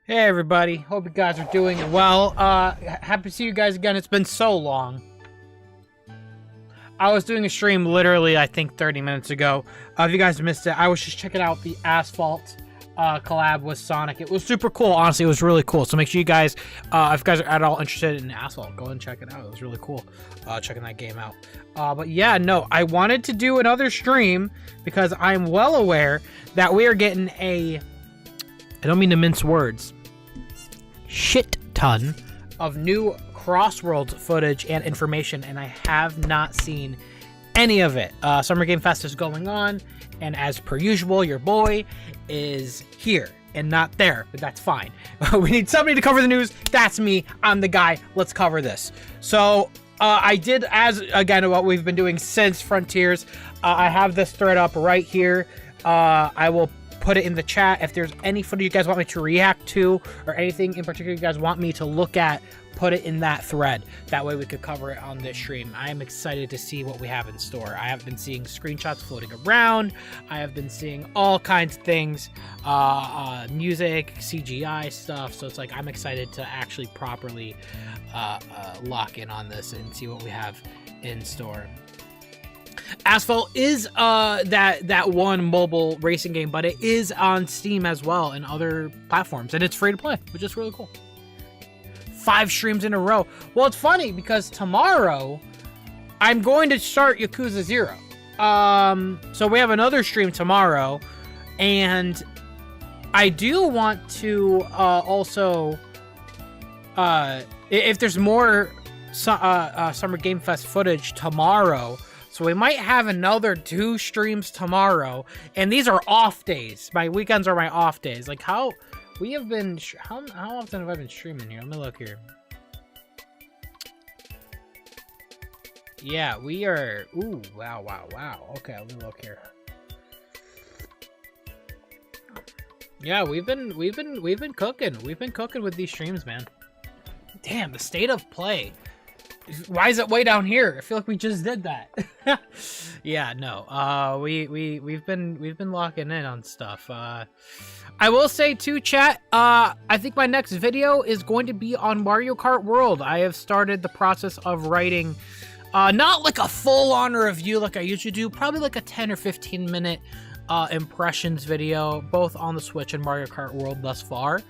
Hey everybody, hope you guys are doing well. Happy to see you guys again. It's been so long. I was doing a stream literally, I think 30 minutes ago. If you guys missed it, I was just checking out the Asphalt collab with Sonic. It was super cool. Honestly, it was really cool. So make sure you guys, if you guys are at all interested in Asphalt, go and check it out. It was really cool checking that game out. But yeah, no, I wanted to do another stream because I'm well aware that we are getting a, I don't mean to mince words, shit ton of new CrossWorlds footage and information, and I have not seen any of it. Summer Game Fest is going on, and as per usual, your boy is here and not there, but that's fine. We need somebody to cover the news. That's me. I'm the guy. Let's cover this. So I did, as again, what we've been doing since Frontiers. I have this thread up right here. I will put it in the chat. If there's any footage you guys want me to react to or anything in particular you guys want me to look at, put it in that thread. That way we could cover it on this stream. I am excited to see what we have in store. I have been seeing screenshots floating around. I have been seeing all kinds of things, music, CGI stuff. So it's like I'm excited to actually properly lock in on this and see what we have in store. Asphalt is that one mobile racing game, but it is on Steam as well and other platforms, and it's free to play, which is really cool. 5 streams in a row. Well, it's funny because tomorrow I'm going to start Yakuza 0. So we have another stream tomorrow, and I do want to also if there's more Summer Game Fest footage tomorrow. So we might have another 2 streams tomorrow, and these are off days. My weekends are my off days. Like how we have been, how often have I been streaming here? Let me look here. Yeah, we are. Ooh, wow. Okay, let me look here. Yeah, we've been cooking. We've been cooking with these streams, man. Damn, the state of play. Why is it way down here? I feel like we just did that. Yeah, no. We've been locking in on stuff. I will say too, chat. I think my next video is going to be on Mario Kart World. I have started the process of writing, not like a full-on review like I usually do, probably like a 10 or 15 minute impressions video, both on the Switch and Mario Kart World thus far.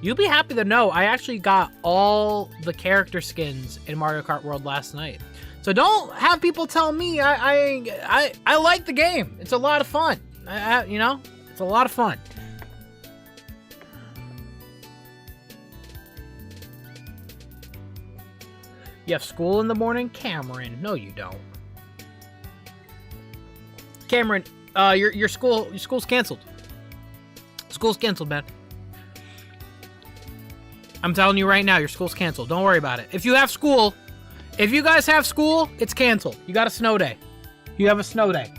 You'll be happy to know I actually got all the character skins in Mario Kart World last night. So don't have people tell me I like the game. It's a lot of fun. You know, it's a lot of fun. You have school in the morning, Cameron? No, you don't. Cameron, your school's canceled. School's canceled, man. I'm telling you right now, your school's canceled. Don't worry about it. If you have school, if you guys have school, it's canceled. You got a snow day. You have a snow day.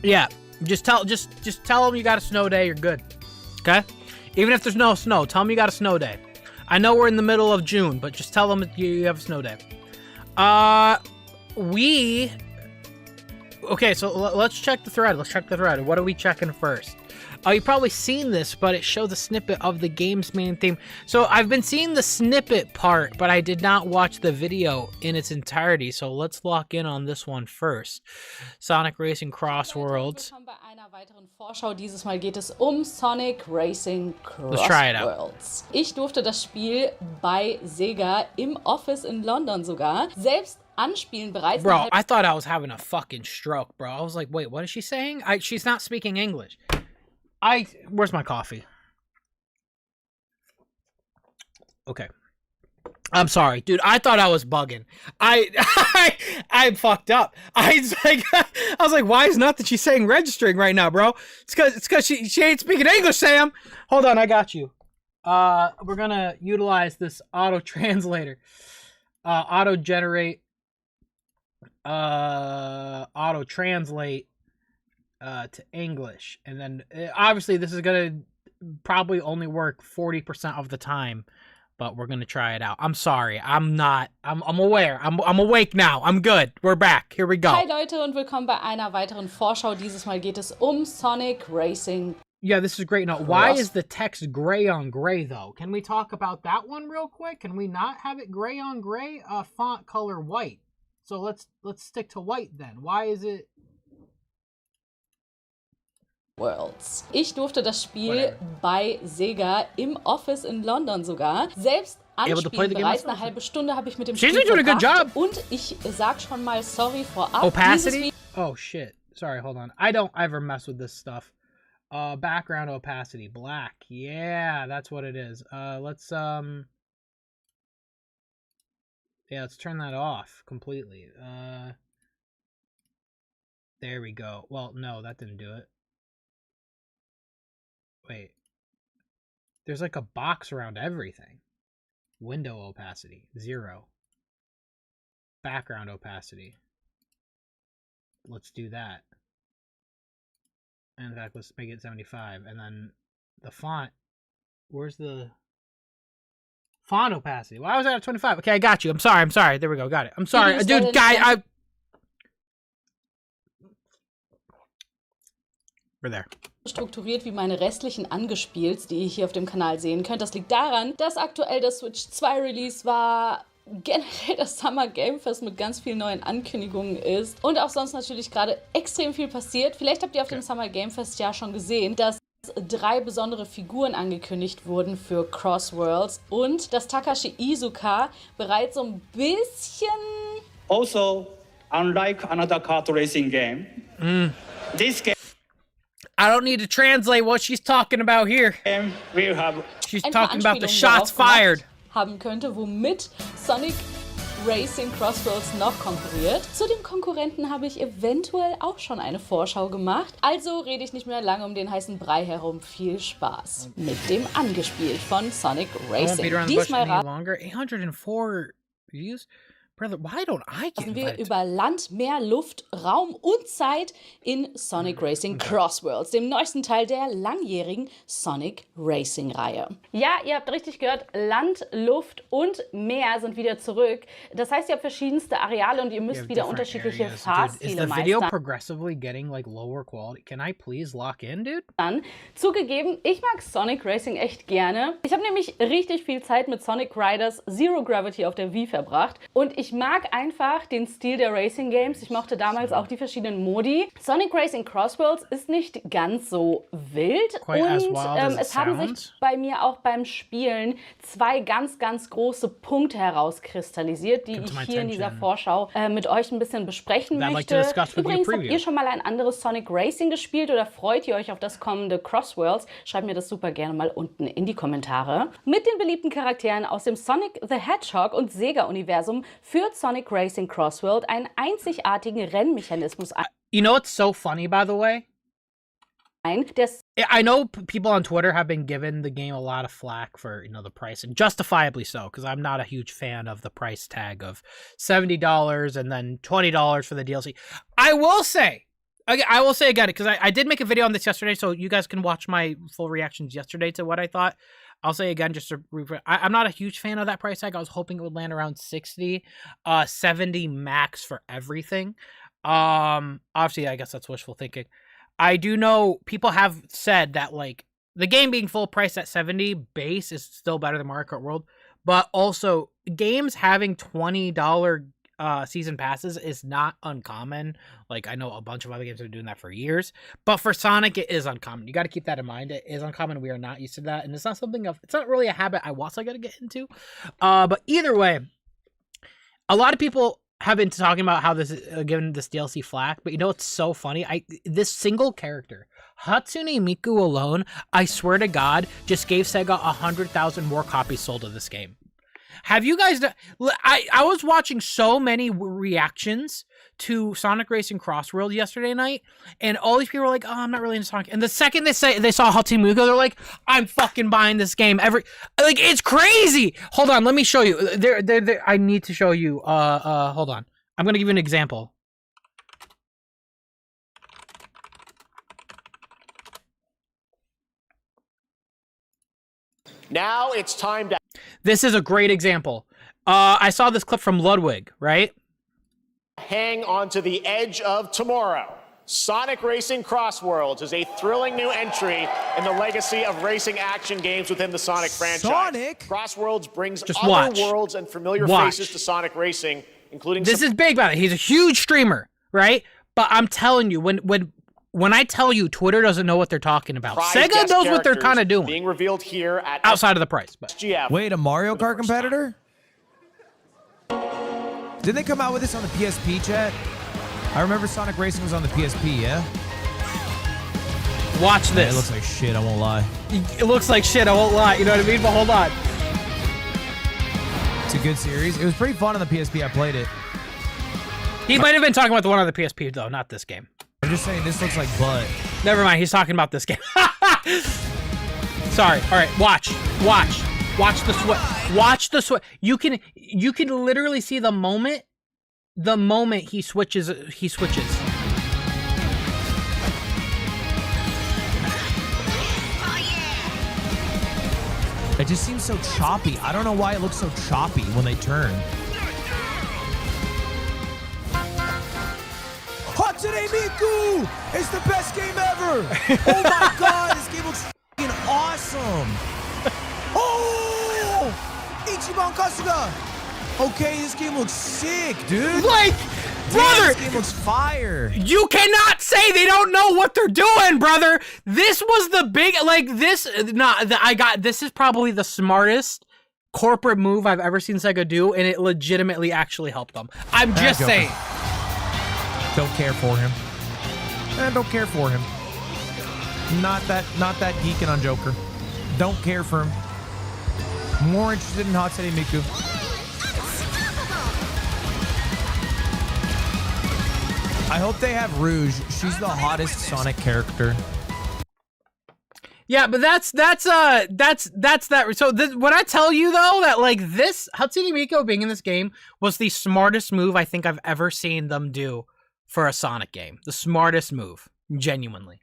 Yeah, just tell them you got a snow day. You're good. Okay? Even if there's no snow, tell them you got a snow day. I know we're in the middle of June, but just tell them you have a snow day. Okay, so let's check the thread. Let's check the thread. What are we checking first? You've probably seen this, but it shows a snippet of the game's main theme. So I've been seeing the snippet part, but I did not watch the video in its entirety. So let's lock in on this one first. Sonic Racing CrossWorlds. Willkommen bei einer weiteren Vorschau. Dieses Mal geht es Sonic Racing Let's try it out. CrossWorlds. Ich durfte das Spiel bei Sega im Office in London sogar selbst anspielen bereits. Bro, I thought I was having a fucking stroke, bro. I was like, wait, what is she saying? She's not speaking English. Where's my coffee? Okay. I'm sorry, dude. I thought I was bugging. I fucked up. I was like, why is not that she's saying registering right now, bro? It's cause she ain't speaking English, Sam. Hold on, I got you. We're gonna utilize this auto translator. Auto generate. Auto translate to English, and then obviously this is gonna probably only work 40% of the time but we're gonna try it out. I'm sorry. I'm aware. I'm awake now. I'm good. We're back. Here we go. Hi Leute und willkommen bei einer weiteren Vorschau. Dieses Mal geht es Sonic Racing. Yeah, this is great. Now, why is the text gray on gray though? Can we talk about that one real quick? Can we not have it gray on gray? Font color white. So let's stick to white then. Why is it? Worlds. Ich durfte das Spiel bei Sega im Office in London sogar selbst anspielen. Bereits eine halbe Stunde habe ich mit dem Spiel verbracht. Und ich sag schon mal sorry vorab. Opacity? Oh shit. Sorry, hold on. I don't ever mess with this stuff. Background opacity, black. Yeah, that's what it is. Let's turn that off completely. There we go. Well, no, that didn't do it. Wait. There's like a box around everything. Window opacity, 0. Background opacity. Let's do that. In fact, let's make it 75. And then the font. Where's the font opacity? Why was that at 25? Okay, I got you. I'm sorry. There we go. Got it. I'm sorry. Dude, guy, we're there. Strukturiert wie meine restlichen Angespiels, die ihr hier auf dem Kanal sehen könnt. Das liegt daran, dass aktuell das Switch 2 Release war, generell das Summer Game Fest mit ganz vielen neuen Ankündigungen ist und auch sonst natürlich gerade extrem viel passiert. Vielleicht habt ihr auf dem Summer Game Fest ja schon gesehen, dass 3 besondere Figuren angekündigt wurden für CrossWorlds und dass Takashi Iizuka bereits so ein bisschen... Also, unlike another kart racing game, this game I don't need to translate what she's talking about here. will have... She's talking about the shots fired. Haben könnte, womit Sonic Racing CrossWorlds noch konkurriert. Zu dem Konkurrenten habe ich eventuell auch schon eine Vorschau gemacht. Also rede ich nicht mehr lange um den heißen Brei herum. Viel Spaß mit dem Angespielt von Sonic Racing. Diesmal 804 views. Brother, why don't I get wir über Land, Meer, Luft, Raum und Zeit in Sonic Racing CrossWorlds, dem neuesten Teil der langjährigen Sonic Racing Reihe. Ja, ihr habt richtig gehört, Land, Luft und Meer sind wieder zurück. Das heißt, ihr habt verschiedenste Areale und ihr müsst wieder unterschiedliche Fahrstile meistern. Is the video progressively getting like lower quality? Can I please lock in, dude? Zugegeben, ich mag Sonic Racing echt gerne. Ich habe nämlich richtig viel Zeit mit Sonic Riders Zero Gravity auf der Wii verbracht und ich mag einfach den Stil der Racing Games. Ich mochte damals auch die verschiedenen Modi. Sonic Racing CrossWorlds ist nicht ganz so wild. Und es haben sich bei mir auch beim Spielen 2 ganz, ganz große Punkte herauskristallisiert, die ich hier in dieser Vorschau mit euch ein bisschen besprechen möchte. Übrigens, habt ihr schon mal ein anderes Sonic Racing gespielt oder freut ihr euch auf das kommende CrossWorlds? Schreibt mir das super gerne mal unten in die Kommentare. Mit den beliebten Charakteren aus dem Sonic the Hedgehog und Sega-Universum führt Sonic Racing CrossWorld einen einzigartigen Rennmechanismus ein. You know what's so funny, by the way? I know people on Twitter have been giving the game a lot of flack for, the price, and justifiably so, because I'm not a huge fan of the price tag of $70 and then $20 for the DLC. I will say again, because I did make a video on this yesterday, so you guys can watch my full reactions yesterday to what I thought. I'll say again, just to I'm not a huge fan of that price tag. I was hoping it would land around 60, 70 max for everything. Obviously, I guess that's wishful thinking. I do know people have said that like the game being full price at 70 base is still better than Mario Kart World, but also games having $20 season passes is not uncommon. Like I know a bunch of other games are doing that for years, but for Sonic it is uncommon. You got to keep that in mind. It is uncommon. We are not used to that, and it's not really a habit I got to get into. But either way, a lot of people have been talking about how this is giving this DLC flack, but it's so funny. This single character, Hatsune Miku alone, I swear to God, just gave Sega 100,000 more copies sold of this game. Have you guys... I was watching so many reactions to Sonic Racing CrossWorlds yesterday night, and all these people were like, oh, I'm not really into Sonic. And the second they saw Hatsune Miku, they're like, I'm fucking buying this game. It's crazy! Hold on, let me show you. I need to show you. Hold on. I'm gonna give you an example. Now it's time to... This is a great example. I saw this clip from Ludwig, right? Hang on to the edge of tomorrow. Sonic Racing CrossWorlds is a thrilling new entry in the legacy of racing action games within the Sonic franchise. Sonic? CrossWorlds brings Just other watch. worlds and familiar Watch. faces to Sonic Racing, including This is big about it. He's a huge streamer, right? But I'm telling you, when I tell you Twitter doesn't know what they're talking about, Sega knows what they're kind of doing. Being revealed here at Outside of the price, but SGF. Wait, a Mario Kart competitor? Didn't they come out with this on the PSP, chat? I remember Sonic Racing was on the PSP, yeah? watch Man, this. it looks like shit, I won't lie. It looks like shit, I won't lie. You know what I mean? But hold on. It's a good series. It was pretty fun on the PSP. I played it. He might have been talking about the one on the PSP, though, not this game. I'm just saying, this looks like butt. Never mind, he's talking about this game. Sorry. All right, watch the sweat. Watch the sweat. You can literally see the moment he switches. It just seems so choppy. I don't know why it looks so choppy when they turn. Hatsune Miku! It's the best game ever! Oh my god, this game looks f***ing awesome! Oh! Ichiban Kasuga! Okay, this game looks sick, dude! Like, brother! This game looks fire! You cannot say they don't know what they're doing, brother. This was the big, like, this, this is probably the smartest corporate move I've ever seen Sega do, and it legitimately actually helped them. I'm just saying. Don't care for him. Don't care for him. Not that geeking on Joker. Don't care for him. More interested in Hatsune Miku. I hope they have Rouge. She's the hottest Sonic character. Yeah, but that's that. So when I tell you though that like this Hatsune Miku being in this game was the smartest move I think I've ever seen them do for a Sonic game. The smartest move, genuinely.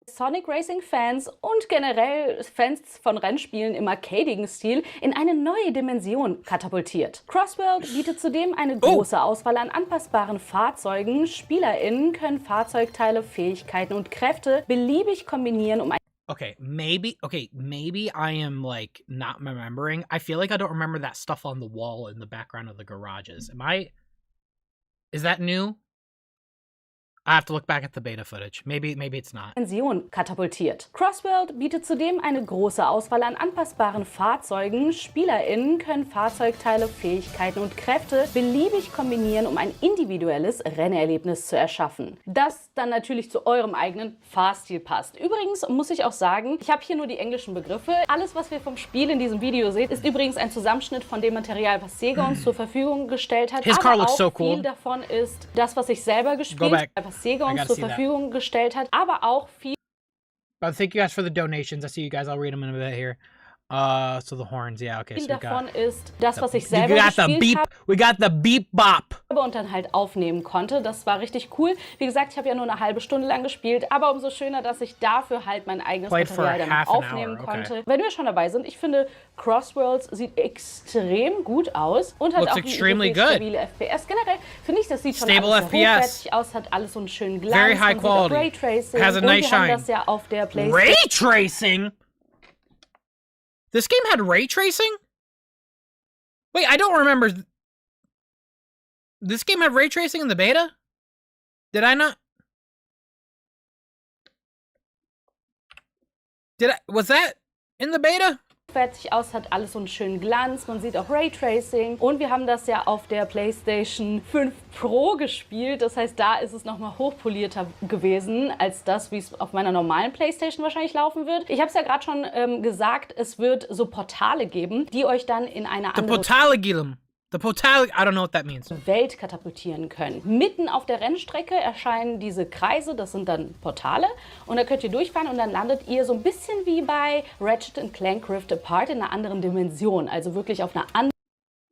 Sonic Racing Fans und generell Fans von Rennspielen im arcadigen Stil in eine neue Dimension katapultiert. CrossWorlds bietet zudem eine große Auswahl an anpassbaren Fahrzeugen. SpielerInnen können Fahrzeugteile, Fähigkeiten und Kräfte beliebig kombinieren, um ein Okay, maybe I am like not remembering. I feel like I don't remember that stuff on the wall in the background of the garages. Is that new? I have to look back at the beta footage. Maybe it's not. Dimension katapultiert. CrossWorlds bietet zudem eine große Auswahl an anpassbaren Fahrzeugen. SpielerInnen können Fahrzeugteile, Fähigkeiten und Kräfte beliebig kombinieren, um ein individuelles Rennerlebnis zu erschaffen. Das dann natürlich zu eurem eigenen Fahrstil passt. Übrigens muss ich auch sagen, ich habe hier nur die englischen Begriffe. Alles, was wir vom Spiel in diesem Video seht, ist übrigens ein Zusammenschnitt von dem Material, was Sega uns zur Verfügung gestellt hat. His car Aber looks auch so cool. viel davon ist das, was ich selber gespielt habe, was Sega uns zur Verfügung gestellt hat, aber auch viel. But thank you guys for the donations. I see you guys. I'll read them in a bit here. So the horns, yeah, okay. Viel So davon ist das, was ich selber gespielt habe. We got the beep bop. Und dann halt aufnehmen konnte. Das war richtig cool. Wie gesagt, ich habe ja nur eine halbe Stunde lang gespielt, aber umso schöner, dass ich dafür halt mein eigenes Material dann aufnehmen konnte. Wenn wir schon dabei sind, ich finde, CrossWorlds sieht extrem gut aus und hat auch eine stabile FPS. Generell finde ich, das sieht schon alles sehr hochwertig aus, hat alles so einen schönen Glanz. Very high quality. Raytracing. Has a nice shine. Und wir haben das ja auf der PlayStation. Raytracing? This game had ray tracing? Wait, I don't remember. This game had ray tracing in the beta? Did I not? Was that in the beta? Fertig aus, hat alles so einen schönen Glanz, man sieht auch Raytracing und wir haben das ja auf der PlayStation 5 Pro gespielt, das heißt, da ist es nochmal hochpolierter gewesen, als das, wie es auf meiner normalen PlayStation wahrscheinlich laufen wird. Ich habe es ja gerade schon gesagt, es wird so Portale geben, die euch dann in eine andere I don't know what that means. Welt katapultieren können. Mitten auf der Rennstrecke erscheinen diese Kreise, das sind dann Portale und da könnt ihr durchfahren und dann landet ihr so ein bisschen wie bei Ratchet & Clank Rift Apart in einer anderen Dimension, also wirklich auf einer anderen.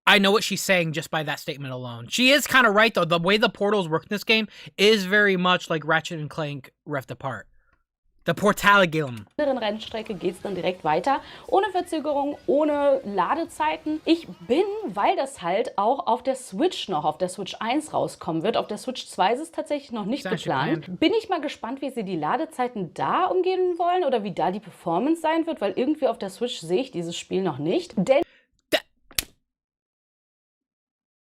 I know what she's saying just by that statement alone. She is kind of right though. The way the portals work in this game is very much like Ratchet & Clank Rift Apart. The Portalgilm. Rennstrecke geht es dann direkt weiter. Ohne Verzögerung, ohne Ladezeiten. Ich bin, weil das halt auch auf der Switch noch, auf der Switch 1 rauskommen wird. Auf der Switch 2 ist es tatsächlich noch nicht geplant. Bin ich mal gespannt, wie sie die Ladezeiten da umgehen wollen oder wie da die Performance sein wird, weil irgendwie auf der Switch sehe ich dieses Spiel noch nicht. Denn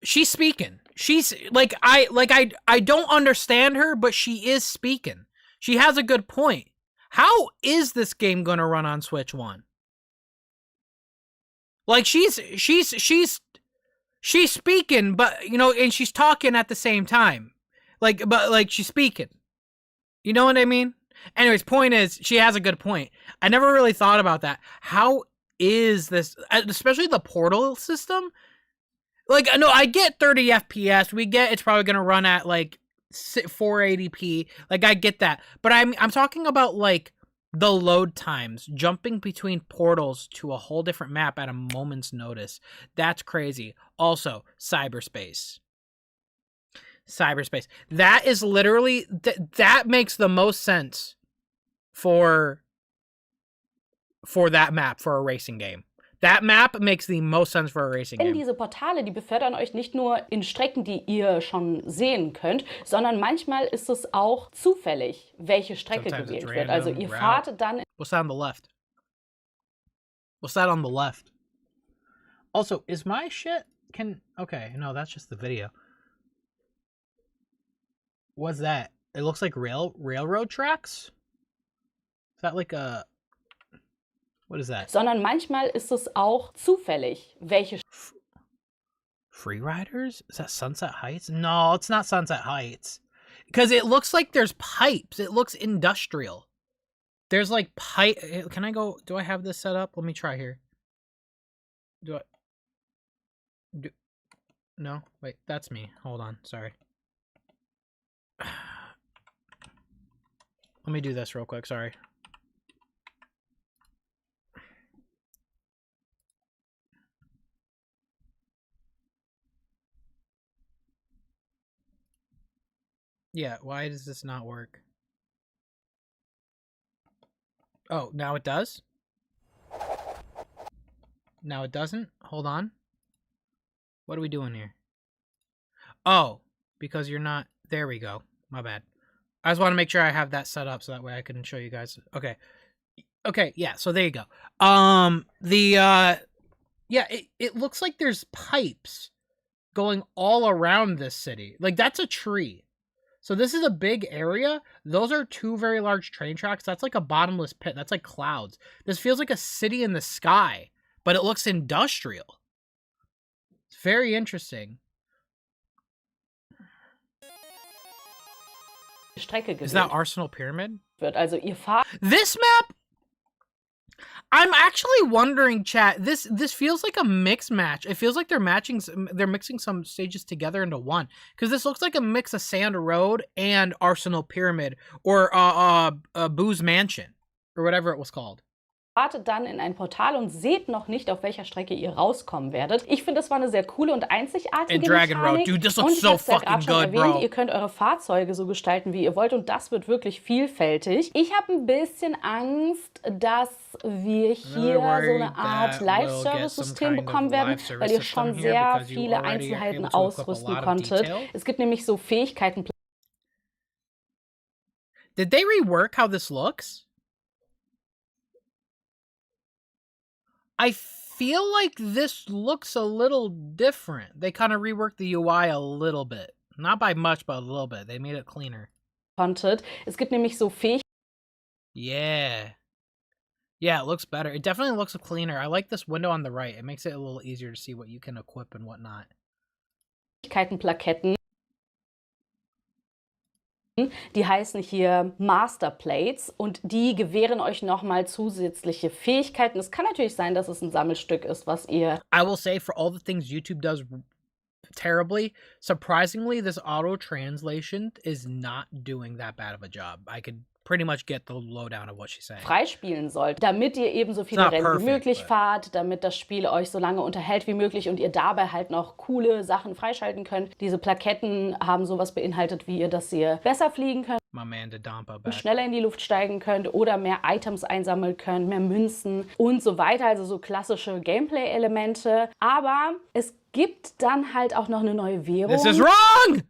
she's speaking. She's like I don't understand her, but she is speaking. She has a good point. How is this game gonna run on Switch 1? Like she's speaking, but you know, and she's talking at the same time. But she's speaking. You know what I mean? Anyways, point is, she has a good point. I never really thought about that. How is this, especially the Portal system? Like, no, I get 30 FPS. We get it's probably gonna run at like 480p. Like, I get that, but I'm talking about like the load times, jumping between portals to a whole different map at a moment's notice. That's crazy. Also, cyberspace. That is literally that makes the most sense for that map for a racing game. That map makes the most sense for a racing game. Diese Portale, die befördern euch nicht nur in Strecken, die ihr schon sehen könnt, sondern manchmal ist es auch zufällig, welche Strecke gewählt wird. Also ihr fahrt dann... What's that on the left? What's that on the left? Also, is my shit... Okay, no, that's just the video. What's that? It looks like railroad tracks? Is that like a... What is that? Sondern manchmal ist es auch zufällig, welche... Freeriders? Is that Sunset Heights? No, it's not Sunset Heights. Because it looks like there's pipes. It looks industrial. There's like pipe... Can I go... Do I have this set up? Let me try here. No? Wait, that's me. Hold on. Sorry. Let me do this real quick. Sorry. Yeah, why does this not work? Oh, now it does? Now it doesn't? Hold on. What are we doing here? Oh, because you're not... There we go. My bad. I just want to make sure I have that set up so that way I can show you guys. Okay. Okay, yeah, so there you go. Yeah, it looks like there's pipes going all around this city. Like, that's a tree. So this is a big area. Those are two very large train tracks. That's like a bottomless pit. That's like clouds. This feels like a city in the sky, but it looks industrial. It's very interesting. Strecke Is that Arsenal Pyramid? Wird. Also ihr fahrt... This map? I'm actually wondering, chat. This feels like a mix match. It feels like they're mixing some stages together into one. Because this looks like a mix of Sand Road and Arsenal Pyramid or Boo's Mansion or whatever it was called. Wartet dann in ein Portal und seht noch nicht, auf welcher Strecke ihr rauskommen werdet. Ich finde, das war eine sehr coole und einzigartige Dragon Mechanik. Road, dude, this Und looks ich so habe es ja fucking gerade schon good, erwähnt, bro. ihr könnt eure Fahrzeuge so gestalten, wie ihr wollt und das wird wirklich vielfältig. Ich habe ein bisschen Angst, dass wir hier so eine Art Live-Service-System bekommen werden, weil ihr schon sehr viele Einzelheiten ausrüsten konntet. Es gibt nämlich so Fähigkeiten. Did they rework how this looks? I feel like this looks a little different. They kind of reworked the UI a little bit. Not by much, but a little bit. They made it cleaner. Es gibt nämlich so Fähigkeiten. Yeah. Yeah, it looks better. It definitely looks cleaner. I like this window on the right. It makes it a little easier to see what you can equip and whatnot. Plaketten. Die heißen hier Master Plates und die gewähren euch nochmal zusätzliche Fähigkeiten. Es kann natürlich sein, dass es ein Sammelstück ist, was ihr... I will say, for all the things YouTube does terribly, surprisingly, this auto translation is not doing that bad of a job. I could pretty much get the lowdown of what she's saying. freispielen sollt, damit ihr eben so viele not Rennen wie perfect, möglich but- fahrt, damit das Spiel euch so lange unterhält wie möglich und ihr dabei halt noch coole Sachen freischalten könnt. Diese Plaketten haben sowas beinhaltet, wie dass ihr besser fliegen könnt, My man Dampa back. schneller in die Luft steigen könnt oder mehr Items einsammeln könnt, mehr Münzen und so weiter. Also so klassische Gameplay-Elemente. Aber es gibt dann halt auch noch eine neue Währung. This is wrong!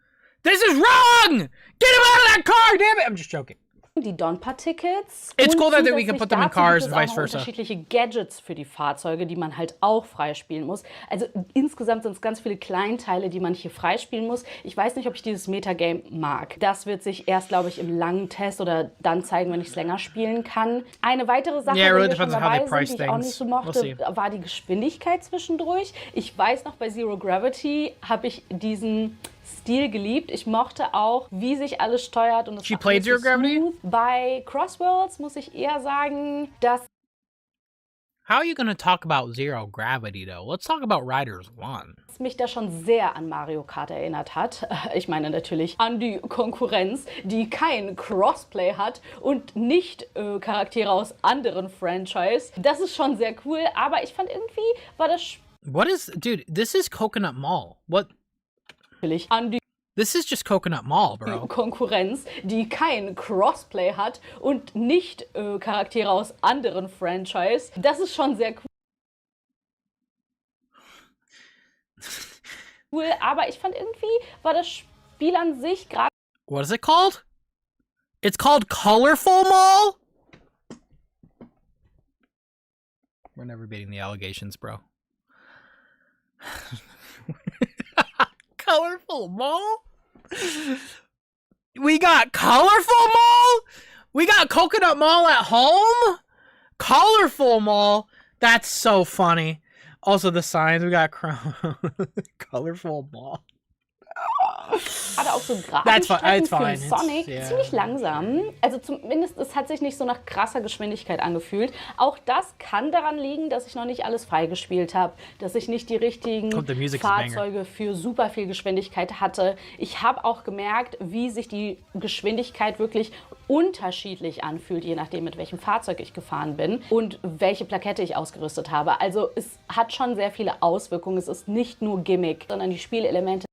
This is wrong! Get him out of that car, damn it! I'm just joking. Die Donpa-Tickets. It's Und cool that we can zusätzlich put them in dazu cars gibt and es vice auch noch versa. unterschiedliche Gadgets für die Fahrzeuge, die man halt auch freispielen muss. Also insgesamt sind es ganz viele Kleinteile, die man hier freispielen muss. Ich weiß nicht, ob ich dieses Metagame mag. Das wird sich erst, glaube ich, im langen Test oder dann zeigen, wenn ich es länger spielen kann. Eine weitere Sache, Yeah, it really die wir schon depends on how they dabei price sind, die ich auch things. nicht so We'll mochte, see. war die Geschwindigkeit zwischendurch. Ich weiß noch, bei Zero Gravity habe ich diesen Stil geliebt. Ich mochte auch, wie sich alles steuert. Und es She war played alles so Zero Gravity? smooth. Bei CrossWorlds muss ich eher sagen, dass How are you gonna talk about Zero Gravity, though? Let's talk about Riders 1. es mich da schon sehr an Mario Kart erinnert hat. Ich meine natürlich an die Konkurrenz, die kein Crossplay hat und nicht Charaktere aus anderen Franchise. Das ist schon sehr cool, aber ich fand irgendwie war das What is... Dude, this is Coconut Mall. What... natürlich an die This is just Coconut Mall, bro. Konkurrenz, die kein Crossplay hat und nicht Charaktere aus anderen Franchise. Das ist schon sehr cool, aber ich fand irgendwie war das Spiel an sich gerade What is it called? It's called Colorful Mall? We're never beating the allegations, bro. Colorful Mall? We got Colorful Mall? We got Coconut Mall at home? Colorful Mall? That's so funny. Also the signs, we got Colorful Mall. gerade auch so That's Grafikstrecken für fine. einen Sonic It's- yeah. ziemlich langsam. Also zumindest, es hat sich nicht so nach krasser Geschwindigkeit angefühlt. Auch das kann daran liegen, dass ich noch nicht alles freigespielt habe, dass ich nicht die richtigen Kommt, the music's a banger. Fahrzeuge für super viel Geschwindigkeit hatte. Ich habe auch gemerkt, wie sich die Geschwindigkeit wirklich unterschiedlich anfühlt, je nachdem, mit welchem Fahrzeug ich gefahren bin und welche Plakette ich ausgerüstet habe. Also es hat schon sehr viele Auswirkungen. Es ist nicht nur Gimmick, sondern die Spielelemente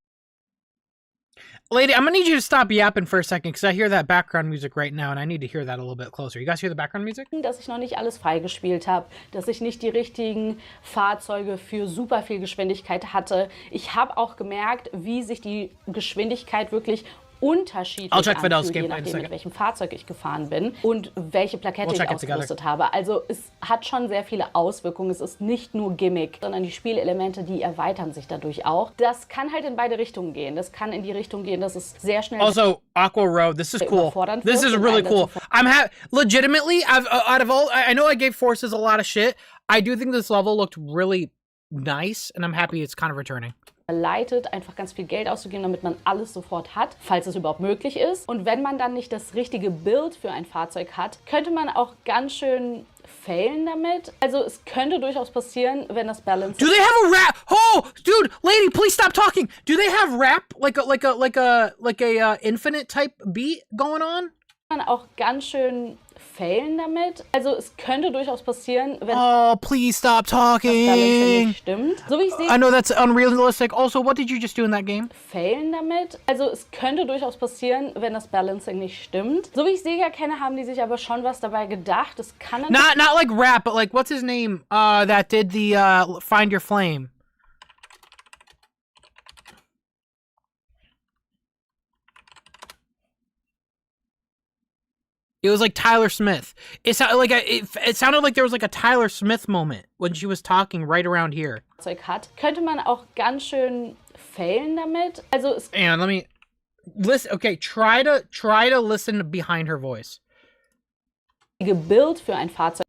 Lady, I'm gonna need you to stop yapping for a second because I hear that background music right now and I need to hear that a little bit closer. You guys hear the background music? dass ich noch nicht alles freigespielt habe, dass ich nicht die richtigen Fahrzeuge für super viel Geschwindigkeit hatte. Ich habe auch gemerkt, wie sich die Geschwindigkeit wirklich unterschiedlich I'll check Fidel's anfühlt, je gameplay in a nachdem, second. mit welchem Fahrzeug ich gefahren bin und welche Plakette We'll ich check it together. ausgerüstet habe. Also es hat schon sehr viele Auswirkungen. Es ist nicht nur Gimmick, sondern die Spielelemente, die erweitern sich dadurch auch. Das kann halt in beide Richtungen gehen. Das kann in die Richtung gehen, dass es sehr schnell Also, Aqua Road, this is cool. überfordernd This wird is und really einen cool. dazu Legitimately, out of all, I know I gave Forces a lot of shit. I do think this level looked really nice, and I'm happy it's kind of returning. verleitet, einfach ganz viel Geld auszugeben, damit man alles sofort hat, falls es überhaupt möglich ist. Und wenn man dann nicht das richtige Bild für ein Fahrzeug hat, könnte man auch ganz schön failen damit. Also es könnte durchaus passieren, wenn das Balance... Do they have a rap? Oh, dude, lady, please stop talking. Do they have rap like a infinite type beat going on? man auch ganz schön failen damit. Also es könnte durchaus passieren, wenn Oh, please stop das Balancing talking. nicht stimmt. So wie ich sehe, I know that's unrealistic. Also, what did you just do in that game? failen damit. Also es könnte durchaus passieren, wenn das Balancing nicht stimmt. So wie ich Sega kenne, haben die sich aber schon was dabei gedacht. Das kann dann Not like rap, but like what's his name? That did the Find Your Flame. It was like Tyler Smith. It sounded like it sounded like there was like a Tyler Smith moment when she was talking right around here. Fahrzeug hat, könnte man auch ganz schön failen damit. Also es And let me listen. Okay, try to listen behind her voice. Bild für ein Fahrzeug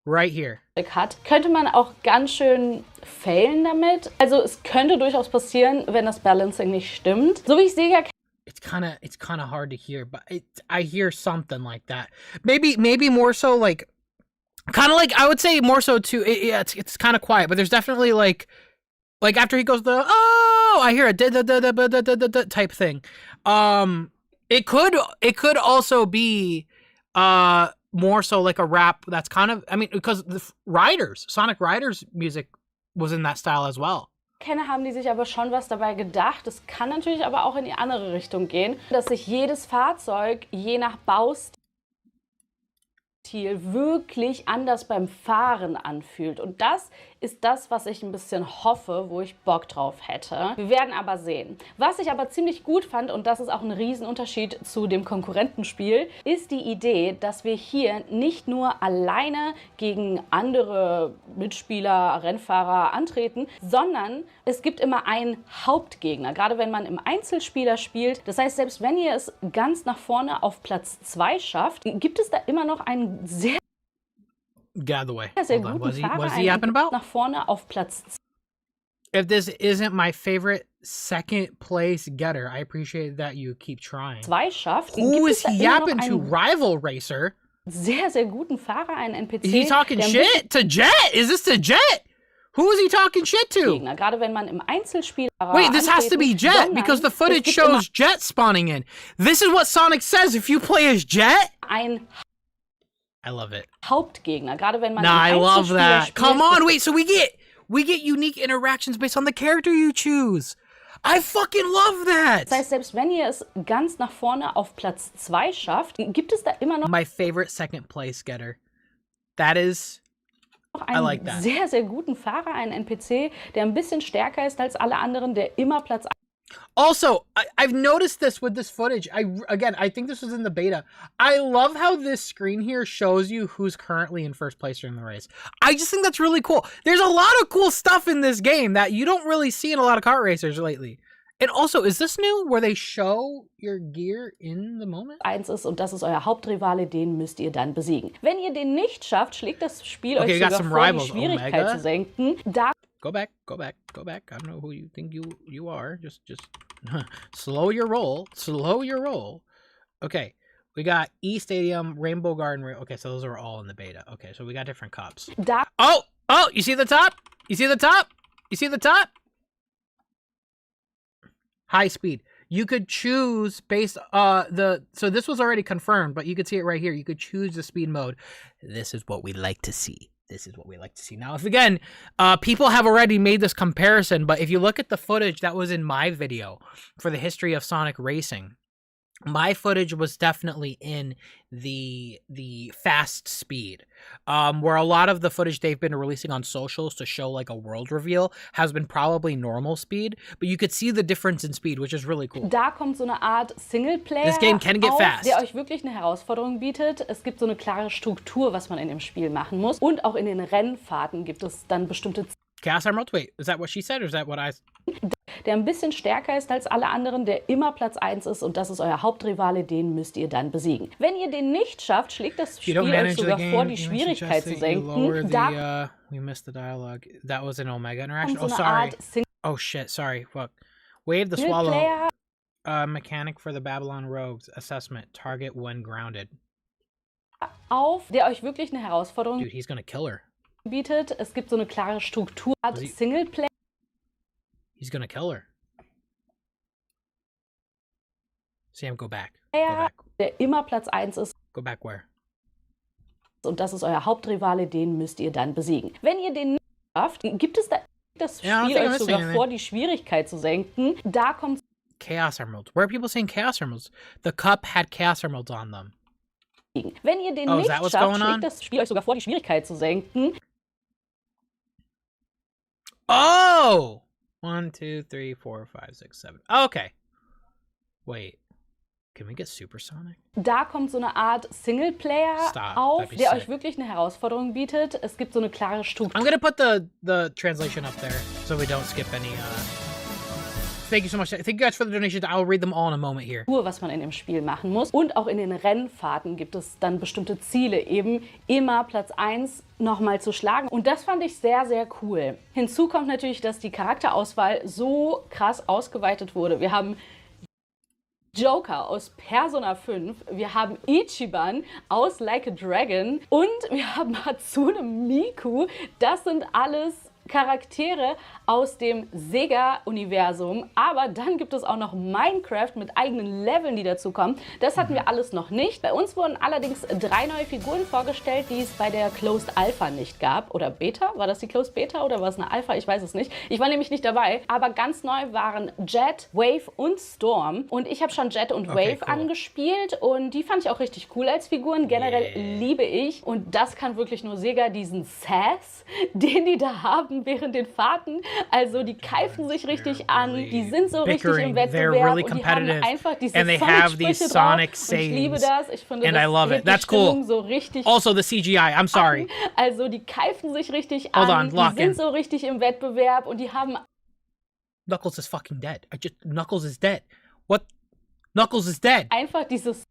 Right here. hat, könnte man auch ganz schön failen damit. Also es könnte durchaus passieren, wenn das Balancing nicht stimmt. So wie ich Sega It's kind of hard to hear, but I hear something like that. Maybe more so like, kind of like I would say more so too. Yeah, it's kind of quiet, but there's definitely like after he goes the oh, I hear a type thing. It could also be more so like a rap that's kind of, I mean, because the Sonic Riders music was in that style as well. Kenne, haben die sich aber schon was dabei gedacht. Es kann natürlich aber auch in die andere Richtung gehen, dass sich jedes Fahrzeug je nach Baustil wirklich anders beim Fahren anfühlt. Und das ist das, was ich ein bisschen hoffe, wo ich Bock drauf hätte. Wir werden aber sehen. Was ich aber ziemlich gut fand, und das ist auch ein Riesenunterschied zu dem Konkurrentenspiel, ist die Idee, dass wir hier nicht nur alleine gegen andere Mitspieler, Rennfahrer antreten, sondern es gibt immer einen Hauptgegner, gerade wenn man im Einzelspieler spielt. Das heißt, selbst wenn ihr es ganz nach vorne auf Platz 2 schafft, gibt es da immer noch einen sehr Get out of the way. sehr Hold on. guten Fahrer, What's he yapping about? nach vorne auf Platz 2. If this isn't my favorite second place getter, I appreciate that you keep trying. Schafft, Who gibt is es da he immer noch yapping to? einen Rival Racer? sehr, sehr guten Fahrer, einen NPC. Is he talking der ein shit to Jet? Is this to Jet? Who is he talking shit to? Gegner, gerade wenn man im Einzelspiel Wait, this has to be Jet because the footage shows Jet spawning in. This is what Sonic says if you play as Jet? Ein I love it. Hauptgegner, gerade wenn man Nah, I im love Einzelspieler that. spielt. Come on, wait, so we get unique interactions based on the character you choose. I fucking love that. Das heißt, selbst wenn ihr es ganz nach vorne auf Platz 2 schafft, gibt es da immer noch My favorite second place getter. That is I like einen that. sehr, sehr guten Fahrer, einen NPC, der ein bisschen stärker ist als alle anderen, der immer Platz 1. Also, I've noticed this with this footage. I think this was in the beta. I love how this screen here shows you who's currently in first place during the race. I just think that's really cool. There's a lot of cool stuff in this game that you don't really see in a lot of kart racers lately. And also, is this new where they show your gear in the moment? 1 ist und das ist euer Hauptrivale, den müsst ihr dann besiegen. Wenn ihr den nicht schafft, schlägt das Spiel Okay, euch you got sogar some vor, die rivals, Schwierigkeit Omega. zu senken. Da Go back. I don't know who you think you are. Just slow your roll. Okay, we got E Stadium, Rainbow Garden. Okay, so those are all in the beta. Okay, so we got different cups. Oh, you see the top? You see the top? High speed. You could choose based so this was already confirmed, but you could see it right here. You could choose the speed mode. This is what we like to see. Now, if again, people have already made this comparison, but if you look at the footage that was in my video for the history of Sonic Racing, my footage was definitely in the fast speed, where a lot of the footage they've been releasing on socials to show like a world reveal has been probably normal speed, but you could see the difference in speed, which is really cool. Da kommt so eine Art Singleplayer This game can get auf, fast. der euch wirklich eine Herausforderung bietet. Es gibt so eine klare Struktur, was man in dem Spiel machen muss. Und auch in den Rennfahrten gibt es dann bestimmte Chaos Emerald? Wait, is that what she said or is that what I... der ein bisschen stärker ist als alle anderen, der immer Platz 1 ist und das ist euer Hauptrivale, den müsst ihr dann besiegen. Wenn ihr den nicht schafft, schlägt das Spiel euch sogar vor, die Schwierigkeit zu senken. Da we missed the dialogue. That was an Omega interaction. kommt Oh, so eine sorry. Art Oh shit, sorry. Fuck. Wave the swallow. Singleplayer Mechanic for the Babylon Rogues. Assessment. Target when grounded. auf, der euch wirklich eine Herausforderung Dude, he's gonna kill her. bietet. Es gibt so eine klare Struktur. Singleplayer He's gonna kill her. Sam, go back. Go back. der immer Platz 1 ist Go back where? und das ist euer Hauptrivale, den müsst ihr dann besiegen. Wenn ihr den nicht schafft, gibt es da das Spiel Ja, euch sogar vor, die Schwierigkeit zu senken. Da kommt Chaos Emeralds. Where are people saying Chaos Emeralds? The cup had Chaos Emeralds on them. wenn ihr den Oh, is nicht that what's schafft, going on? schlägt das Spiel euch sogar vor, die Schwierigkeit zu senken. Oh! 1, 2, 3, 4, 5, 6, 7. Okay. Wait. Can we get Supersonic? Da kommt so eine Art Singleplayer Stop, auf, that'd be der sick. euch wirklich eine Herausforderung bietet. Es gibt so eine klare Struktur. I'm gonna put the translation up there so we don't skip any. Thank you so much. Thank you guys for the donations. I'll read them all in a moment here. Was man in dem Spiel machen muss. Und auch in den Rennfahrten gibt es dann bestimmte Ziele, eben immer Platz 1 nochmal zu schlagen. Und das fand ich sehr, sehr cool. Hinzu kommt natürlich, dass die Charakterauswahl so krass ausgeweitet wurde. Wir haben Joker aus Persona 5, wir haben Ichiban aus Like a Dragon und wir haben Hatsune Miku. Das sind alles Charaktere aus dem Sega-Universum, aber dann gibt es auch noch Minecraft mit eigenen Leveln, die dazu kommen. Das hatten wir alles noch nicht. Bei uns wurden allerdings 3 neue Figuren vorgestellt, die es bei der Closed Alpha nicht gab. Oder Beta? War das die Closed Beta oder war es eine Alpha? Ich weiß es nicht. Ich war nämlich nicht dabei. Aber ganz neu waren Jet, Wave und Storm. Und ich habe schon Jet und Wave angespielt und die fand ich auch richtig cool als Figuren. Generell liebe ich. Und das kann wirklich nur Sega, diesen Sass, den die da haben während den Fahrten. Also die keifen sich richtig an, die sind so richtig im Wettbewerb und die haben einfach diese Sonic-Sprüche drauf. Und ich liebe das. Ich finde, das hebt die Stimmung so richtig. Also the CGI, I'm sorry. Also die keifen sich richtig an, die sind so richtig im Wettbewerb und die haben... Knuckles is fucking dead. Knuckles is dead. What? Knuckles is dead. Einfach dieses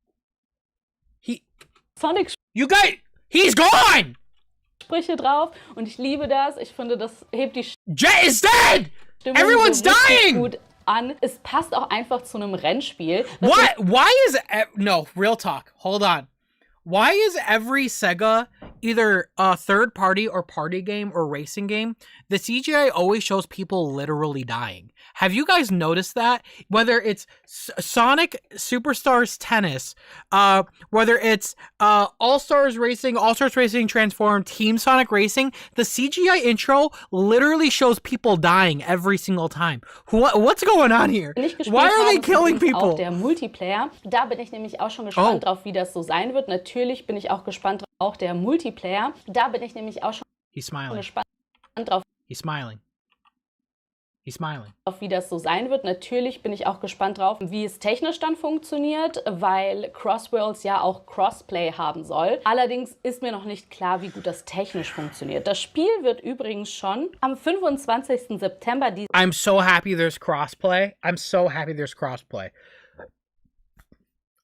Sonic... You guys... He's gone! Sprüche drauf und ich liebe das. Ich finde, das hebt die Jet is dead! Stimmung Everyone's so dying! gut an. Es passt auch einfach zu einem Rennspiel. What? Why is... No, real talk. Hold on. Why is every Sega either a third party or party game or racing game, the CGI always shows people literally dying? Have you guys noticed that? Whether it's Sonic Superstars Tennis, whether it's All-Stars Racing Transformed, Team Sonic Racing, the CGI intro literally shows people dying every single time. What's going on here? Why are they killing people? Auch der Multiplayer, da bin ich nämlich auch schon gespannt drauf, wie das so sein wird. Natürlich bin ich auch gespannt drauf, auch der Multiplayer, da bin ich nämlich auch schon gespannt drauf. He's smiling. He's smiling. Auf wie das so sein wird. Natürlich bin ich auch gespannt drauf, wie es technisch dann funktioniert, weil CrossWorlds ja auch Crossplay haben soll. Allerdings ist mir noch nicht klar, wie gut das technisch funktioniert. Das Spiel wird übrigens schon am 25. September I'm so happy there's crossplay. I'm so happy there's crossplay.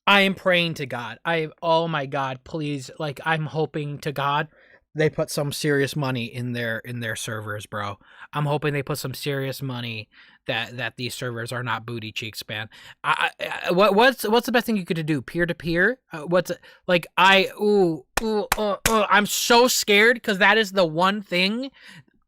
I am praying to God. Oh my God, please. Like, I'm hoping to God they put some serious money in their servers, bro. I'm hoping they put some serious money that these servers are not booty cheeks, man. What's the best thing you could do? Peer to peer? I'm so scared because that is the one thing.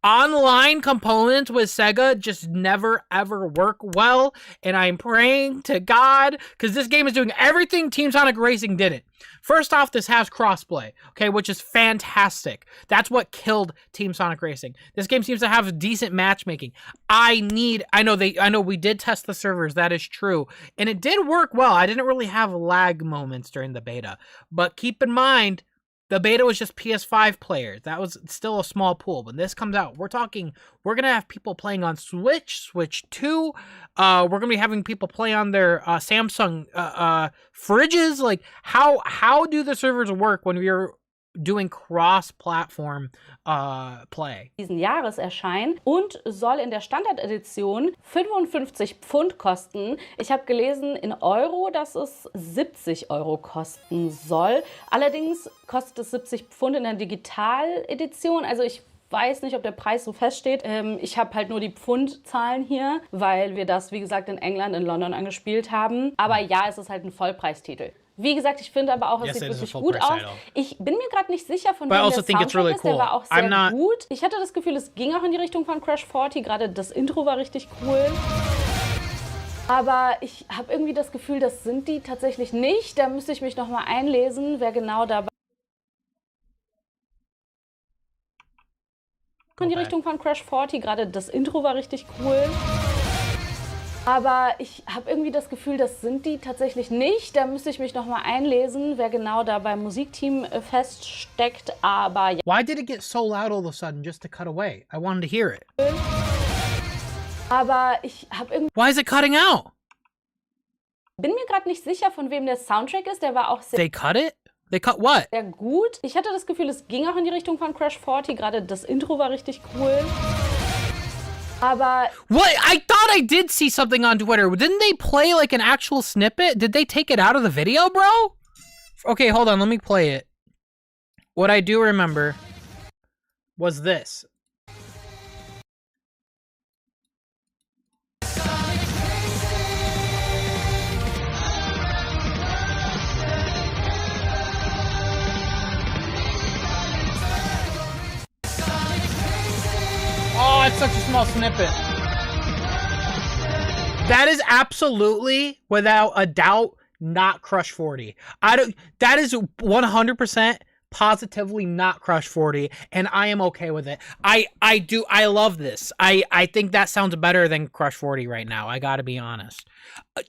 Online components with Sega just never ever work well, and I'm praying to God because this game is doing everything Team Sonic Racing didn't. First off, this has crossplay, okay, which is fantastic. That's what killed Team Sonic Racing. This game seems to have decent matchmaking. I know we did test the servers, that is true, and it did work well. I didn't really have lag moments during the beta, but keep in mind, the beta was just PS5 players. That was still a small pool. When this comes out, we're going to have people playing on Switch, Switch 2. We're going to be having people play on their Samsung fridges. Like, how do the servers work when we're doing cross-platform play? Diesen Jahres erscheinen und soll in der Standard-Edition 55 Pfund kosten. Ich habe gelesen in Euro, dass es 70 Euro kosten soll. Allerdings kostet es 70 Pfund in der Digital-Edition. Also ich weiß nicht, ob der Preis so feststeht. Ich habe halt nur die Pfundzahlen hier, weil wir das, wie gesagt, in England, in London angespielt haben. Aber ja, es ist halt ein Vollpreistitel. Wie gesagt, ich finde aber auch, es sieht wirklich gut aus. Ich bin mir gerade nicht sicher, von wem der Soundtrack ist. Der war auch sehr gut. Ich hatte das Gefühl, es ging auch in die Richtung von Crash 40. Gerade das Intro war richtig cool. Aber ich habe irgendwie das Gefühl, das sind die tatsächlich nicht. Da müsste ich mich noch mal einlesen, wer genau dabei in die Richtung von Crash 40. Gerade das Intro war richtig cool. Aber ich habe irgendwie das Gefühl, das sind die tatsächlich nicht. Da müsste ich mich noch mal einlesen, wer genau da beim Musikteam feststeckt. Aber ja. Why did it get so loud all of a sudden just to cut away? I wanted to hear it. Aber ich habe irgendwie... Why is it cutting out? Bin mir gerade nicht sicher, von wem der Soundtrack ist. Der war auch sehr... They cut it? They cut what? Sehr gut. Ich hatte das Gefühl, es ging auch in die Richtung von Crash 40. Gerade das Intro war richtig cool. Aber what? I thought I did see something on Twitter. Didn't they play like an actual snippet? Did they take it out of the video, bro? Okay, hold on. Let me play it. What I do remember was this. Oh, that's such a small snippet. That is absolutely, without a doubt, not Crush 40. That is 100% positively not Crush 40, and I am okay with it. I love this. I think that sounds better than Crush 40 right now. I gotta be honest.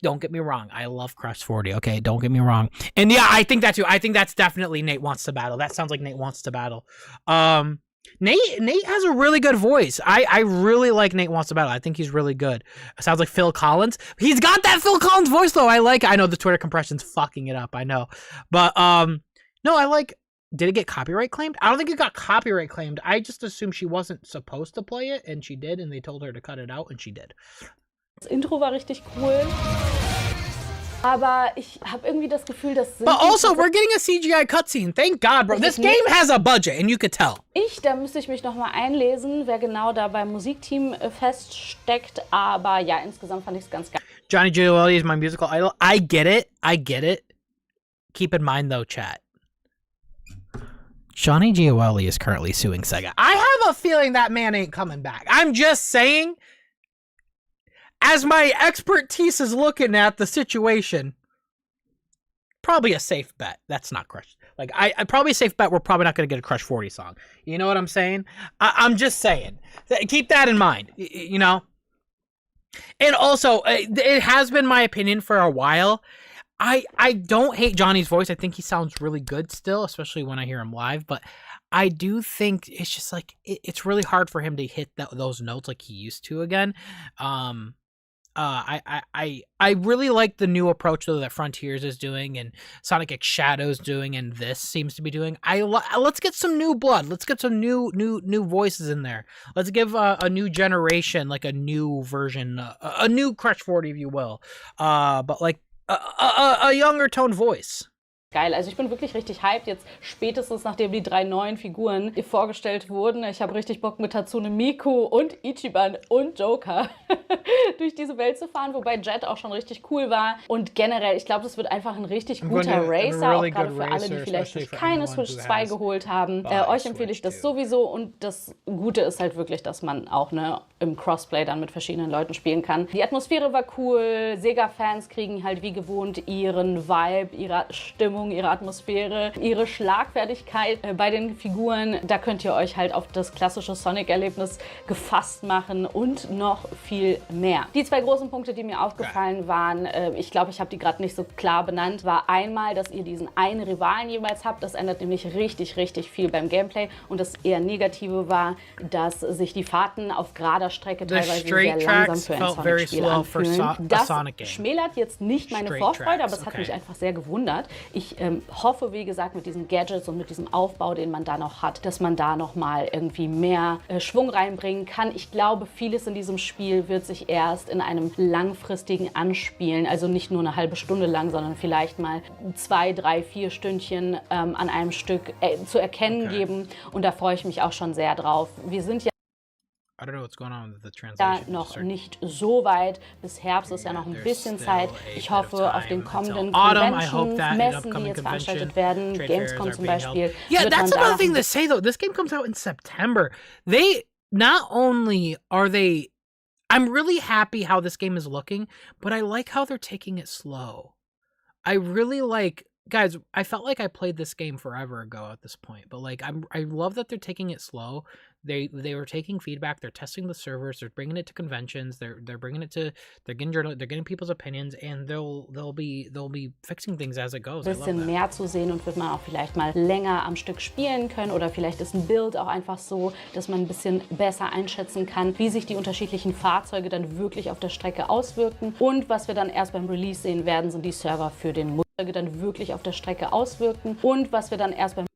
Don't get me wrong. I love Crush 40. Okay, don't get me wrong. And yeah, I think that too. I think that's definitely Nate Wants to Battle. That sounds like Nate Wants to Battle. Nate has a really good voice. I really like Nate Wants to Battle. I think he's really good. Sounds like Phil Collins. He's got that Phil Collins voice though. I know the Twitter compression's fucking it up. I know. But no, I like. Did it get copyright claimed? I don't think it got copyright claimed. I just assumed she wasn't supposed to play it, and she did, and they told her to cut it out, and she did. Das Intro war richtig cool. Aber ich habe irgendwie das Gefühl, dass... But also, we're getting a CGI cutscene. Thank God, bro. This game has a budget, and you could tell. Da müsste ich mich nochmal einlesen, wer genau da beim Musikteam feststeckt. Aber ja, insgesamt fand ich es ganz geil. Johnny Giovanni is my musical idol. I get it. Keep in mind, though, chat. Johnny Giovanni is currently suing Sega. I have a feeling that man ain't coming back. I'm just saying, as my expertise is looking at the situation, probably a safe bet. That's not Crush. Like, I probably a safe bet we're probably not going to get a Crush 40 song. You know what I'm saying? I'm just saying. Keep that in mind, you know? And also, it has been my opinion for a while. I don't hate Johnny's voice. I think he sounds really good still, especially when I hear him live. But I do think it's just like it's really hard for him to hit those notes like he used to again. I really like the new approach though that Frontiers is doing and Sonic X Shadow's doing and this seems to be doing. Let's get some new blood. Let's get some new voices in there. Let's give a new generation like a new version, a new Crush 40 if you will. But like a younger tone voice. Geil, also ich bin wirklich richtig hyped jetzt, spätestens nachdem die 3 neuen Figuren vorgestellt wurden. Ich habe richtig Bock mit Tatsune Miku und Ichiban und Joker durch diese Welt zu fahren, wobei Jet auch schon richtig cool war. Und generell, ich glaube, das wird einfach ein richtig guter Racer, auch gerade für alle, die vielleicht nicht keine Switch 2 geholt haben. Euch empfehle ich das sowieso und das Gute ist halt wirklich, dass man auch im Crossplay dann mit verschiedenen Leuten spielen kann. Die Atmosphäre war cool, Sega-Fans kriegen halt wie gewohnt ihren Vibe, ihre Stimmung, ihre Atmosphäre, ihre Schlagfertigkeit bei den Figuren. Da könnt ihr euch halt auf das klassische Sonic-Erlebnis gefasst machen und noch viel mehr. Die 2 großen Punkte, die mir aufgefallen waren, ich glaube, ich habe die gerade nicht so klar benannt, war einmal, dass ihr diesen einen Rivalen jeweils habt. Das ändert nämlich richtig, richtig viel beim Gameplay. Und das eher Negative war, dass sich die Fahrten auf gerader Strecke teilweise sehr langsam für ein Sonic-Spiel anfühlen. Das schmälert jetzt nicht meine Vorfreude, aber es hat mich einfach sehr gewundert. Ich hoffe, wie gesagt, mit diesen Gadgets und mit diesem Aufbau, den man da noch hat, dass man da noch mal irgendwie mehr Schwung reinbringen kann. Ich glaube, vieles in diesem Spiel wird sich erst in einem langfristigen Anspielen, also nicht nur eine halbe Stunde lang, sondern vielleicht mal 2, 3, 4 Stündchen an einem Stück zu erkennen geben. Und da freue ich mich auch schon sehr drauf. Wir sind ja noch nicht so weit. Bis Herbst ist ja noch ein bisschen Zeit. Ich hoffe, auf den kommenden Conventions, Messen, die jetzt veranstaltet werden, Gamescom zum Beispiel. Yeah, that's another thing to say though. This game comes out in September. Not only are they... I'm really happy how this game is looking, but I like how they're taking it slow. I really like... Guys, I felt like I played this game forever ago at this point, but like I love that they're taking it slow. They were taking feedback. They're testing the servers. They're bringing it to conventions. They're bringing it to they're getting people's opinions, and they'll be fixing things as it goes. Ein bisschen mehr zu sehen und wird man auch vielleicht mal länger am Stück spielen können oder vielleicht ist ein Bild auch einfach so, dass man ein bisschen besser einschätzen kann, wie sich die unterschiedlichen Fahrzeuge dann wirklich auf der Strecke auswirken. Und was wir dann erst beim Release sehen werden, sind die Server für den dann wirklich auf der Strecke auswirken und was wir dann erst beim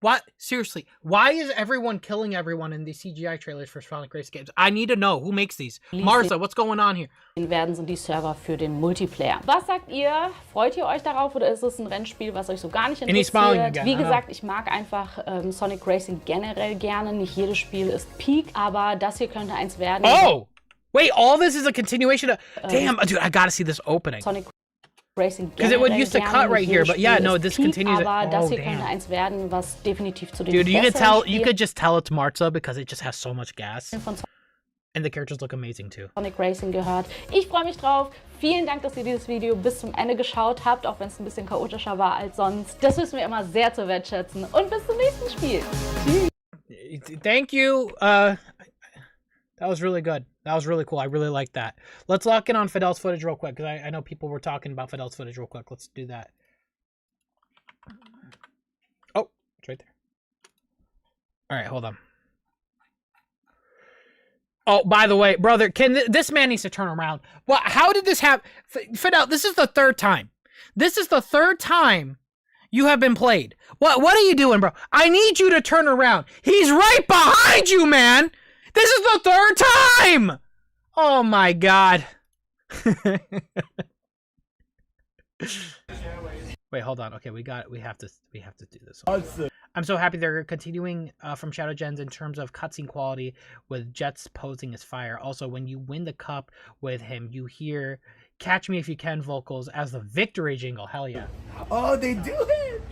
What? Seriously, why is everyone killing everyone in these CGI trailers for Sonic Race games? I need to know, who makes these? Martha, what's going on here? Werden sind die Server für den Multiplayer. Was sagt ihr? Freut ihr euch darauf oder ist es ein Rennspiel, was euch so gar nicht interessiert? Wie gesagt, ich mag einfach Sonic Racing generell gerne. Nicht jedes Spiel ist Peak, aber das hier könnte eins werden. Oh! Wait, all this is a continuation of... Damn, dude, I gotta see this opening. Sonic Racing Because it would used to cut right here, but yeah, no, this continues. Aber das Oh, hier könnte damn. eins werden, was definitiv zu den Dude, you could besseren tell, you Spielen could just tell it's Marza because it just has so much gas. von And the characters look amazing too. Sonic Racing gehört. Ich freue mich drauf. Vielen Dank, dass ihr dieses Video bis zum Ende geschaut habt, auch wenn es ein bisschen chaotischer war als sonst. Das wissen wir immer sehr zu wertschätzen. Und bis zum nächsten Spiel. Tschüss. Thank you. That was really good. That was really cool. I really like that. Let's lock in on Fidel's footage real quick, because I know people were talking about Fidel's footage real quick. Let's do that. Oh, it's right there. All right, hold on. Oh, by the way, brother, this man needs to turn around. Well, how did this happen? Fidel, this is the third time. This is the third time you have been played. What are you doing, bro? I need you to turn around. He's right behind you, man. This is the third time. Oh my God. Wait, hold on. Okay, we have to do this. I'm so happy they're continuing from Shadow Gens in terms of cutscene quality with Jets posing as fire. Also, when you win the cup with him, you hear "Catch Me If You Can" vocals as the victory jingle. Hell yeah. Oh, they do it.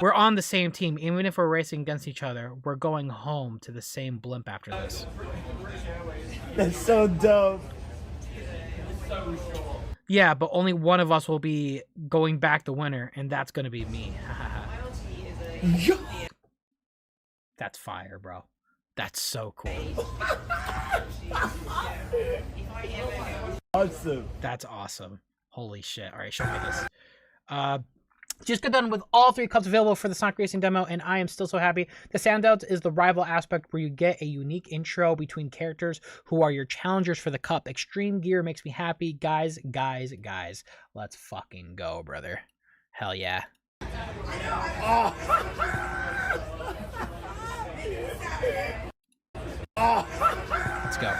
We're on the same team. Even if we're racing against each other, we're going home to the same blimp after this. That's so dope. Yeah, but only one of us will be going back the winner, and that's going to be me. That's fire, bro. That's so cool. Awesome. That's awesome. Holy shit. All right, show me this. Just got done with all 3 cups available for the Sonic Racing demo, and I am still so happy. The standout is the rival aspect where you get a unique intro between characters who are your challengers for the cup. Extreme Gear makes me happy. Guys, let's fucking go, brother. Hell yeah. Let's go.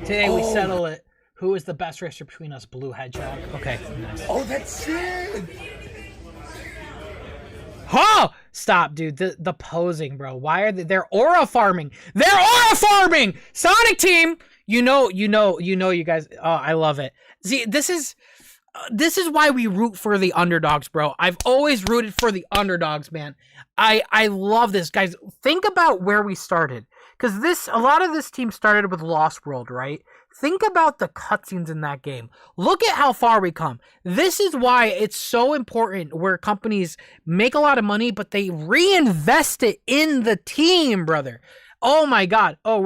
Today we settle it. Who is the best racer between us? Blue Hedgehog. Okay, nice. Oh, that's sick. Oh! Stop, dude. The posing, bro. Why are they're aura farming? They're aura farming! Sonic Team! You know, you guys. Oh, I love it. See, this is why we root for the underdogs, bro. I've always rooted for the underdogs, man. I love this, guys. Think about where we started. Because a lot of this team started with Lost World, right? Think about the cutscenes in that game. Look at how far we come. This is why it's so important where companies make a lot of money, but they reinvest it in the team, brother. Oh my God. Oh,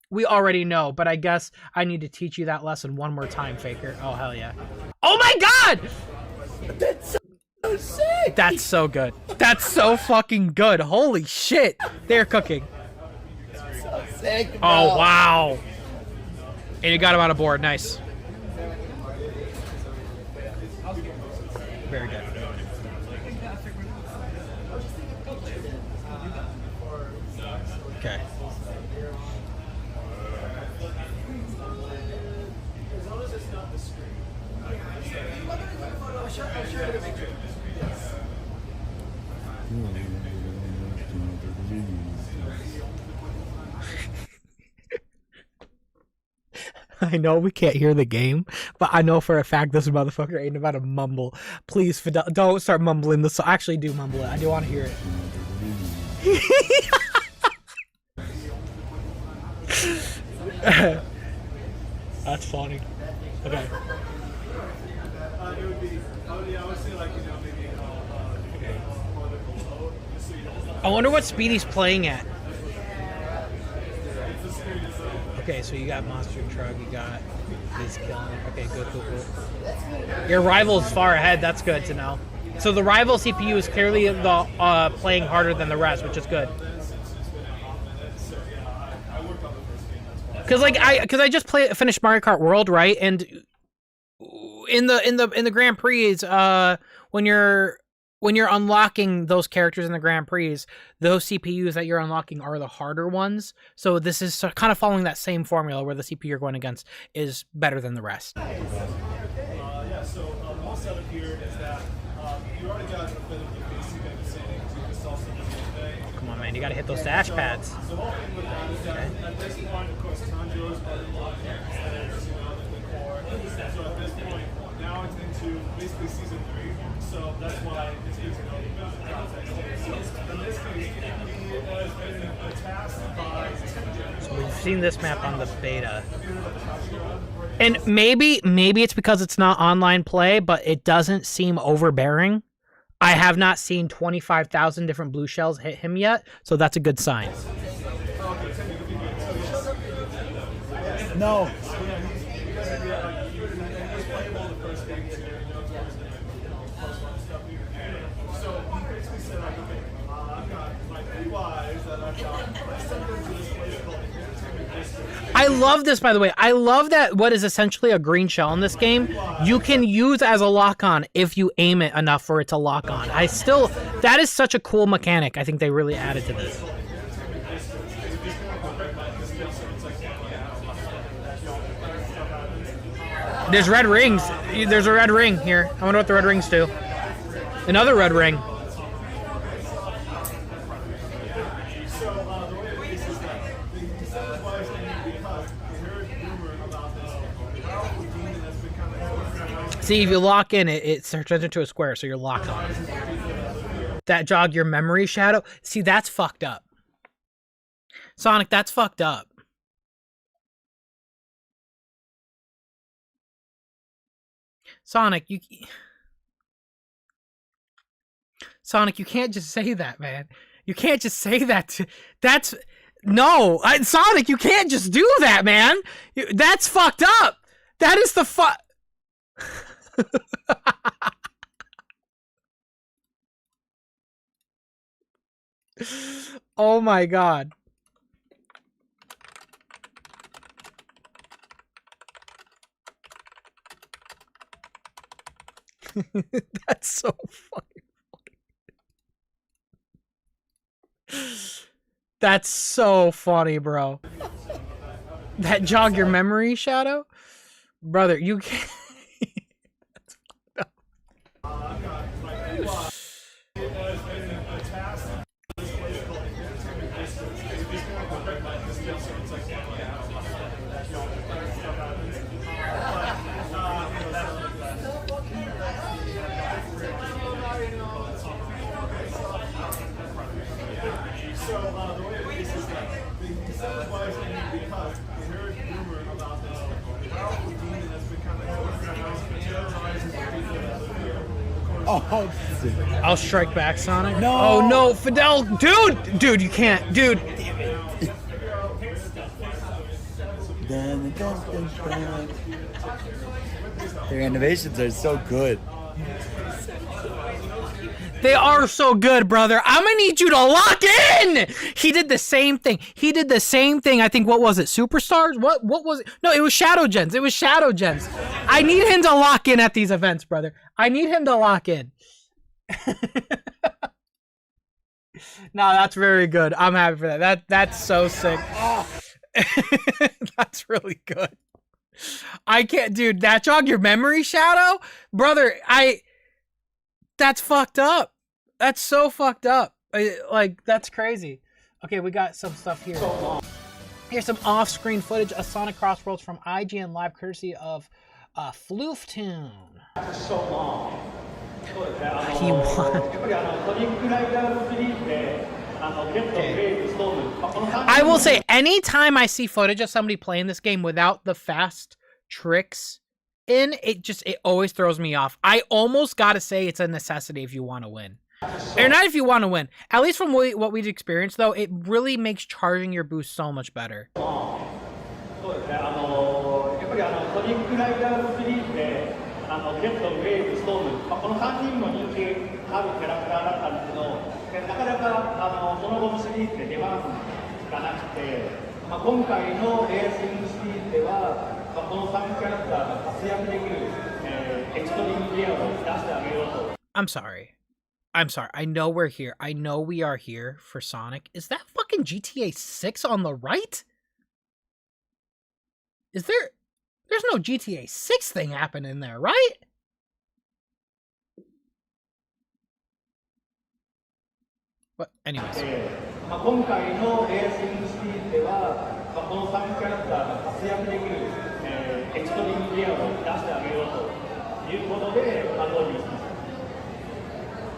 we already know, but I guess I need to teach you that lesson one more time, Faker. Oh, hell yeah. Oh my God! That's so sick. That's so good. That's so fucking good. Holy shit. They're cooking. So sick, bro. Oh, wow. And you got him on a board. Nice. Very good. Okay. I know we can't hear the game, but I know for a fact this motherfucker ain't about to mumble. Please, Fidel, don't start mumbling this. Actually, do mumble it. I do want to hear it. That's funny. Okay. I wonder what speed he's playing at. Okay, so you got Monster Truck, you got he's killing. Okay, good, cool. Your rival's far ahead. That's good to know. So the rival CPU is clearly playing harder than the rest, which is good. Because I just finished Mario Kart World, right? And in the Grand Prix, when you're unlocking those characters in the Grand Prix, those CPUs that you're unlocking are the harder ones. So this is kind of following that same formula where the CPU you're going against is better than the rest. Yeah, so the whole setup here is that you already got a bit of the basic understanding to just also the gameplay. Come on, man. man. You gotta hit those dash pads. So all in with that is that at this point, of course, Tanjiro's part of the core. So at this point, now it's into basically season 3. So that's why it's good to know the context. So in this case, he has been tasked by So we've seen this map on the beta. And maybe it's because it's not online play, but it doesn't seem overbearing. I have not seen 25,000 different blue shells hit him yet, so that's a good sign. No. I love this, by the way. I love that what is essentially a green shell in this game, you can use as a lock-on if you aim it enough for it to lock on. That is such a cool mechanic. I think they really added to this. There's red rings. There's a red ring here. I wonder what the red rings do. Another red ring. See, if you lock in, it turns into a square, so you're locked on. That jog your memory shadow. See, that's fucked up. Sonic, that's fucked up. Sonic, you can't just say that, man. You can't just say that. Sonic, you can't just do that, man. That's fucked up. That is the Oh my god. That's so fucking funny. That's so funny, bro. That jog your memory shadow? Brother, you can't. Oh, I'll strike back, Sonic. No. Oh no, Fidel, dude, you can't, dude. Their animations are so good. They are so good, brother. I'm gonna need you to lock in. He did the same thing. I think, what was it? Superstars? What was it? No, it was Shadow Gens. I need him to lock in at these events, brother. I need him to lock in. No, that's very good. I'm happy for that. That's so sick. That's really good. I can't, dude. That jog your memory shadow, brother. That's fucked up. That's so fucked up. That's crazy. Okay, we got some stuff here. Here's some off-screen footage of Sonic CrossWorlds from IGN Live, courtesy of Flooftoon. So long. He won. I will say, anytime I see footage of somebody playing this game without the fast tricks in, it always throws me off. I almost gotta say it's a necessity if you want to win. Or not if you want to win. At least from what we've experienced, though, it really makes charging your boost so much better. I'm sorry. I know we're here. I know we are here for Sonic. Is that fucking GTA 6 on the right? Is there... There's no GTA 6 thing happening there, right? But anyways. 今回のレーシングシリーズでは、この3キャラクターが活躍できる、エクストリームギアを出してあげようということで導入しました。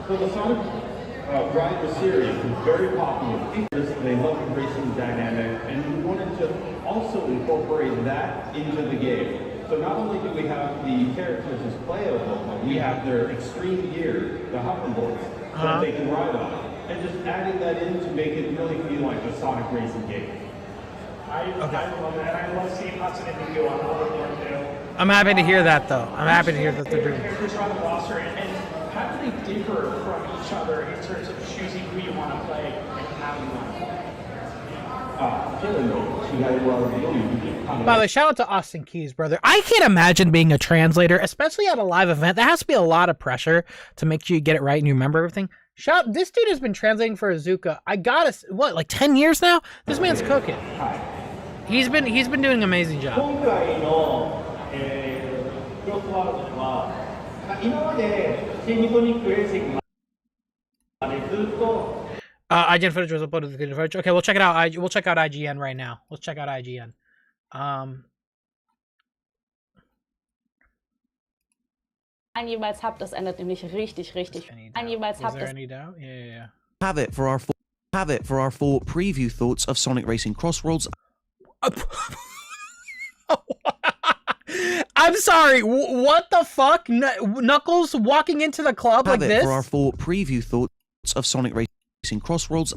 So the Sonic Rider series is very popular. They love the racing dynamic, and we wanted to also incorporate that into the game. So not only do we have the characters as playable, but we have their extreme gear, the hoverboards, that they can ride on. And just adding that in to make it really feel like a Sonic racing game. I love that. I love seeing Hudson and Nico on the hoverboard too. I'm happy to hear that, though. I'm happy to hear that they're doing. Characters are on the roster, and how do they differ from each other in terms of choosing who you want to play and how you want to play? By the way, shout out to Austin Keys, brother. I can't imagine being a translator, especially at a live event. That has to be a lot of pressure to make sure you get it right and you remember everything. This dude has been translating for Azuka. I gotta, what, like 10 years now? This man's cooking. He's been doing an amazing job. IGN footage was uploaded to the footage. Okay, we'll check it out. We'll check out IGN right now. Let's check out IGN. Ein jeweils habt, das ändert nämlich richtig. Ein jeweils habt, das any doubt? Yeah. Have it for our full preview thoughts of Sonic Racing CrossWorlds. I'm sorry. What the fuck? Knuckles walking into the club like this? Have it for our full preview thoughts of Sonic Racing CrossWorlds.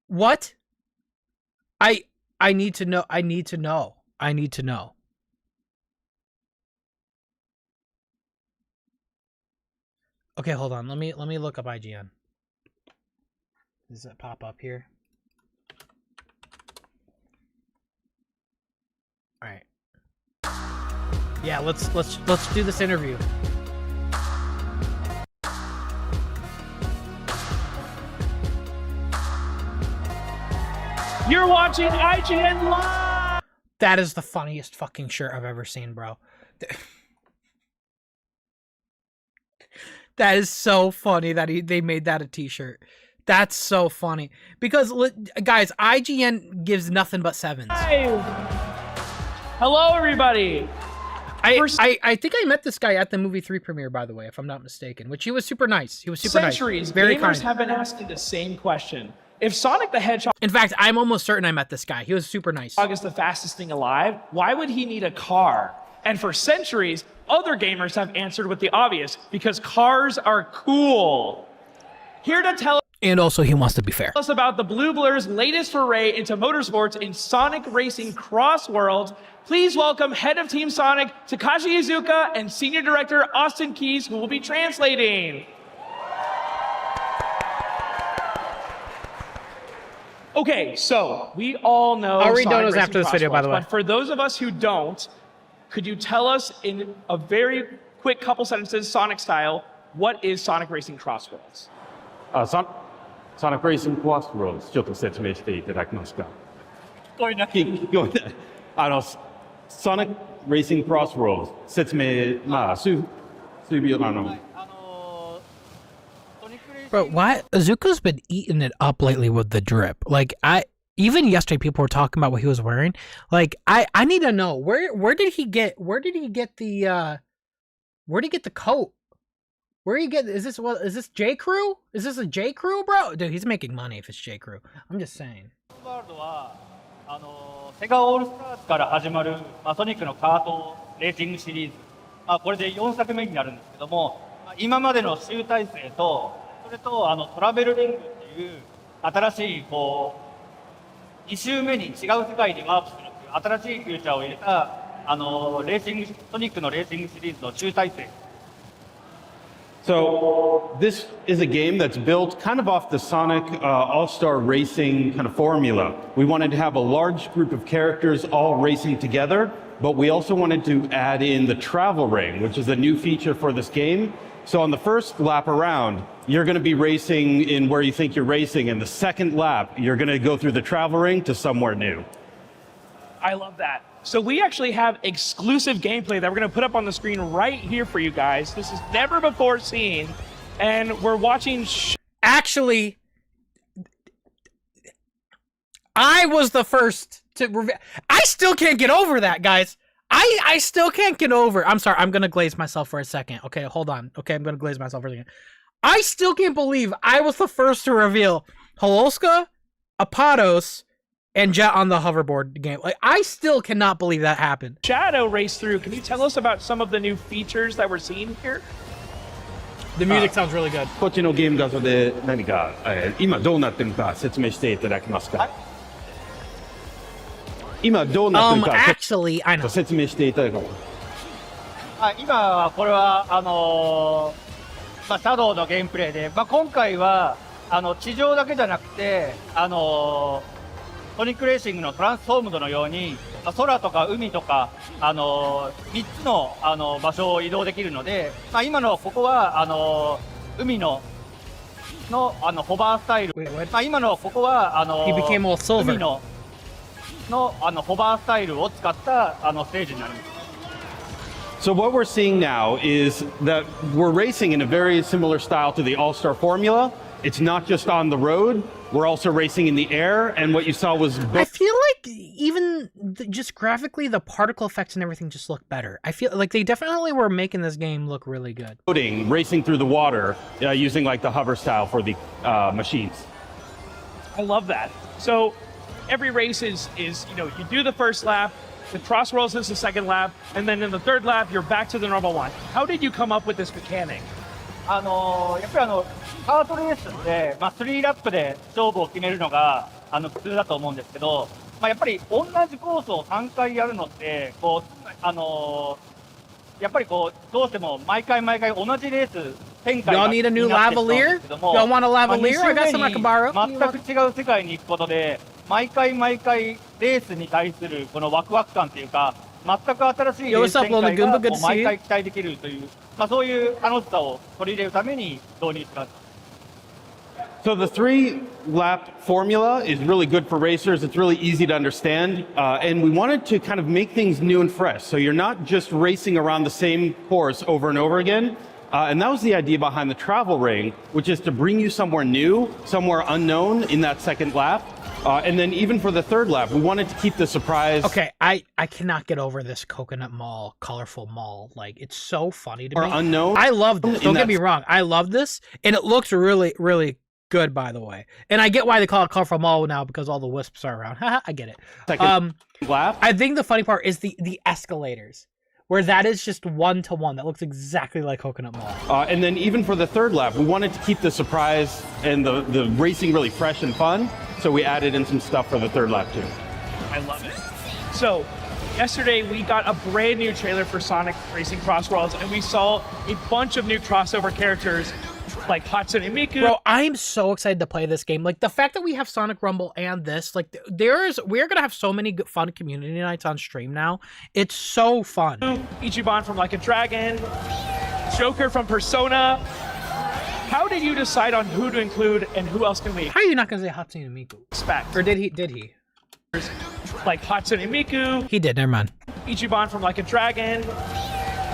What? I need to know. I need to know. Okay, hold on. Let me look up IGN. Does that pop up here? All right. Yeah, let's do this interview. You're watching IGN Live! That is the funniest fucking shirt I've ever seen, bro. That is so funny that they made that a t-shirt. That's so funny. Because, guys, IGN gives nothing but sevens. Hi. Hello, everybody. I think I met this guy at the movie 3 premiere, by the way, if I'm not mistaken, which he was super nice. He was super Centuries, nice. Very gamers kind. have been asking the same question. If Sonic the Hedgehog In fact, I'm almost certain I met this guy. He was super nice. is the fastest thing alive, why would he need a car? And for centuries, other gamers have answered with the obvious, because cars are cool. Here to tell And also, he wants to be fair. us about the Blue Blur's latest foray into motorsports in Sonic Racing CrossWorlds, please welcome Head of Team Sonic, Takashi Iizuka, and Senior Director Austin Keys, who will be translating. Okay, so we all know I'll read Sonic donos Racing after this video, by the CrossWorlds, way. But for those of us who don't, could you tell us in a very quick couple sentences, Sonic style, what is Sonic Racing CrossWorlds? Sonic Racing CrossWorlds ちょっと説明していただけますか。聞こえない。Sonic Racing CrossWorlds 説明数秒Bro, why? Azuka's been eating it up lately with the drip. Like, even yesterday people were talking about what he was wearing. Like, I need to know where did he get the coat? Is this J Crew? Is this a J Crew, bro? Dude, he's making money if it's J Crew. I'm just saying. セガオールスターズから始まる、ソニックのカートレーシングシリーズ、これで4作目になるんですけども、今までの集大成と、それとトラベルリングっていう新しい2周目に違う世界にワープするっていう新しいフューチャーを入れたレーシングソニックのレーシングシリーズの集大成。So this is a game that's built kind of off the Sonic All-Star Racing kind of formula. We wanted to have a large group of characters all racing together, but we also wanted to add in the travel ring, which is a new feature for this game. So on the first lap around, you're going to be racing in where you think you're racing, and the second lap, you're going to go through the travel ring to somewhere new. I love that. So we actually have exclusive gameplay that we're going to put up on the screen right here for you guys. This is never before seen. and we're watching. Actually, I was the first to reveal. I still can't get over that, guys. I still can't get over. I'm sorry. I'm gonna glaze myself for a second. Okay, hold on. Okay, I'm gonna glaze myself for a second. I still can't believe I was the first to reveal Holoska, Apados, and Jet on the hoverboard game. Like, I still cannot believe that happened. Shadow race through. Can you tell us about some of the new features that we're seeing here? The music sounds really good. こっちのゲーム画像で何か、今どうなってるか説明していただけますか。今どうなってるか Actually, I know. 説明していただけますか。今これはシャドウのゲームプレイで、今回は地上だけじゃなくてソニックレーシングのトランスフォームドのように、空とか海とか3つの場所を移動できるので、今のここは海のホバースタイル、今のここはHe became all silver. 海のホバースタイルを使ったステージになります。So what we're seeing now is that we're racing in a very similar style to the All-Star Formula. It's not just on the road, we're also racing in the air, and what you saw was... I feel like even just graphically, the particle effects and everything just look better. I feel like they definitely were making this game look really good. Racing through the water, using like the hover style for the machines. I love that. So every race is you do the first lap, the CrossWorlds is the second lap, and then in the third lap, you're back to the normal one. How did you come up with this mechanic? やっぱりカートレースで、3ラップで勝負を決めるのが普通だと思うんですけど、やっぱり同じコースを3回やるのってやっぱりどうしても毎回同じレース展開が Y'all need a new lavalier? Y'all want a lavalier? I got some I can borrow. 全く違う世界に行くことで、毎回レースに対するこのワクワク感というか、全く新しいレース展開が毎回期待できるという、そういう楽しさを取り入れるために導入します。So the 3-lap formula is really good for racers. It's really easy to understand. And we wanted to kind of make things new and fresh. So you're not just racing around the same course over and over again. And that was the idea behind the travel ring, which is to bring you somewhere new, somewhere unknown in that second lap. And then even for the third lap, we wanted to keep the surprise. Okay, I cannot get over this coconut mall, colorful mall. Like, it's so funny to me. Unknown. I love this. Don't get me wrong. I love this. And it looks really, really good, by the way. And I get why they call it colorful mall now, because all the wisps are around. I get it. Second lap. I think the funny part is the escalators, where that is just one-to-one. That looks exactly like Coconut Mall. And then even for the third lap, we wanted to keep the surprise and the racing really fresh and fun. So we added in some stuff for the third lap too. I love it. So yesterday we got a brand new trailer for Sonic Racing CrossWorlds, and we saw a bunch of new crossover characters like Hatsune Miku. Bro, I'm so excited to play this game. Like, the fact that we have Sonic Rumble and this, like, we're gonna have so many good, fun community nights on stream now. It's so fun. Ichiban from Like a Dragon, Joker from Persona. How did you decide on who to include and who else can we How are you not gonna say Hatsune Miku? expect? Or did he? Like Hatsune Miku. He did, never mind. Ichiban from Like a Dragon,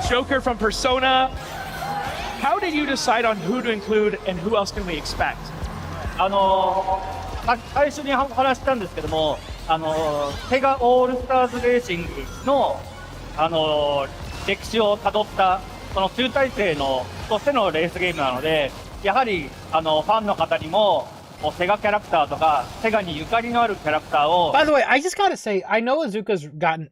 Joker from Persona. How did you decide on who to include and who else can we expect? 最初に話したんですけども、セガオールスターズレーシングの歴史をたどったその集大成としてのレースゲームなので、やはりファンの方にもセガキャラクターとかセガにゆかりのあるキャラクターを。By the way, I just gotta say, I know Azuka's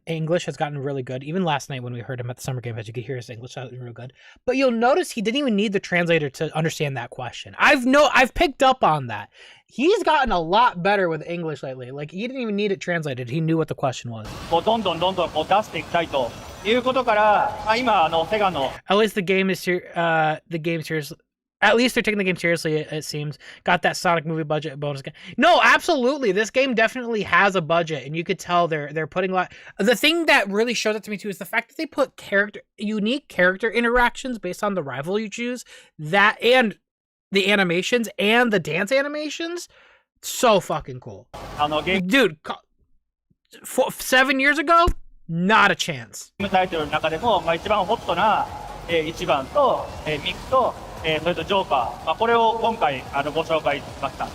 English has gotten really good. Even last night when we heard him at the Summer Game Fest, you could hear his English gotten real good. But you'll notice he didn't even need the translator to understand that question. I've picked up on that. He's gotten a lot better with English lately. Like, he didn't even need it translated. He knew what the question was. どんどん出していきたいということから、今セガの。At least the game is serious. At least they're taking the game seriously, it seems. Got that Sonic movie budget bonus game. No, absolutely. This game definitely has a budget, and you could tell they're putting a lot. The thing that really shows it to me too is the fact that they put unique character interactions based on the rival you choose. That and the animations and the dance animations, so fucking cool. Dude, 7 years ago, not a chance. タイトルの中でも一番ホットな1番とミクとそれとジョーカー、これを今回ご紹介しました。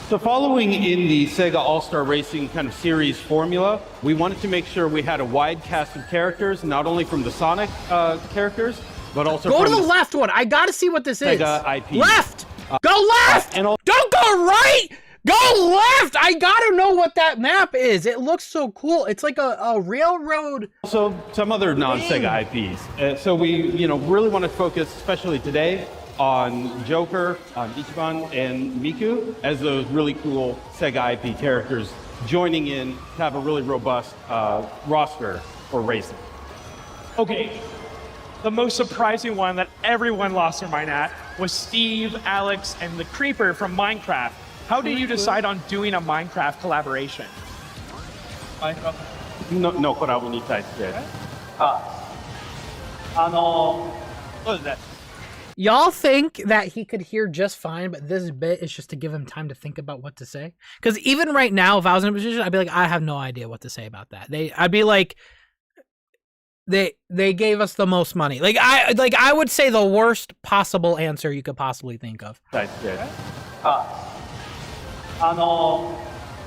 So following in the Sega All-Star Racing kind of series formula, we wanted to make sure we had a wide cast of characters, not only from the Sonic characters, but also Go from to the left one. I gotta see what this is. Sega IP. Left! Go left! and al- Don't go right! Go left! I gotta know what that map is. It looks so cool. It's like a railroad. Also some other non-Sega IPs. So we, really want to focus, especially today, on Joker, on Ichiban, and Miku as those really cool Sega IP characters joining in to have a really robust roster for racing. Okay, the most surprising one that everyone lost their mind at was Steve, Alex, and the Creeper from Minecraft. How did you decide on doing a Minecraft collaboration? No コラボに対して。そうですね。 Y'all think that he could hear just fine, but this bit is just to give him time to think about what to say? Because even right now, if I was in a position, I'd be like, I have no idea what to say about that. I'd be like, they gave us the most money. I would say the worst possible answer you could possibly think of. 対して。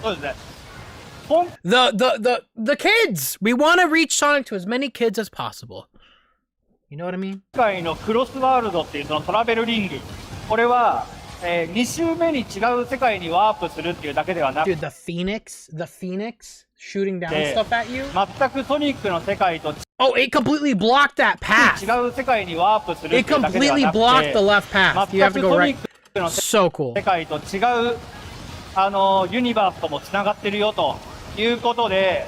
そうですね。 The kids! We want to reach Sonic to as many kids as possible. You know what I mean? 今回のクロスワールドっていうそのトラベルリング、これは、2周目に違う世界にワープするっていうだけではなく Dude, the Phoenix shooting down stuff at you? 全くソニックの世界と Oh, it completely blocked that path. 違う世界にワープするってい It うだけでは completely なく blocked て the left path. You have 全 to く go ソニ right. ックの So cool. 世界と違うユニバースともつながってるよということで、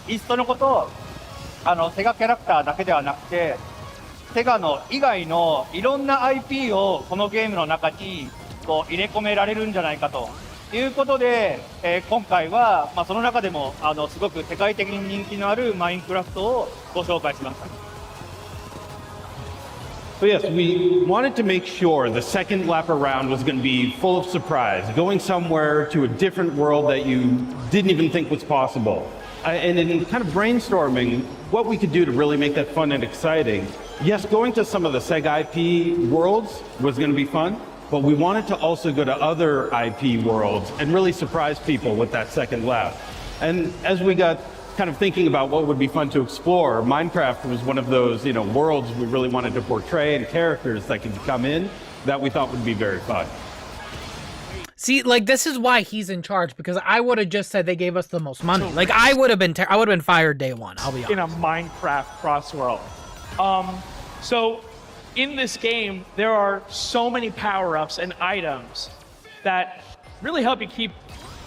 いっそのことセガキャラクターだけではなくてセガの以外のいろんな IP をこのゲームの中にこう入れ込められるんじゃないかということで、今回は、その中でもすごく世界的に人気のあるマインクラフトをご紹介しました。 So yes, we wanted to make sure the second lap around was going to be full of surprise, going somewhere to a different world that you didn't even think was possible. And in kind of brainstorming what we could do to really make that fun and exciting, yes, going to some of the Sega IP worlds was going to be fun, but we wanted to also go to other IP worlds and really surprise people with that second lap. And as we got kind of thinking about what would be fun to explore, Minecraft was one of those, worlds we really wanted to portray and characters that could come in that we thought would be very fun. See, this is why he's in charge, because I would have just said they gave us the most money. I would have been fired day one. I'll be honest. In a Minecraft CrossWorlds. So in this game, there are so many power-ups and items that really help you keep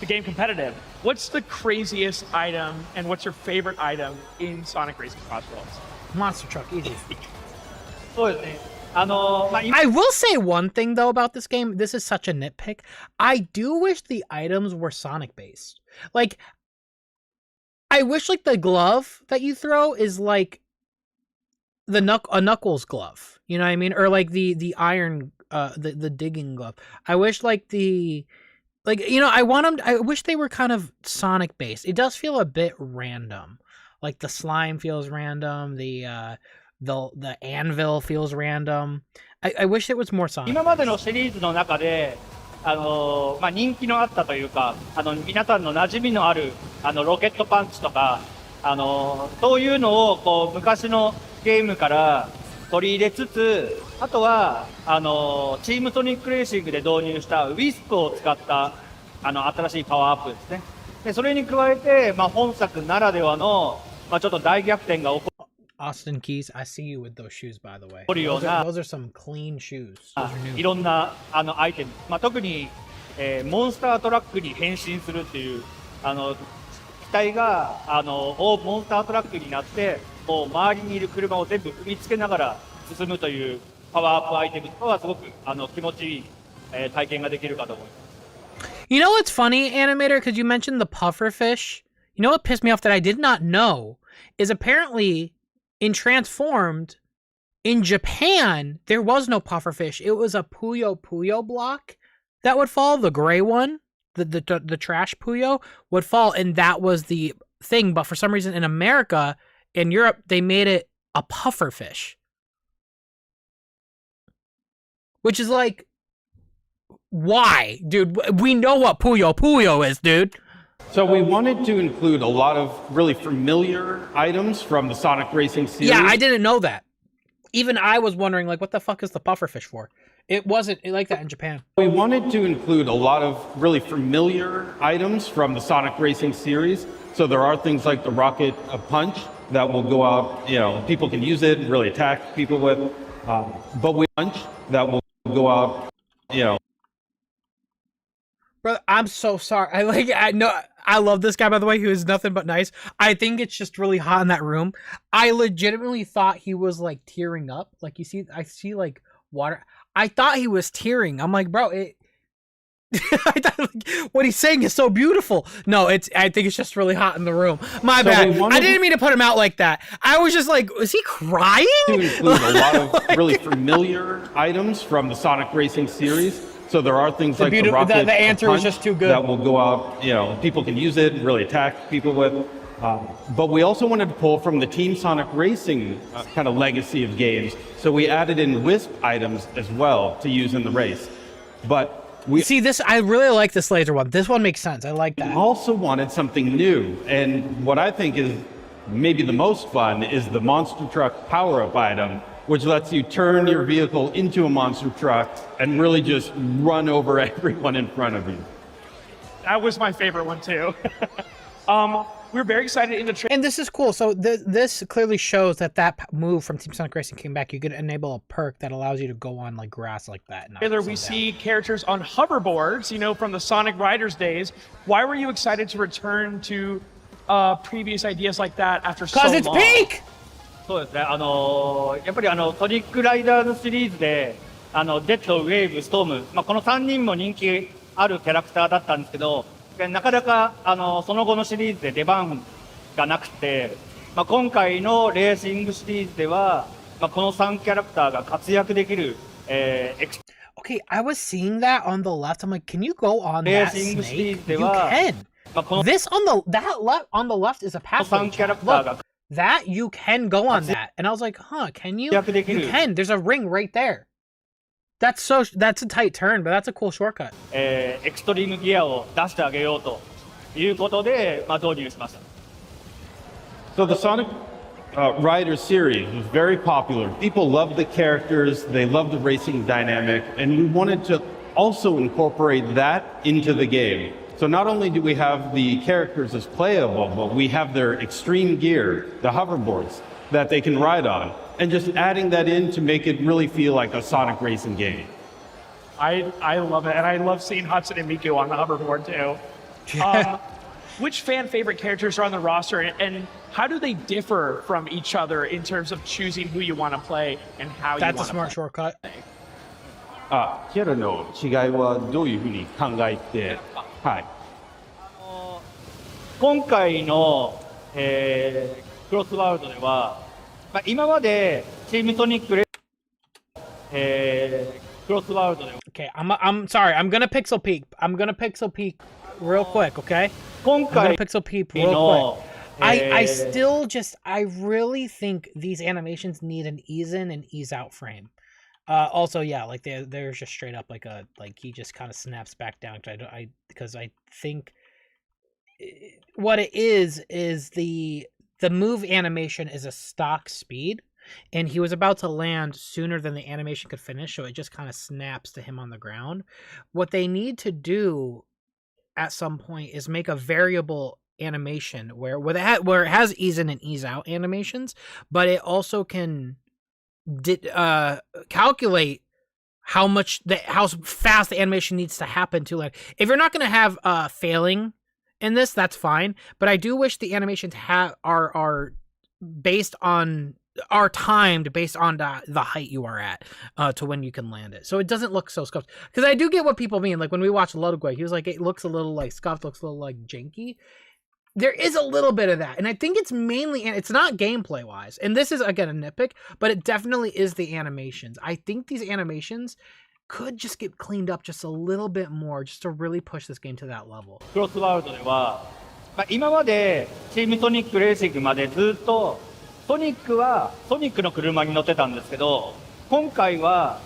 the game competitive. What's the craziest item and what's your favorite item in Sonic Racing CrossWorlds? Monster truck, easy. そうですね。I will say one thing though about this game. This is such a nitpick. I do wish the items were Sonic based. I wish the glove that you throw is like a Knuckles glove. You know what I mean? Or the iron, the digging glove. I wish I want them. I wish they were kind of Sonic based. It does feel a bit random. The slime feels random. The anvil feels random. I wish it was more Sonic. 今までのシリーズの中で、人気のあったというか、皆さんの馴染みのあるロケットパンチとか、そういうのをこう昔のゲームから取り入れつつ、あとはチームソニックレーシングで導入したウィスプを使った新しいパワーアップですね。でそれに加えて、本作ならではの、ちょっと大逆転が起こ Austin Keys, I see you with those shoes, by the way. るような Those are some clean shoes. Those are new. いろんなアイテム、特に、モンスタートラックに変身するっていう機体がモンスタートラックになってこう周りにいる車を全部踏みつけながら進むというパワーアップアイテムとかはすごく気持ちいい、体験ができるかと思います。 You know what's funny, Animator? Because you mentioned the pufferfish. You know what pissed me off that I did not know is apparently in Transformed, in Japan, there was no pufferfish. It was a Puyo Puyo block that would fall. The gray one, the trash Puyo would fall, and that was the thing. But for some reason in America, in Europe, they made it a pufferfish. which is like, why, dude? We know what Puyo is, dude. So we wanted to include a lot of really familiar items from the Sonic Racing series. Yeah, I didn't know that. Even I was wondering, like, what the fuck is the pufferfish for? It wasn't like that in Japan. We wanted to include a lot of really familiar items from the Sonic Racing series. So there are things like the rocket punch that will go out, you know, people can use it and really attack people with. But we punch that will go out, you know. Brother, I'm so sorry. I love this guy, by the way, who is nothing but nice. I think it's just really hot in that room. I legitimately thought he was like tearing up. Like I see like water. I thought he was tearing. I'm like, bro, I thought, like, what he's saying is so beautiful. No, I think it's just really hot in the room. My bad. I didn't mean to put him out like that. I was just like, is he crying? To include a lot of really familiar items from the Sonic Racing series. So there are things like the rocket the answer punch is just too good. that will go out, you know, people can use it and really attack people with. But we also wanted to pull from the Team Sonic Racing kind of legacy of games. So we added in Wisp items as well to use in the race. But we see this. I really like this laser one. This one makes sense. I like that. We also wanted something new. And what I think is maybe the most fun is the monster truck power-up item, which lets you turn your vehicle into a monster truck and really just run over everyone in front of you. That was my favorite one too. We're very excited in the and this is cool. So this clearly shows that move from Team Sonic Racing came back. You could enable a perk that allows you to go on like grass like that. trailer. We see characters on hoverboards, you know, from the Sonic Riders days. Why were you excited to return to previous ideas like that after so long? Because it's peak! そうですね、やっぱりソニックライダーズシリーズで、ジェット、ウェーブ、ストーム、この3人も人気あるキャラクターだったんですけど、なかなかその後のシリーズで出番がなくて、今回のレーシングシリーズでは、この3キャラクターが活躍できる、Okay, I was seeing that on the left. I'm like, can you go on that snake? You can. This on the left is a pathway. Look. That you can go on that, and I was like, huh? Can you? You can. There's a ring right there. That's a tight turn, but that's a cool shortcut. エクストリームギアを出してあげようということで、導入しました。So the Sonic Rider series was very popular. People loved the characters, they loved the racing dynamic, and we wanted to also incorporate that into the game. So not only do we have the characters as playable, but we have their extreme gear, the hoverboards, that they can ride on. And just adding that in to make it really feel like a Sonic racing game. I love it, and I love seeing Hudson and Miku on the hoverboard too. Which fan favorite characters are on the roster, and how do they differ from each other in terms of choosing who you want to play and how you want to play? That's a smart shortcut. キャラの違いはどういうふうに考えて、はい。今回の、クロスワールドでは、今までチームソニックレ、クロスワールドでは。Okay, I'm sorry. I'm gonna pixel peek real quick. Okay. 今回 I'm gonna pixel peek real quick. I really think these animations need an ease in and ease out frame. Also, yeah, like there's just straight up like he just kind of snaps back down because I think what it is the move animation is a stock speed, and he was about to land sooner than the animation could finish, so it just kind of snaps to him on the ground. What they need to do at some point is make a variable animation where it has ease in and ease out animations, but it also can calculate how fast the animation needs to happen to, like, if you're not going to have failing in this, that's fine, but I do wish the animations are timed based on the height you are at to when you can land it, so it doesn't look so scuffed. Because I do get what people mean, like when we watched Lourdes, he was like, it looks a little like scuffed, looks a little like janky. There is a little bit of that, and I think it's mainly, and it's not gameplay wise, and this is again a nitpick, but it definitely is the animations. I think these animations could just get cleaned up just a little bit more, just to really push this game to that level. クロスワールドでは、今までチームソニックレーシングまでずっとソニックはソニックの車に乗ってたんですけど、今回は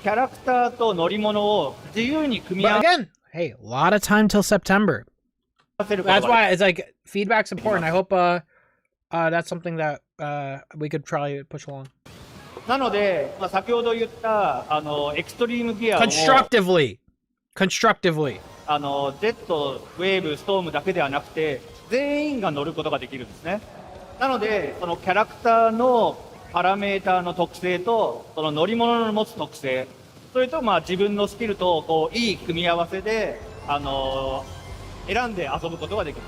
キャラクターと乗り物を自由に組み But 合わ again, hey, a lot of time till September. せることが That's できる why it's like feedback's important. I hope that's something that we could try to push along. なので、先ほど言ったエクストリームギアを Constructively. ジェット、ウェーブ、ストームだけではなくて全員が乗ることができるんですね。なのでそのキャラクターのパラメーターの特性とその乗り物の持つ特性、それと自分のスキルとこういい組み合わせで選んで遊ぶことができる。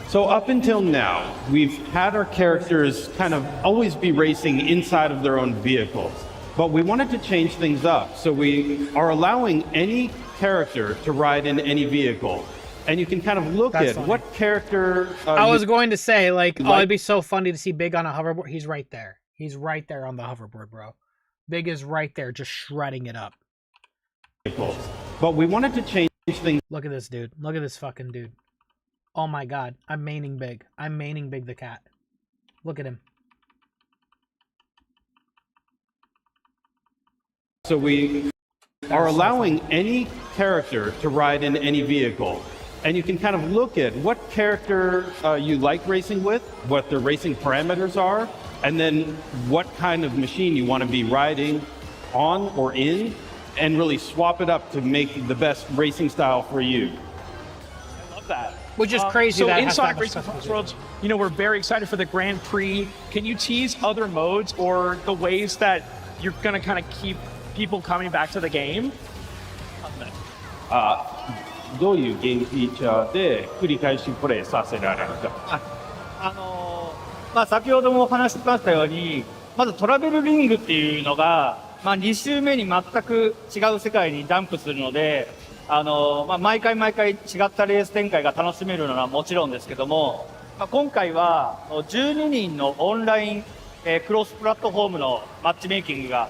So up until now, we've had our characters kind of always be racing inside of their own vehicles. But we wanted to change things up. So we are allowing any character to ride in any vehicle. And you can kind of look That's at funny. what character... I was going to say, like, oh, it'd be so funny to see Big on a hoverboard. He's right there. He's right there on the hoverboard, bro. Big is right there, just shredding it up. But we wanted to change things. Look at this dude. Look at this fucking dude. Oh my god. I'm maining Big. I'm maining Big the cat. Look at him. So we are allowing any character to ride in any vehicle. And you can kind of look at what character you like racing with, what their racing parameters are, and then what kind of machine you want to be riding on or in, and really swap it up to make the best racing style for you. I love that. Which is crazy. So that in has Sonic that much Racing customization. CrossWorlds, you know, we're very excited for the Grand Prix. Can you tease other modes or the ways that you're going to kind of keep people coming back to the game? どういうゲームフィーチャーで繰り返しプレイさせられるか。先ほどもお話ししましたように、まずトラベルリングっていうのが、2周目に全く違う世界にダンプするので、毎回違ったレース展開が楽しめるのはもちろんですけども、今回は12人のオンライン、クロスプラットフォームのマッチメイキングが、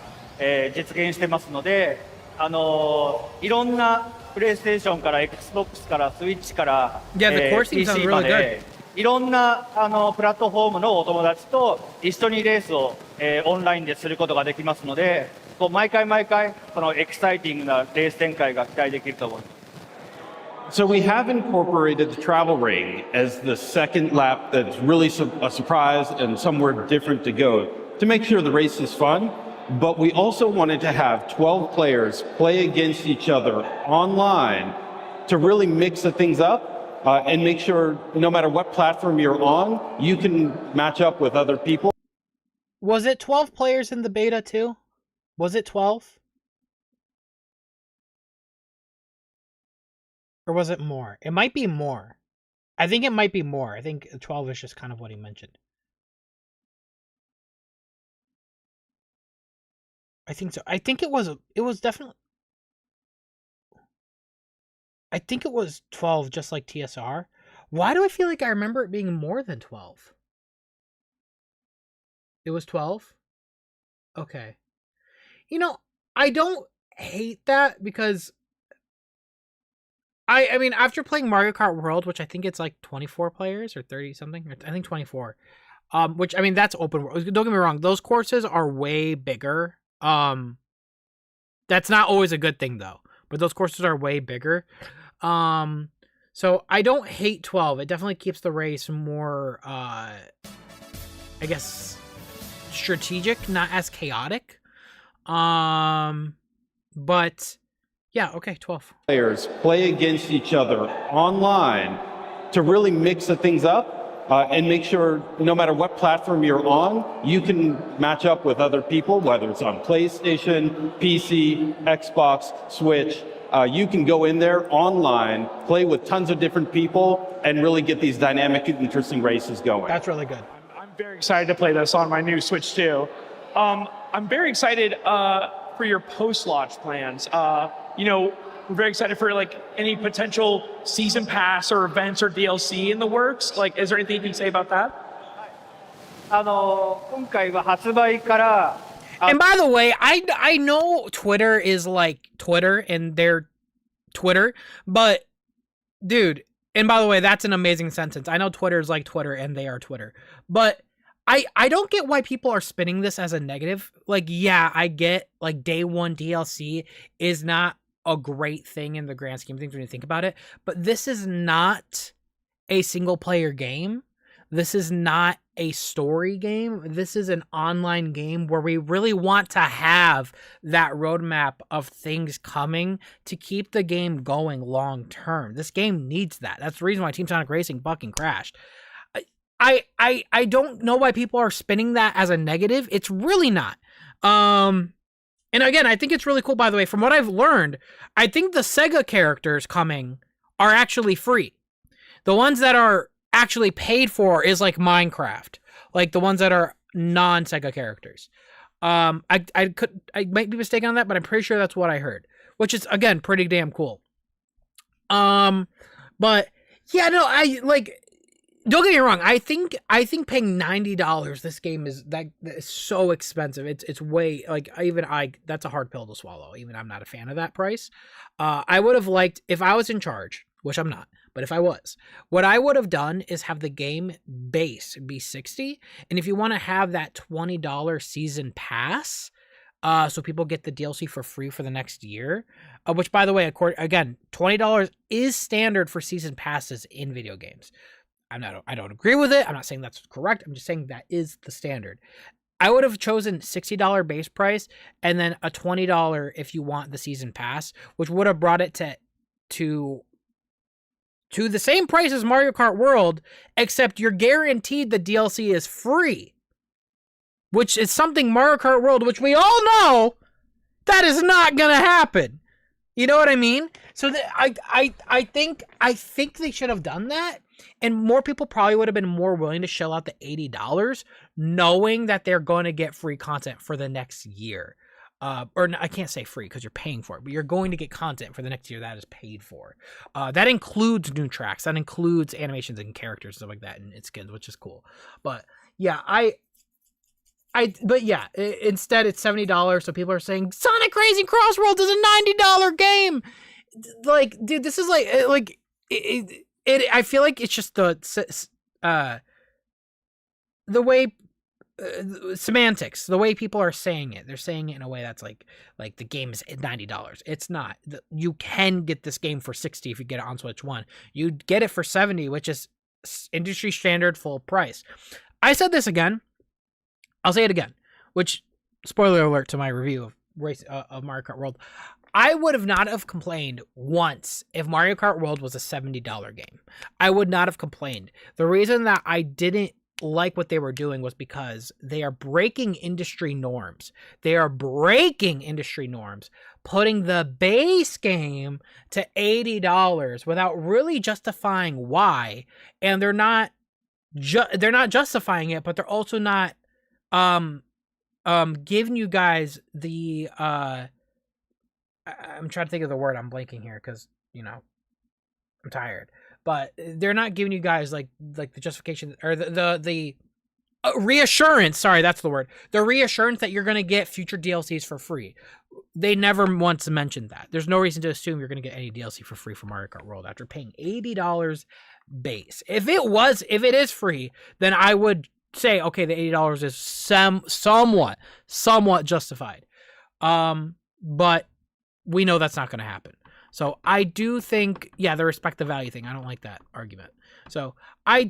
実現してますので、いろんなプレイステーションから Xbox からスイッチから、Yeah, the coursing sounds PC ま really でいろんなプラットフォームのお友達と一緒にレースを、オンラインですることができますので、毎回そのエキサイティングなレース展開が期待できると思います。 So we have incorporated the travel ring as the second lap that's really a surprise and somewhere different to go to make sure the race is fun. But we also wanted to have 12 players play against each other online to really mix the things up and make sure no matter what platform you're on, you can match up with other people. Was it 12 players in the beta too? Was it 12? Or was it more? It might be more. I think it might be more. I think 12 is just kind of what he mentioned. I think so. I think it was definitely, I think it was 12 just like TSR. Why do I feel like I remember it being more than 12? It was 12? Okay. You know, I don't hate that because I mean, after playing Mario Kart World, which I think it's like 24 players or 30 something, or I think 24. Which I mean, that's open world. Don't get me wrong, those courses are way bigger. That's not always a good thing though, but those courses are way bigger. So I don't hate 12. It definitely keeps the race more, I guess, strategic, not as chaotic. But yeah, okay, 12. Players play against each other online to really mix the things up. And make sure no matter what platform you're on, you can match up with other people, whether it's on PlayStation, PC, Xbox, Switch. You can go in there online, play with tons of different people, and really get these dynamic, interesting races going. That's really good. I'm very excited to play this on my new Switch too. I'm very excited for your post-launch plans. You know, we're very excited for like any potential season pass or events or DLC in the works. Like, is there anything you can say about that? 今回は発売から And by the way, I know Twitter is like Twitter and they're Twitter, but dude, and by the way, that's an amazing sentence. I know Twitter is like Twitter and they are Twitter, but I don't get why people are spinning this as a negative. Like, yeah, I get like day one DLC is not a great thing in the grand scheme of things when you think about it, but this is not a single player game. This is not a story game. This is an online game where we really want to have that roadmap of things coming to keep the game going long term. This game needs that. That's the reason why Team Sonic Racing fucking crashed. I don't know why people are spinning that as a negative. It's really not. And again, I think it's really cool, by the way. From what I've learned, I think the Sega characters coming are actually free. The ones that are actually paid for is like Minecraft, like the ones that are non-Sega characters. I might be mistaken on that, but I'm pretty sure that's what I heard, which is again pretty damn cool. But yeah, no, I like. Don't get me wrong. I think paying $90 this game is so expensive. It's way like that's a hard pill to swallow. Even I'm not a fan of that price. I would have liked if I was in charge, which I'm not. But if I was, what I would have done is have the game base be $60, and if you want to have that $20 season pass, so people get the DLC for free for the next year, which by the way, again, $20 is standard for season passes in video games. I don't agree with it. I'm not saying that's correct. I'm just saying that is the standard. I would have chosen $60 base price and then a $20 if you want the season pass, which would have brought it to the same price as Mario Kart World, except you're guaranteed the DLC is free, which is something Mario Kart World, which we all know that is not gonna happen. You know what I mean? So I think they should have done that. And more people probably would have been more willing to shell out the $80, knowing that they're going to get free content for the next year. Or I can't say free because you're paying for it, but you're going to get content for the next year that is paid for. That includes new tracks. That includes animations and characters, stuff like that, and its skins, which is cool. But yeah, instead it's $70. So people are saying Sonic Racing CrossWorlds is a $90 game. Like, dude, this is like I feel like it's just the way semantics, the way people are saying it. They're saying it in a way that's like the game is $90. It's not. You can get this game for $60 if you get it on Switch 1. You get it for $70, which is industry standard full price. I said this again. I'll say it again, which spoiler alert to my review of Mario Kart World. I would have not have complained once if Mario Kart World was a $70 game. I would not have complained. The reason that I didn't like what they were doing was because they are breaking industry norms. They are breaking industry norms, putting the base game to $80 without really justifying why. And they're not justifying it, but they're also not giving you guys the I'm trying to think of the word. I'm blanking here because, I'm tired. But they're not giving you guys like the justification or the reassurance. Sorry, that's the word. The reassurance that you're going to get future DLCs for free. They never once mentioned that. There's no reason to assume you're going to get any DLC for free for Mario Kart World after paying $80 base. If it is free, then I would say, okay, the $80 is somewhat justified. But we know that's not going to happen. So I do think, yeah, the respect the value thing. I don't like that argument. So I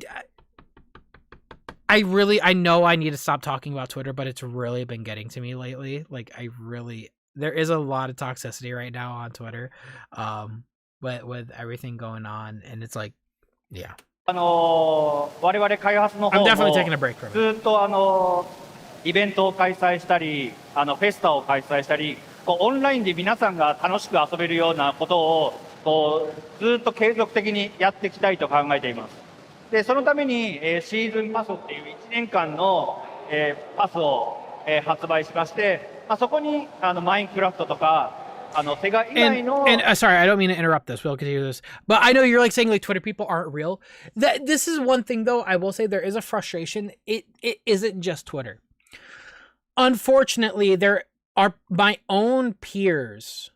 know I need to stop talking about Twitter, but it's really been getting to me lately. Like there is a lot of toxicity right now on Twitter, with everything going on, and it's like, yeah. 我々開発の方 I'm も definitely taking a break from it. ずっとイベントを開催したり、フェスタを開催したり、オンラインで皆さんが楽しく遊べるようなことをずっと継続的にやっていきたいと考えています。で、そのためにシーズンパスっていう1年間のパスを発売しまして、そこにマインクラフトとか And sorry, I don't mean to interrupt this. We'll continue this, but I know you're like saying like Twitter people aren't real. This is one thing though. I will say there is a frustration. It isn't just Twitter. Unfortunately, there are my own peers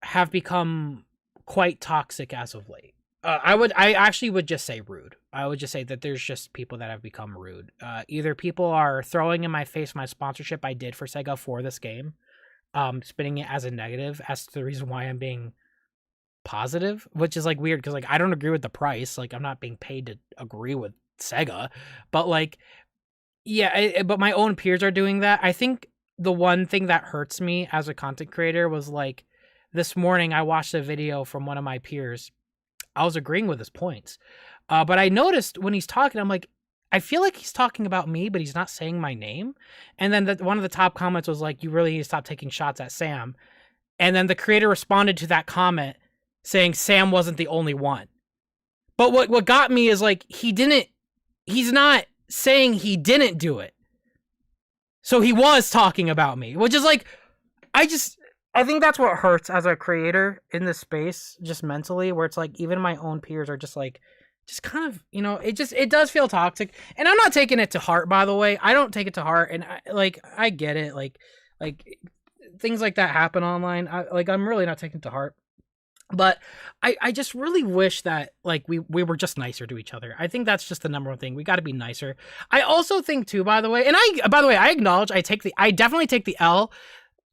have become quite toxic as of late. I actually would just say rude. I would just say that there's just people that have become rude. Either people are throwing in my face my sponsorship I did for Sega for this game, spinning it as a negative as to the reason why I'm being positive, which is like weird because like I don't agree with the price. Like I'm not being paid to agree with Sega, but like, yeah, but my own peers are doing that. I think the one thing that hurts me as a content creator was like this morning I watched a video from one of my peers. I was agreeing with his points, but I noticed when he's talking, I'm like, I feel like he's talking about me, but he's not saying my name. And then one of the top comments was like, you really need to stop taking shots at Sam. And then the creator responded to that comment saying Sam wasn't the only one. But what got me is like, he's not saying he didn't do it. So he was talking about me, which is like, I think that's what hurts as a creator in this space, just mentally, where it's like, even my own peers are just like, just kind of, you know, it does feel toxic. And I'm not taking it to heart, by the way. I don't take it to heart. And I get it. Like things like that happen online. I'm really not taking it to heart. But I just really wish that like we were just nicer to each other. I think that's just the number one thing. We got to be nicer. I also think too, by the way, I acknowledge I definitely take the L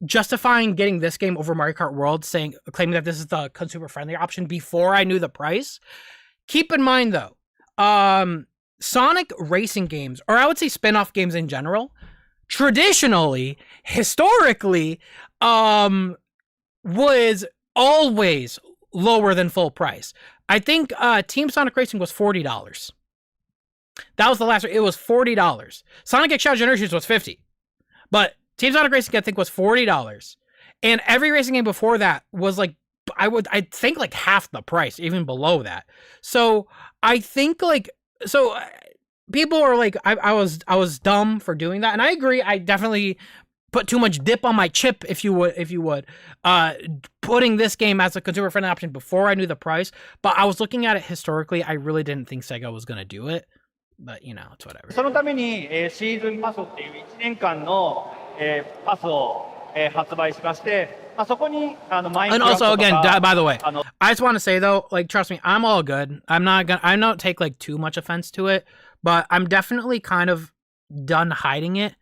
justifying getting this game over Mario Kart World, claiming that this is the consumer friendly option before I knew the price. Keep in mind though, Sonic racing games, or I would say spin-off games in general, traditionally, historically, was always lower than full price. I think Team Sonic Racing was $40. That was the last one. It was $40. Sonic X Shadow Generations was $50. But Team Sonic Racing, I think, was $40. And every racing game before that was like, I think like half the price, even below that. So I think like, people are like, I was dumb for doing that. And I agree. I definitely put too much dip on my chip, if you would, putting this game as a consumer friendly option before I knew the price. But I was looking at it historically. I really didn't think Sega was going to do it. But, you know, it's whatever. そのために、シーズンパスっていう1年間の、パスを、発売しまして、そこにマインク And ラフト also, とか again, by the way, I just want to say though, like, trust me, I'm all good. I don't take like too much offense to it, but I'm definitely kind of done hiding it.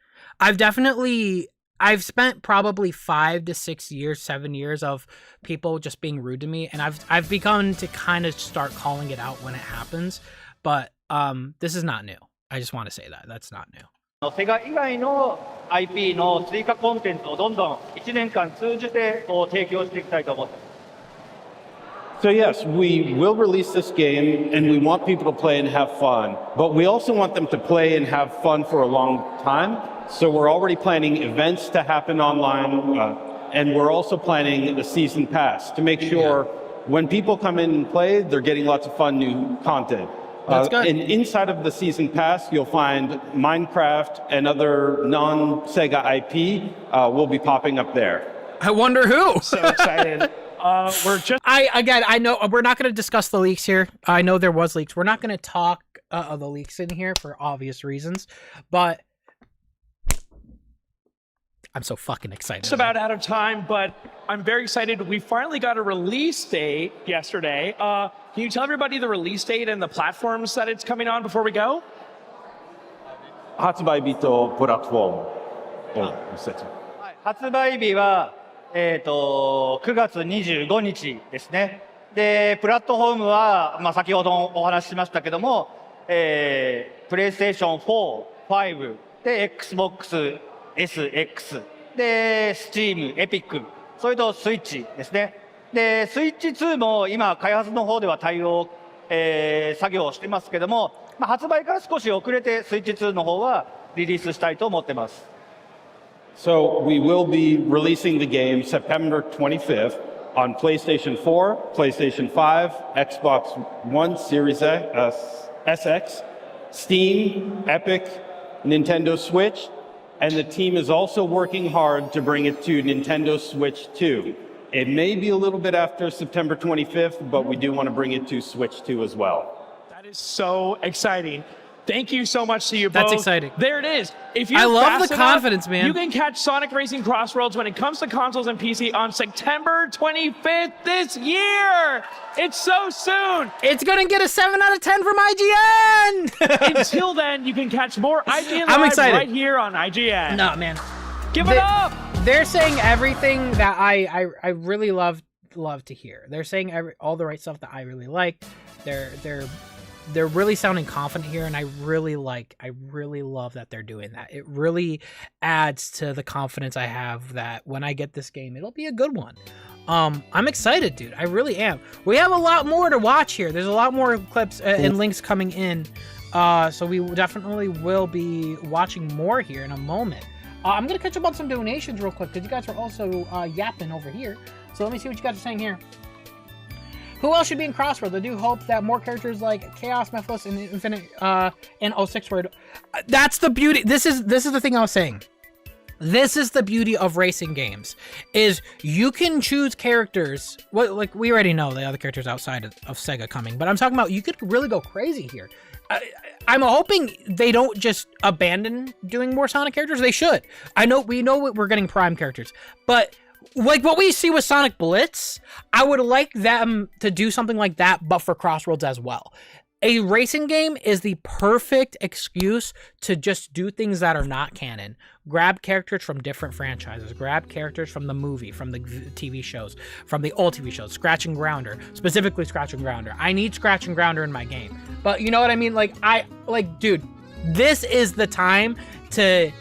I've spent probably 5 to 6 years, 7 years of people just being rude to me, and I've begun to kind of start calling it out when it happens. But this is not new. I just want to say that that's not new. セガ以外の IP の追加コンテンツをどんどん1年間通じてこう提供していきたいと思っています。 So yes, we will release this game and we want people to play and have fun, but we also want them to play and have fun for a long time. So we're already planning events to happen online, and we're also planning a season pass to make sure when people come in and play, they're getting lots of fun new content. That's good. And inside of the season pass, you'll find Minecraft and other non-Sega IP will be popping up there. I wonder who. So excited. I know we're not going to discuss the leaks here. I know there was leaks. We're not going to talk of the leaks in here for obvious reasons, but I'm so fucking excited. Just about out of time, but I'm very excited. We finally got a release date yesterday. Can you tell everybody the release date and the platforms that it's coming on before we go? 発売日とプラットフォームを説明。発売日は、9月25日ですね。で、プラットフォームは、先ほどお話ししましたけども、PlayStation 4、5で Xbox SX で Steam、Epic、それとスイッチですね。で、スイッチ2も今開発の方では対応、作業をしてますけども、発売から少し遅れてスイッチ2の方はリリースしたいと思ってます。So we will be releasing the game September 25th on PlayStation 4, PlayStation 5, Xbox One Series X, SX, Steam, Epic, Nintendo Switch, and the team is also working hard to bring it to Nintendo Switch 2. It may be a little bit after September 25th, but we do want to bring it to Switch 2 as well. That is so exciting. Thank you so much to you both. That's exciting. There it is. If you're I love fast the enough, confidence, man. You can catch Sonic Racing CrossWorlds when it comes to consoles and PC on September 25th this year. It's so soon. It's gonna get a 7 out of 10 from IGN. Until then, you can catch more IGN I'm Live excited. right here on IGN. No, man. Give it up. They're saying everything that I really love to hear. They're saying all the right stuff that I really like. They're really sounding confident here, and I really love that they're doing that. It really adds to the confidence I have that when I get this game, it'll be a good one. I'm excited, dude. I really am. We have a lot more to watch here. There's a lot more clips and links coming in, so we definitely will be watching more here in a moment. I'm gonna catch up on some donations real quick because you guys are also yapping over here. So let me see what you guys are saying here. Who else should be in CrossWorlds? I do hope that more characters like Chaos, Mephiles, and Infinite, and 06 Word. That's the beauty. This is the thing I was saying. This is the beauty of racing games, is you can choose characters. Well, like we already know the other characters outside of Sega coming, but I'm talking about you could really go crazy here. I'm hoping they don't just abandon doing more Sonic characters. They should. We know we're getting Prime characters, but like what we see with Sonic Blitz, I would like them to do something like that, but for CrossWorlds as well. A racing game is the perfect excuse to just do things that are not canon. Grab characters from different franchises. Grab characters from the movie, from the TV shows, from the old TV shows. Scratch and Grounder, specifically Scratch and Grounder. I need Scratch and Grounder in my game. But you know what I mean? Dude, this is the time to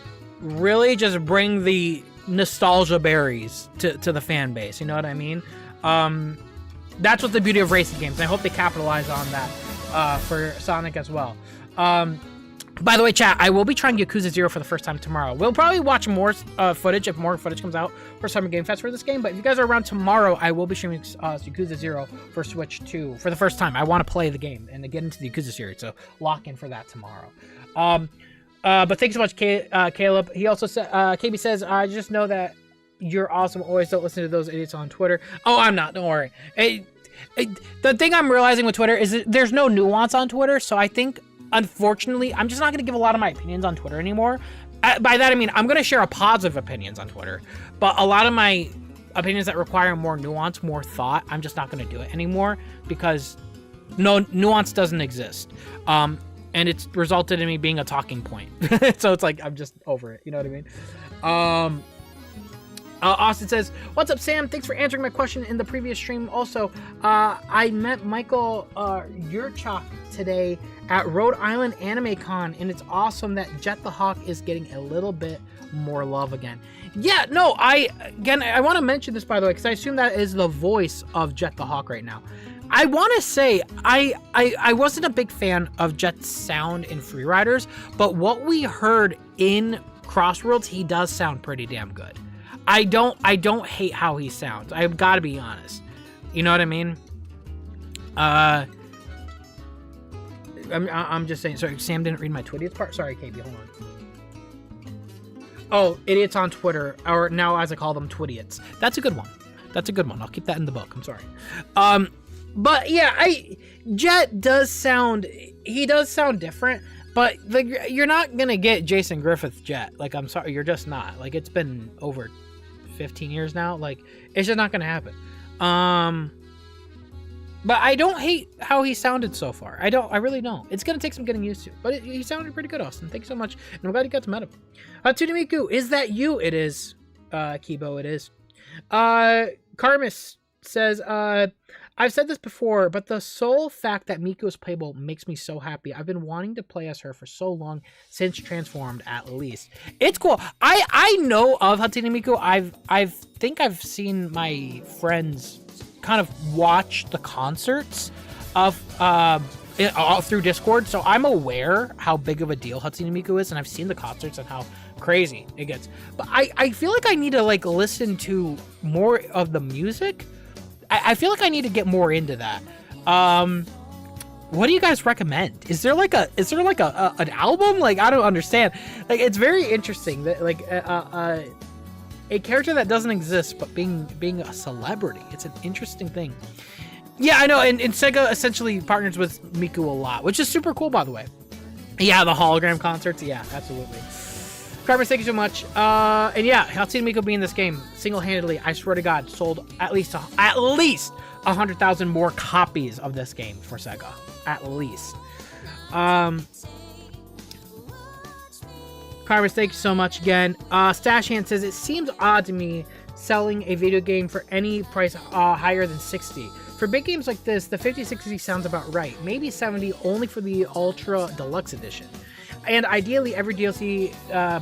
really just bring the nostalgia berries to the fan base. You know what I mean? That's what the beauty of racing games. I hope they capitalize on that for Sonic as well. By the way, chat, I will be trying Yakuza 0 for the first time tomorrow. We'll probably watch more footage if more footage comes out for Summer Game Fest for this game. But if you guys are around tomorrow, I will be streaming Yakuza 0 for Switch 2 for the first time. I want to play the game and to get into the Yakuza series, so lock in for that tomorrow. But thanks so much, Caleb. He also said, KB says, I just know that you're awesome. Always don't listen to those idiots on Twitter. Oh, I'm not. Don't worry. The thing I'm realizing with Twitter is that there's no nuance on Twitter, so I think, unfortunately, I'm just not going to give a lot of my opinions on Twitter anymore. By that, I mean, I'm going to share a positive opinions on Twitter, but a lot of my opinions that require more nuance, more thought, I'm just not going to do it anymore because no nuance doesn't exist. And it's resulted in me being a talking point. So it's like, I'm just over it. You know what I mean? Austin says, what's up, Sam? Thanks for answering my question in the previous stream. Also, I met Michael Yurchak today at Rhode Island Anime Con, and it's awesome that Jet the Hawk is getting a little bit more love again. Yeah, no, I want to mention this, by the way, because I assume that is the voice of Jet the Hawk right now. I want to say I wasn't a big fan of Jet's sound in Free Riders, but what we heard in CrossWorlds, he does sound pretty damn good. I don't hate how he sounds. I've got to be honest. You know what I mean? I'm just saying. Sorry, Sam didn't read my Twittiest part. Sorry, KB, hold on. Oh, idiots on Twitter, or now as I call them, Twitiots. That's a good one. That's a good one. I'll keep that in the book. I'm sorry. But yeah, Jet does sound. He does sound different. But like, you're not gonna get Jason Griffith Jet. Like, I'm sorry, you're just not. Like, it's been over 15 years now. Like, it's just not gonna happen. But I don't hate how he sounded so far. I really don't. It's gonna take some getting used to. But he sounded pretty good, Austin. Thank you so much, and I'm glad you got to meet him. Tsunemiku, is that you? It is. Kibo, it is. Karmis says, I've said this before, but the sole fact that Miku is playable makes me so happy. I've been wanting to play as her for so long, since Transformed at least. It's cool. I know of Hatsune Miku. I think I've seen my friends kind of watch the concerts of through Discord, so I'm aware how big of a deal Hatsune Miku is, and I've seen the concerts and how crazy it gets. But I feel like I need to like listen to more of the music. I feel like I need to get more into that. What do you guys recommend? Is there like an album? Like, I don't understand. Like, it's very interesting that like a character that doesn't exist but being a celebrity. It's an interesting thing. Yeah, I know. And Sega essentially partners with Miku a lot, which is super cool, by the way. Yeah, the hologram concerts. Yeah, absolutely. Carmen, thank you so much. And yeah, Hatsune Miku being in this game single-handedly, I swear to God, sold at least 100,000 more copies of this game for Sega. At least. Carmen, thank you so much again. Stashan says, it seems odd to me selling a video game for any price higher than 60. For big games like this, the 50-60 sounds about right. Maybe 70 only for the Ultra Deluxe Edition. And ideally, every DLC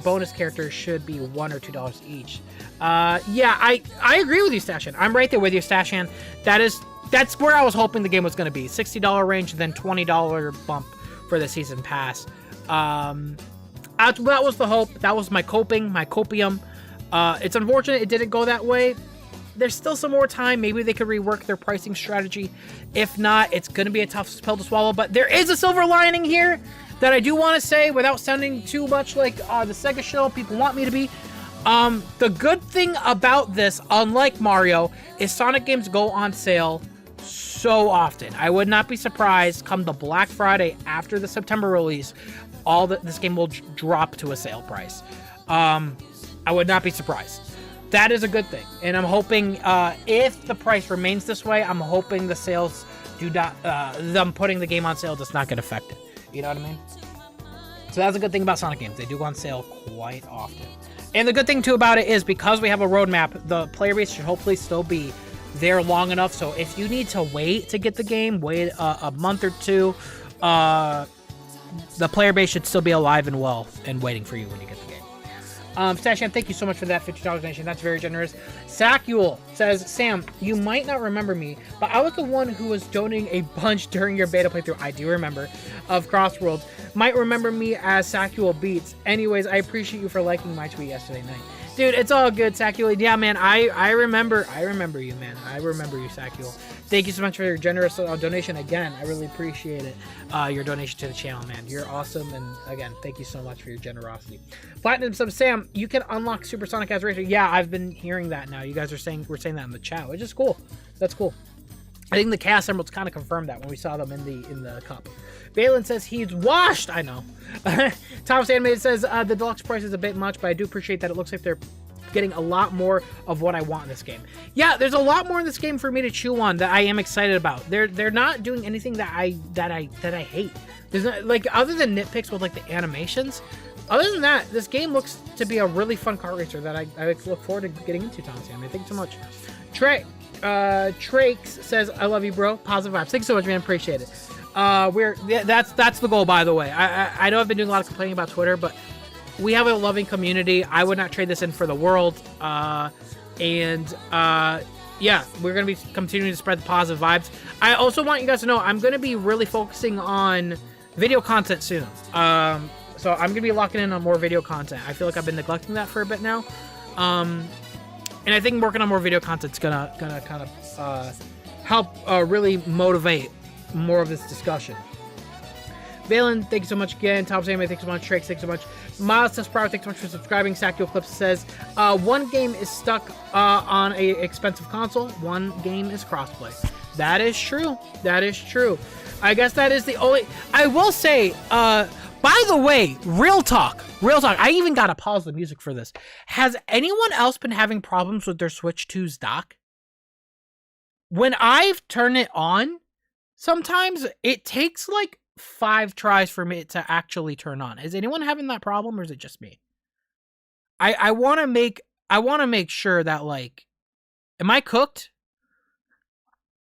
bonus character should be $1 or $2 each. Yeah, I agree with you, Stashan. I'm right there with you, Stashan. That's where I was hoping the game was going to be. $60 range, then $20 bump for the season pass. That was the hope. That was my copium. It's unfortunate it didn't go that way. There's still some more time. Maybe they could rework their pricing strategy. If not, it's going to be a tough pill to swallow. But there is a silver lining here that I do want to say without sounding too much like the Sega show people want me to be. The good thing about this, unlike Mario, is Sonic games go on sale so often. I would not be surprised come the Black Friday after the September release, this game will drop to a sale price. I would not be surprised. That is a good thing. And I'm hoping if the price remains this way, I'm hoping the sales do not, them putting the game on sale does not get affected. You know what I mean? So that's a good thing about Sonic games. They do go on sale quite often. And the good thing too about it is because we have a roadmap, the player base should hopefully still be there long enough. So if you need to wait to get the game, wait a month or two, the player base should still be alive and well and waiting for you when you get the game. Stashan, thank you so much for that $50 donation. That's very generous. Sakuel says, Sam, you might not remember me, but I was the one who was donating a bunch during your beta playthrough. I do remember, of CrossWorlds. Might remember me as Sakuel Beats. Anyways, I appreciate you for liking my tweet yesterday night. Dude, it's all good, Sakuel. Yeah, man, I remember you, man. I remember you, Sakuel. Thank you so much for your generous donation again. I really appreciate it. Your donation to the channel, man. You're awesome, and again, thank you so much for your generosity. Platinum sub Sam, you can unlock Supersonic as Racer. Yeah, I've been hearing that now. You guys we're saying that in the chat, which is cool. That's cool. I think the Chaos Emeralds kind of confirmed that when we saw them in the cup. Valen says he's washed. I know. Thomas Animated says the deluxe price is a bit much, but I do appreciate that it looks like they're getting a lot more of what I want in this game. Yeah, there's a lot more in this game for me to chew on that I am excited about. They're not doing anything that I hate. There's not, like, other than nitpicks with like the animations. Other than that, this game looks to be a really fun kart racer that I look forward to getting into. Thomas Animated, thank you so much. Trakes says, I love you, bro. Positive vibes. Thanks so much, man. Appreciate it. That's the goal, by the way. I know I've been doing a lot of complaining about Twitter, but we have a loving community. I would not trade this in for the world. Yeah, we're going to be continuing to spread the positive vibes. I also want you guys to know I'm going to be really focusing on video content soon. So I'm going to be locking in on more video content. I feel like I've been neglecting that for a bit now. And I think working on more video content's gonna kind of help really motivate more of this discussion. Valen, thank you so much again. Tom Sammy, thanks so much. Trix, thanks so much. Miles Desperado, thanks so much for subscribing. Sakuel Clips says, one game is stuck on a expensive console. One game is crossplay. That is true. That is true. I guess that is the only... I will say, by the way, real talk. I even got to pause the music for this. Has anyone else been having problems with their Switch 2's dock? When I've turned it on, sometimes it takes like 5 tries for me to actually turn on. Is anyone having that problem, or is it just me? I want to make sure that, like, am I cooked?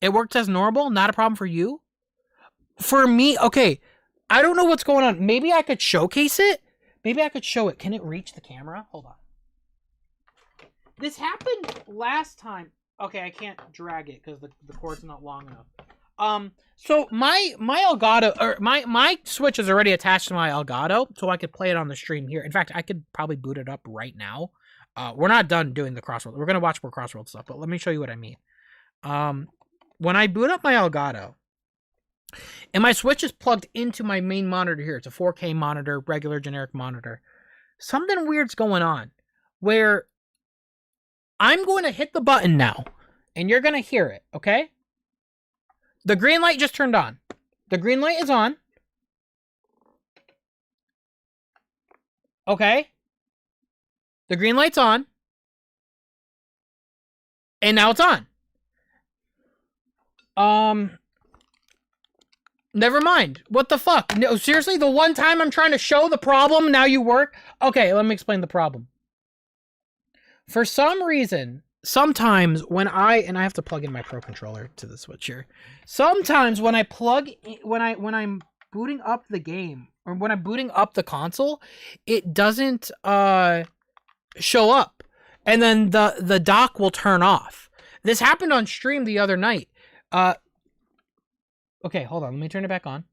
It worked as normal, not a problem for you? For me, okay, I don't know what's going on. Maybe I could showcase it. Maybe I could show it. Can it reach the camera? Hold on. This happened last time. Okay, I can't drag it because the cord's not long enough. So my Elgato, or my Switch is already attached to my Elgato, so I could play it on the stream here. In fact, I could probably boot it up right now. We're not done doing the CrossWorlds. We're gonna watch more CrossWorlds stuff, but let me show you what I mean. When I boot up my Elgato, and my Switch is plugged into my main monitor here. It's a 4K monitor, regular generic monitor. Something weird's going on where I'm going to hit the button now, and you're going to hear it, okay? The green light just turned on. The green light is on. Okay? The green light's on. And now it's on. Never mind. What the fuck? No, seriously, the one time I'm trying to show the problem, now you work? Okay, let me explain the problem. For some reason, sometimes when I have to plug in my Pro controller to the Switch here. Sometimes when I plug in, when I'm booting up the game or when I'm booting up the console, it doesn't show up. And then the dock will turn off. This happened on stream the other night. Okay, hold on. Let me turn it back on.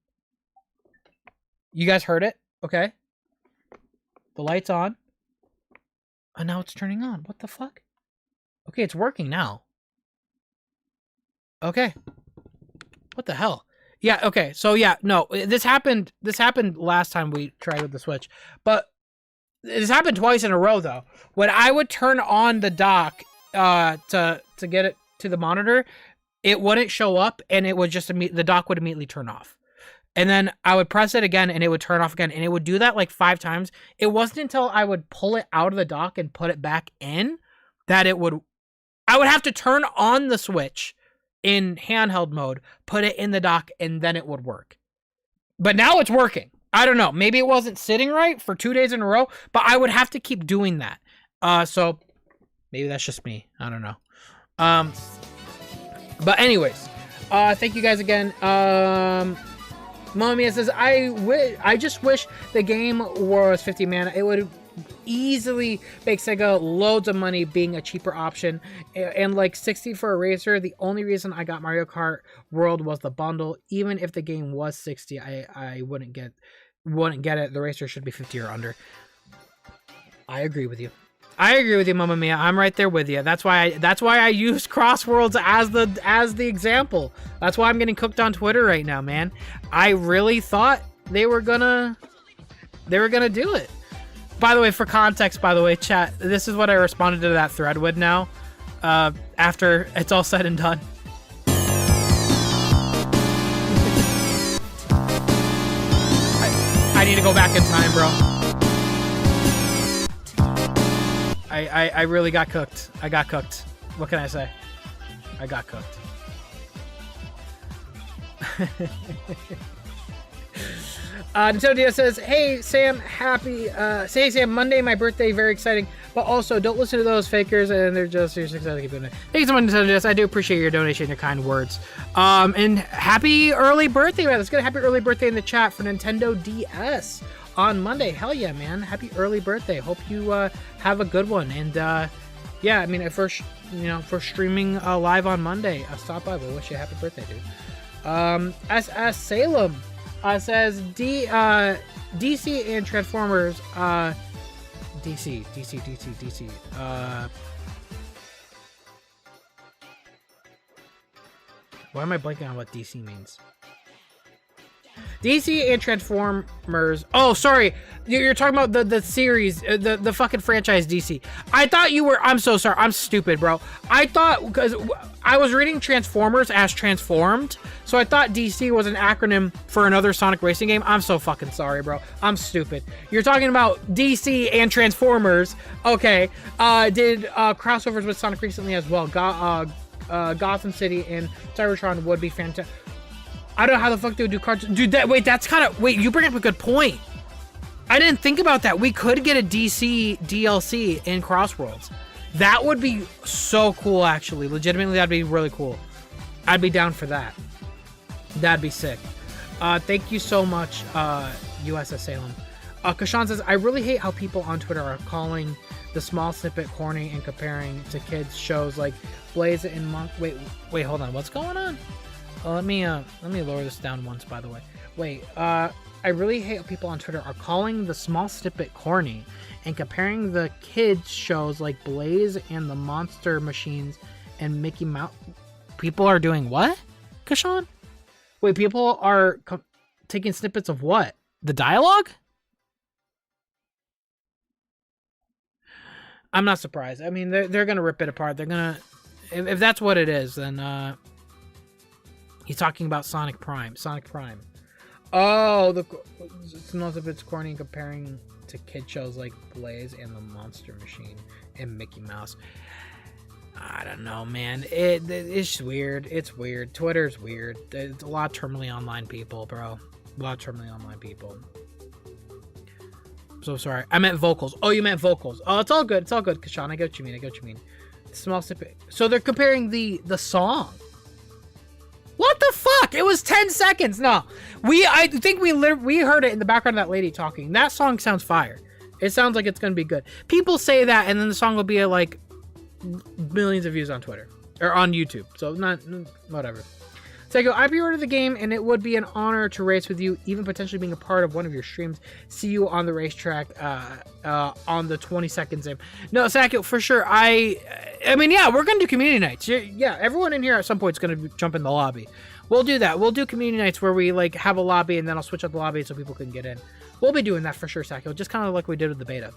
You guys heard it? Okay. The light's on. And now it's turning on. What the fuck? Okay, it's working now. Okay. What the hell? Yeah, okay. So yeah, no, this happened last time we tried with the Switch. But this happened twice in a row though. When I would turn on the dock to get it to the monitor, it wouldn't show up, and it would just the dock would immediately turn off. And then I would press it again, and it would turn off again, and it would do that like 5 times. It wasn't until I would pull it out of the dock and put it back in that I would have to turn on the Switch in handheld mode, put it in the dock, and then it would work. But now it's working. I don't know. Maybe it wasn't sitting right for 2 days in a row, but I would have to keep doing that. So maybe that's just me. I don't know. But anyways, thank you guys again. Mommy says, I just wish the game was 50 mana. It would easily make Sega loads of money being a cheaper option. And like 60 for a racer, the only reason I got Mario Kart World was the bundle. Even if the game was 60, I wouldn't get it. The racer should be 50 or under. I agree with you. Mamma Mia. I'm right there with you. That's why I use CrossWorlds as the example. That's why I'm getting cooked on Twitter right now, man. I really thought they were gonna do it. By the way, for context, chat, this is what I responded to that thread with now, after it's all said and done. I need to go back in time, bro. I really got cooked. I got cooked. What can I say? I got cooked. Nintendo Dio says, hey Sam, hey Sam, Monday my birthday, very exciting, but also don't listen to those fakers and they're just you're excited to keep doing it. Thank you so much, Nintendo Dio. I do appreciate your donation and your kind words. And happy early birthday, man. Let's get a happy early birthday in the chat for Nintendo DS on Monday. Hell yeah, man. Happy early birthday. Hope you have a good one. And yeah, I mean, for streaming live on Monday, stop by. We'll wish you a happy birthday, dude. SS Salem says DC and Transformers. DC. Why am I blanking on what DC means? DC and Transformers. Oh, sorry. You're talking about the series, the fucking franchise DC. I thought you were. I'm so sorry. I'm stupid, bro. I thought because I was reading Transformers as Transformed, so I thought DC was an acronym for another Sonic racing game. I'm so fucking sorry, bro. I'm stupid. You're talking about DC and Transformers. Okay. Did crossovers with Sonic recently as well. Gotham City and Cybertron would be fantastic. I don't know how the fuck they would do cards. Dude, you bring up a good point. I didn't think about that. We could get a DC DLC in CrossWorlds. That would be so cool, actually. Legitimately, that'd be really cool. I'd be down for that. That'd be sick. Thank you so much, USS Salem. Kashan says, I really hate how people on Twitter are calling the small snippet corny and comparing to kids shows like Blaze and Monk. Wait, hold on. What's going on? Let me lower this down once, by the way. Wait, I really hate how people on Twitter are calling the small snippet corny and comparing the kids shows like Blaze and the Monster Machines and Mickey Mouse. People are doing what, Kashan? Wait, people are taking snippets of what? The dialogue? I'm not surprised. I mean, they're gonna rip it apart. They're gonna, if that's what it is, then he's talking about Sonic Prime. Oh, it's not if it's corny comparing to kid shows like Blaze and the Monster Machine and Mickey Mouse. I don't know, man. It's weird. It's weird. Twitter's weird. There's a lot of terminally online people, bro. A lot of terminally online people. So sorry. I meant vocals. Oh, you meant vocals. Oh, it's all good. It's all good, Kashan. I get what you mean. I get what you mean. Small snippet. So they're comparing the song. What the fuck? It was 10 seconds. No. I think we heard it in the background of that lady talking. That song sounds fire. It sounds like it's going to be good. People say that, and then the song will be like millions of views on Twitter or on YouTube. So not whatever. Psycho, I pre-ordered the game and it would be an honor to race with you, even potentially being a part of one of your streams. See you on the racetrack on the 22nd sim. No, Psycho, for sure. I mean, yeah, we're gonna do community nights. Yeah, everyone in here at some point is gonna jump in the lobby. We'll do that. We'll do community nights where we like have a lobby and then I'll switch up the lobby so people can get in. We'll be doing that for sure, Psycho. Just kind of like we did with the beta.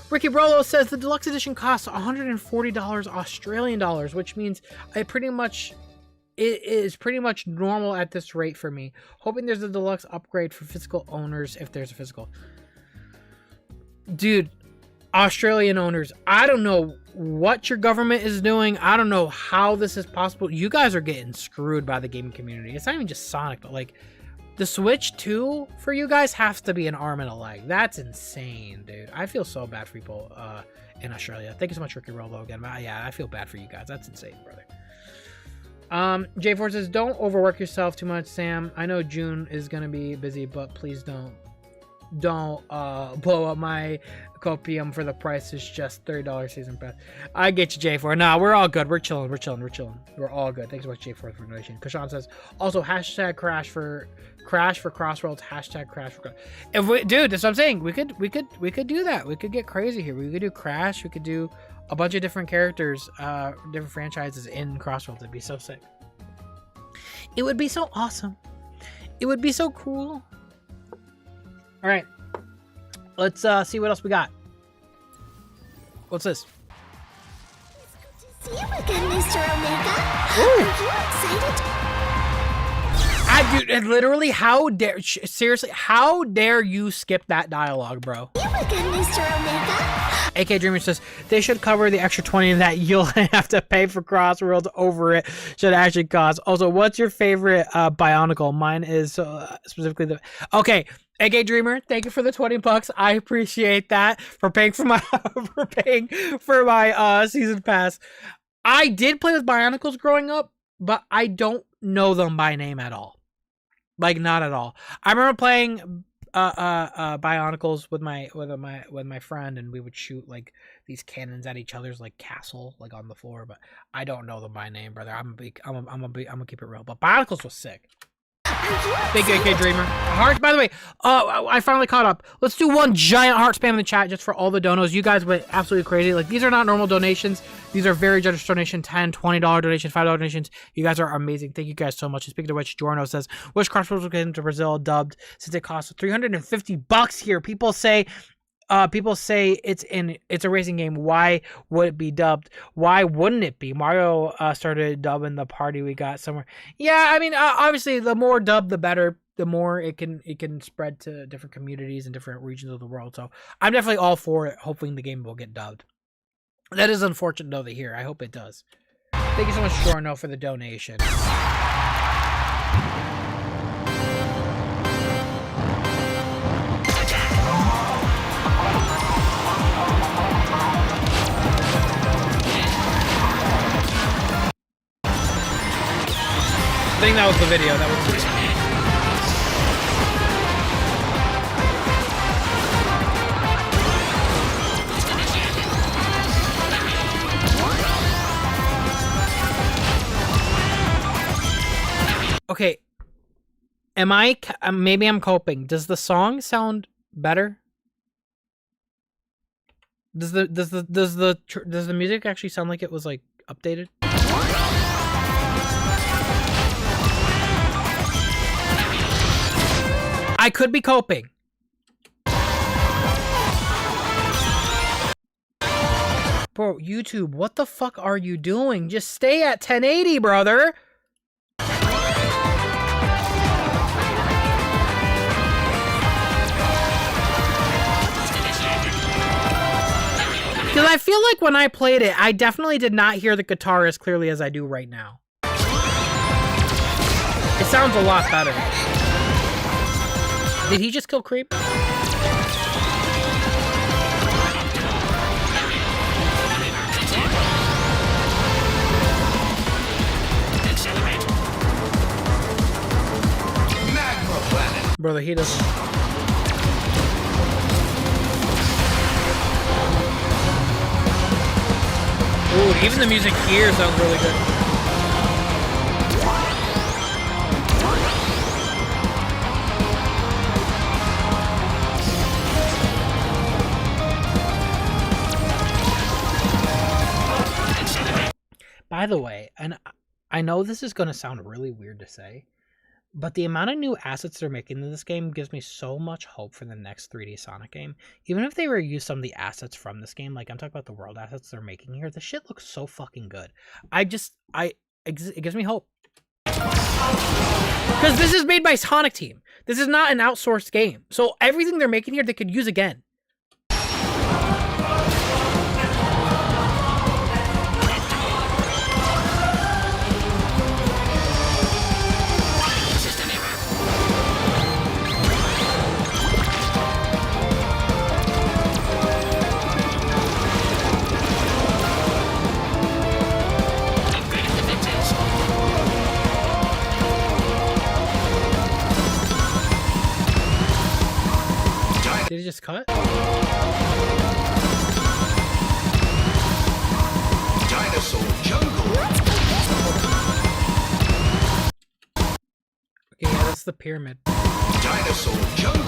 Ricky Brolo says the deluxe edition costs $140 Australian dollars, which means it is pretty much normal at this rate for me. Hoping there's a deluxe upgrade for physical owners if there's a physical. Dude, Australian owners, I don't know what your government is doing. I don't know how this is possible. You guys are getting screwed by the gaming community. It's not even just Sonic, but like the Switch 2 for you guys has to be an arm and a leg. That's insane, dude. I feel so bad for people in Australia. Thank you so much, Ricky Rollo, again. Yeah, I feel bad for you guys. That's insane, brother. J4 says, don't overwork yourself too much, Sam. I know June is gonna be busy, but please don't blow up my copium for the price is just $30 season pass. I get you, J4. Nah, we're all good. We're chilling. We're all good. Thanks so much, J4, for the donation. Kashan says, also hashtag crash for CrossWorlds, hashtag crash for dude, that's what I'm saying. We could do that. We could get crazy here. We could do crash. We could do a bunch of different characters, different franchises in CrossWorlds. It'd be so sick. It would be so awesome. It would be so cool. All right, let's see what else we got. What's this? See you again, Mr. Omega. Ooh. Are you excited? Dude, and literally, seriously, how dare you skip that dialogue, bro? See you again, Mr. Omega. AK Dreamer says they should cover the extra 20 that you'll have to pay for CrossWorlds over it should actually cost. Also, what's your favorite Bionicle? Mine is specifically the. Okay, AK Dreamer, thank you for the $20. I appreciate that for paying for my season pass. I did play with Bionicles growing up, but I don't know them by name at all. Like, not at all. I remember playing Bionicles with my friend, and we would shoot like these cannons at each other's like castle, like on the floor. But I don't know them by name, brother. I'm gonna keep it real. But Bionicles was sick. Thank you, AK Dreamer. Heart, by the way, I finally caught up. Let's do one giant heart spam in the chat just for all the donos. You guys went absolutely crazy. Like, these are not normal donations. These are very generous donation, $10, $20 donations, $5 donations. You guys are amazing. Thank you guys so much. And speaking of which, Jorno says, wish CrossWorlds would get into Brazil dubbed since it costs $350 here. People say it's a racing game. Why would it be dubbed? Why wouldn't it be? Mario started dubbing the party we got somewhere. Yeah, I mean, obviously, the more dubbed, the better. The more it can spread to different communities and different regions of the world. So I'm definitely all for it. Hopefully, the game will get dubbed. That is unfortunate though to hear. I hope it does. Thank you so much, Jorno, for the donation. I think that was the video. That was the Okay. Maybe I'm coping. Does the song sound better? Does the music actually sound like it was like updated? I could be coping. Bro, YouTube, what the fuck are you doing? Just stay at 1080, brother. Because I feel like when I played it, I definitely did not hear the guitar as clearly as I do right now. It sounds a lot better. Did he just kill Creep? Brother, he doesn't. Ooh, even the music here sounds really good. By the way, and I know this is going to sound really weird to say, but the amount of new assets they're making in this game gives me so much hope for the next 3D Sonic game. Even if they reuse some of the assets from this game, like I'm talking about the world assets they're making here, the shit looks so fucking good. It gives me hope. Because this is made by Sonic Team. This is not an outsourced game. So everything they're making here, they could use again. Did he just cut? Dinosaur Jungle. Okay, yeah, that's the pyramid. Dinosaur Jungle.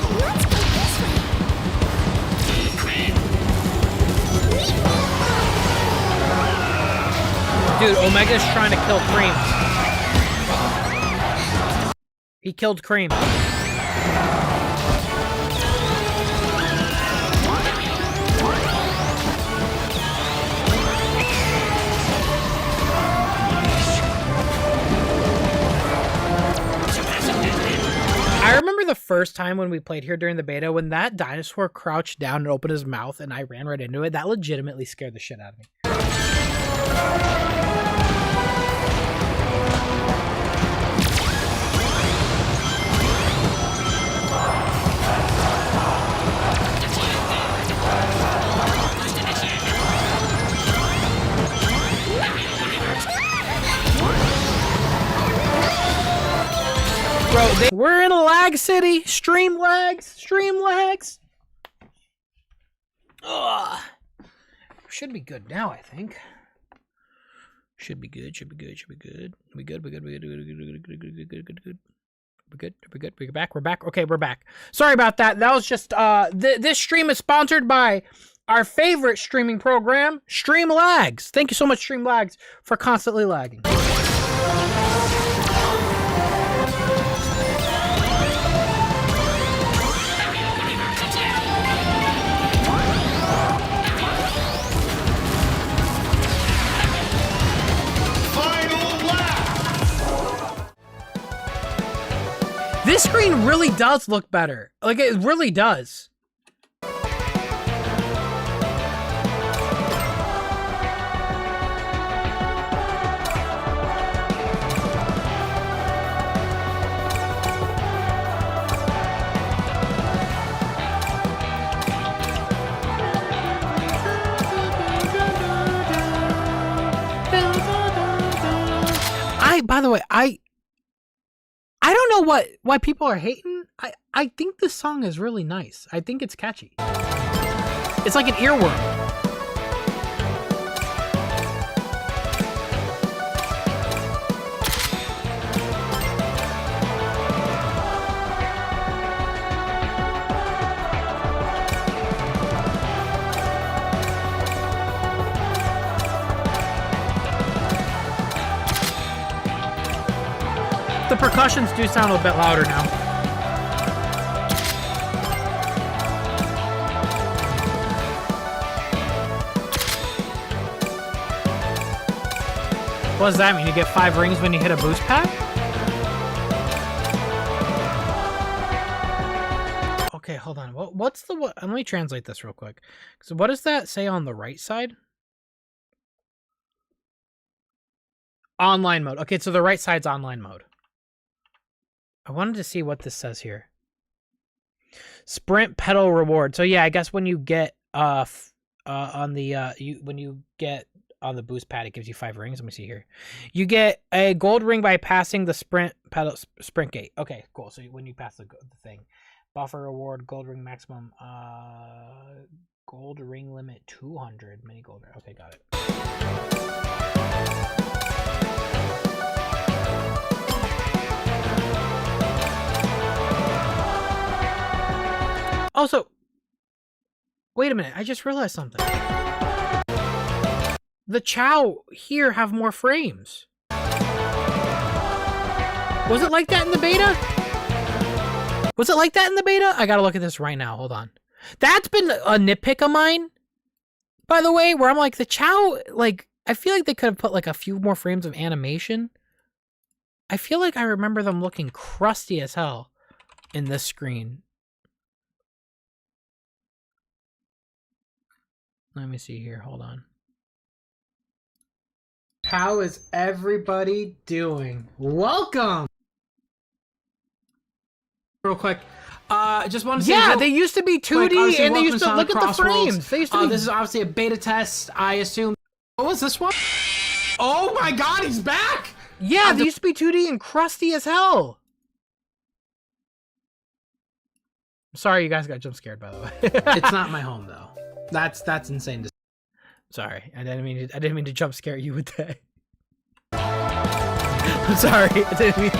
Dude, Omega's trying to kill Cream. He killed Cream. I remember the first time when we played here during the beta, when that dinosaur crouched down and opened his mouth and I ran right into it, that legitimately scared the shit out of me. Bro, we're in a lag city. Stream lags. Stream lags. Ugh. Should be good now, I think. Should be good. Should be good. Should be good. We good. We good. We good. We good. We good. Good. Good. Good. Good. Good. We're good. We're good. We're back. We're back. Okay, we're back. Sorry about that. That was just this stream is sponsored by our favorite streaming program, Streamlags. Thank you so much, Streamlags, for constantly lagging. This screen really does look better. Like, it really does. By the way, I don't know why people are hating. I think this song is really nice. I think it's catchy. It's like an earworm. The percussions do sound a bit louder now. What does that mean? You get 5 rings when you hit a boost pack? Okay, hold on. What's the what? Let me translate this real quick. So what does that say on the right side? Online mode. Okay, so the right side's online mode. I wanted to see what this says here. Sprint pedal reward. So yeah, I guess when you get on the boost pad, it gives you 5 rings. Let me see here. You get a gold ring by passing the sprint gate. Okay, cool. So when you pass the thing, buffer reward, gold ring maximum, gold ring limit 200, mini gold ring. Okay, got it. Also, wait a minute. I just realized something. The Chow here have more frames. Was it like that in the beta? Was it like that in the beta? I gotta look at this right now. Hold on. That's been a nitpick of mine, by the way, where I'm like, the Chow, like, I feel like they could have put like a few more frames of animation. I feel like I remember them looking crusty as hell in this screen. Let me see here. Hold on. How is everybody doing? Welcome! Real quick. Just want to say... Yeah, they used to be 2D and they used to... Look at the frames. They used to be... This is obviously a beta test, I assume. What was this one? Oh my god, he's back! Yeah, they used to be 2D and crusty as hell. Sorry, you guys got jump scared, by the way. It's not my home, though. That's insane to say. Sorry, I didn't mean to jump scare you with that. I'm sorry, I didn't mean.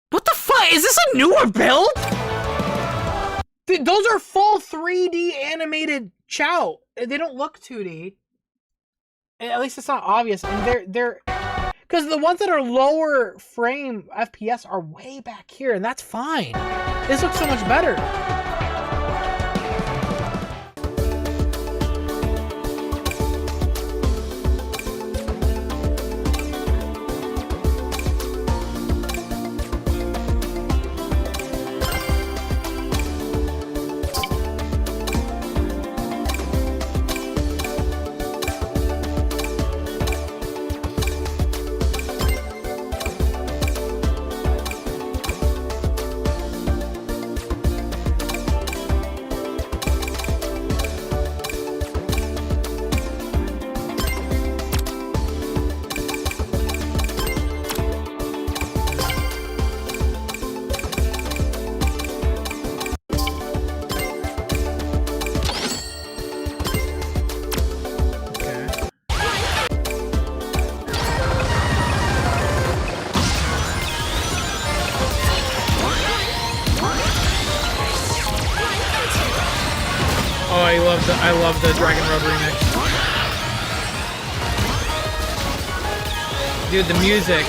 What the fuck? Is this a newer build? Those are full 3D animated Chow. They don't look 2D. At least it's not obvious. And they're because the ones that are lower frame FPS are way back here, and that's fine. This looks so much better. I love the Dragon Road remix. Dude, the music.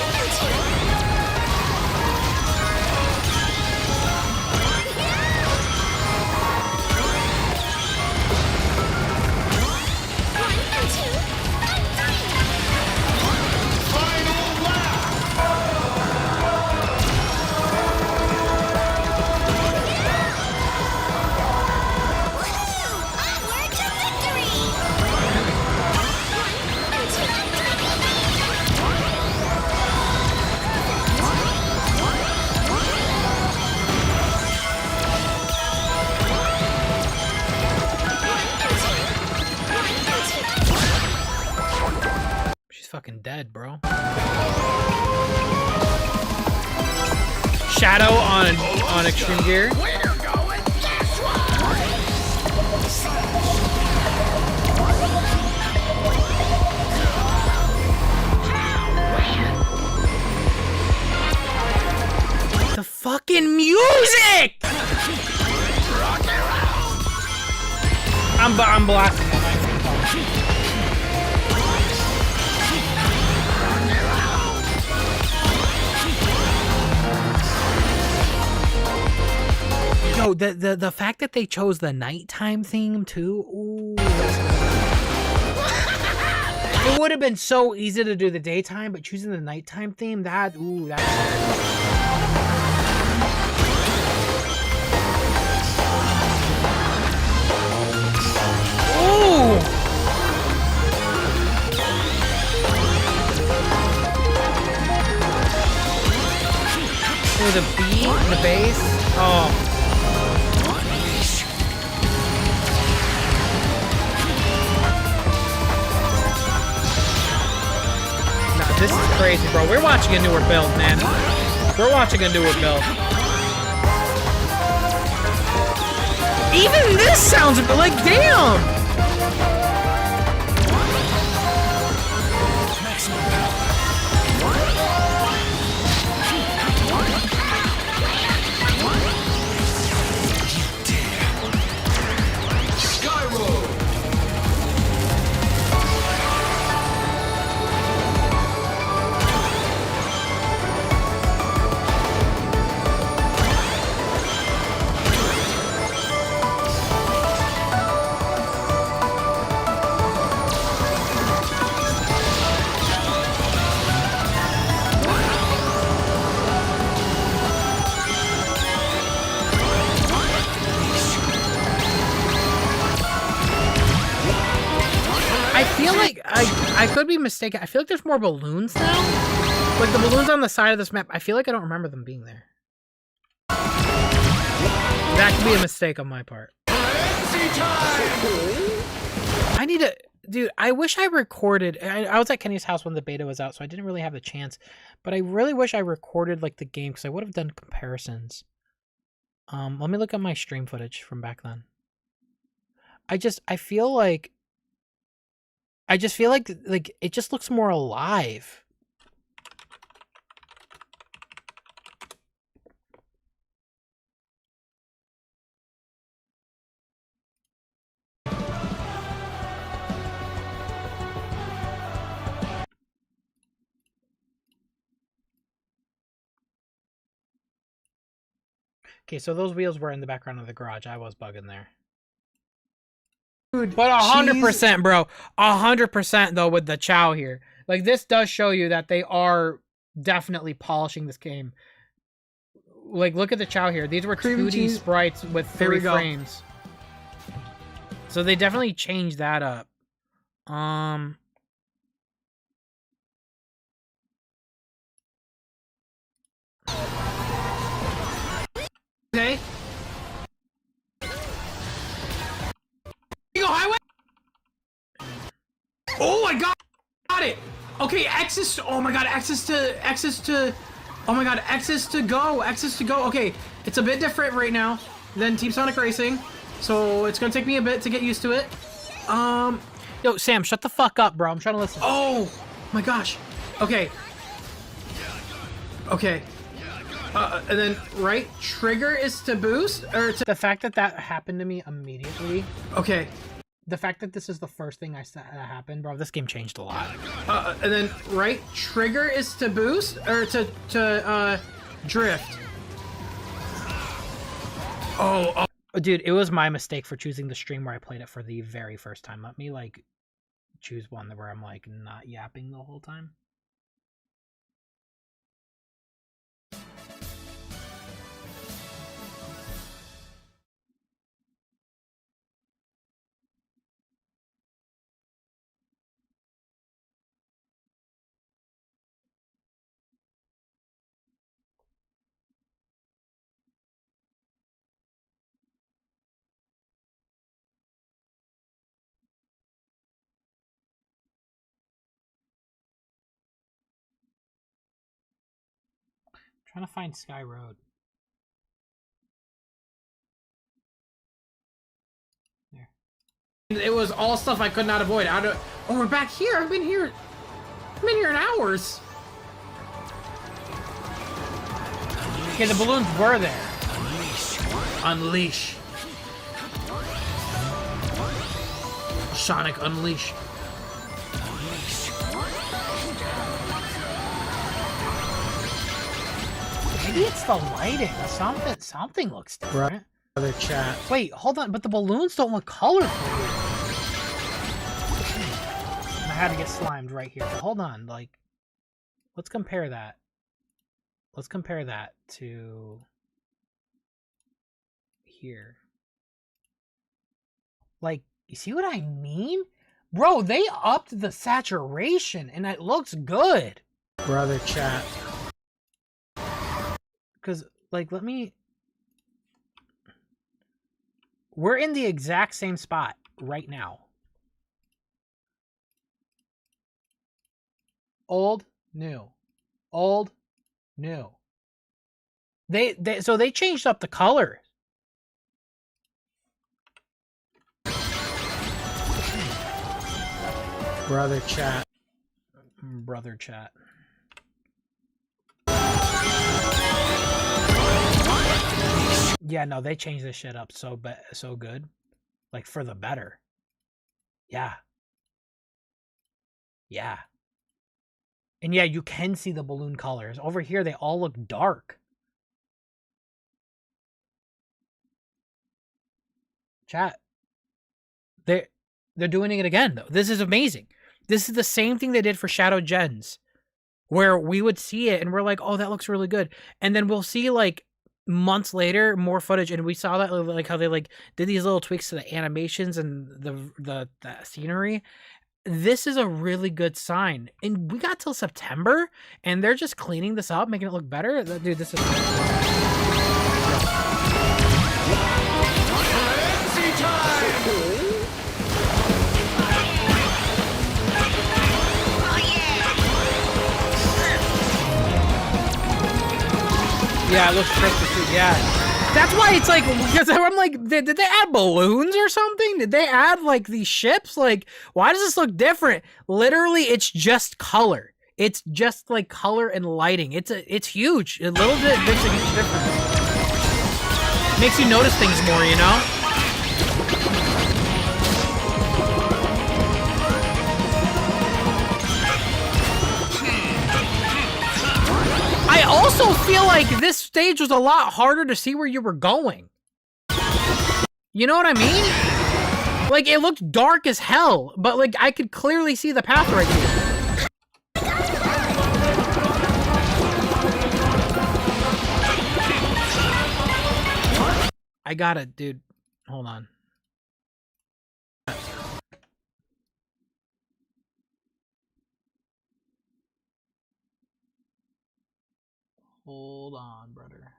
Fucking dead, bro. Shadow on Extreme Gear. The fucking music! I'm blasting it. Yo, the fact that they chose the nighttime theme too. Ooh. It would have been so easy to do the daytime, but choosing the nighttime theme, that's... Ooh! Ooh, the beat, the bass. Oh. Nah, this is crazy, bro. We're watching a newer build, man. We're watching a newer build. Even this sounds a bit like, damn! I feel like I could be mistaken. I feel like there's more balloons now. Like the balloons on the side of this map. I feel like I don't remember them being there. That could be a mistake on my part. I need to, dude. I wish I recorded. I was at Kenny's house when the beta was out, so I didn't really have the chance. But I really wish I recorded like the game because I would have done comparisons. Let me look at my stream footage from back then. I feel like it just looks more alive. Okay, so those wheels were in the background of the garage. I was bugging there. Dude, but 100%, bro. 100% though with the chow here. Like this does show you that they are definitely polishing this game. Like look at the chow here. These were 2D sprites with 3 frames. So they definitely changed that up. Okay. Go highway. Oh, I got it. Okay, X is. Oh my God, X is to. Oh my God, X is to go. Okay, it's a bit different right now than Team Sonic Racing, so it's gonna take me a bit to get used to it. Yo, Sam, shut the fuck up, bro. I'm trying to listen. Oh my gosh. Okay. And then right trigger is to boost, or to... The fact that that happened to me immediately. Okay. The fact that this is the first thing that happened, bro. This game changed a lot. And then right trigger is to boost, or to drift. Oh, dude, it was my mistake for choosing the stream where I played it for the very first time. Let me like choose one where I'm like not yapping the whole time. Trying to find Sky Road. There. It was all stuff I could not avoid. Oh, we're back here. I've been here in hours. Okay, the balloons were there. Unleash. Sonic Unleash. Maybe it's the lighting. Something looks different. Right. Other chat. Wait, hold on, but the balloons don't look colorful. I had to get slimed right here. But hold on, like, let's compare that. Let's compare that to here. Like, you see what I mean? Bro, they upped the saturation and it looks good. Brother chat. Because, like, let me... We're in the exact same spot right now. Old, new. Old, new. So they changed up the colors. Brother chat. Brother chat. Yeah, no, they changed this shit up so good. Like, for the better. Yeah. Yeah. And yeah, you can see the balloon colors. Over here, they all look dark. Chat. They're doing it again, though. This is amazing. This is the same thing they did for Shadow Gens. Where we would see it and we're like, oh, that looks really good. And then we'll see, like, months later, more footage, and we saw that, like, how they, like, did these little tweaks to the animations and the scenery. This is a really good sign. And we got till September, and they're just cleaning this up, making it look better. Dude, this is... Yeah, it looks crystal too. Yeah. That's why it's like, because I'm like, did they add balloons or something? Did they add, like, these ships? Like, why does this look different? Literally, it's just color. It's just, like, color and lighting. It's huge. A little bit makes a huge difference. Makes you notice things more, you know? I also feel like this stage was a lot harder to see where you were going. You know what I mean? Like, it looked dark as hell, but, like, I could clearly see the path right here. I got it, dude. Hold on. Hold on, brother.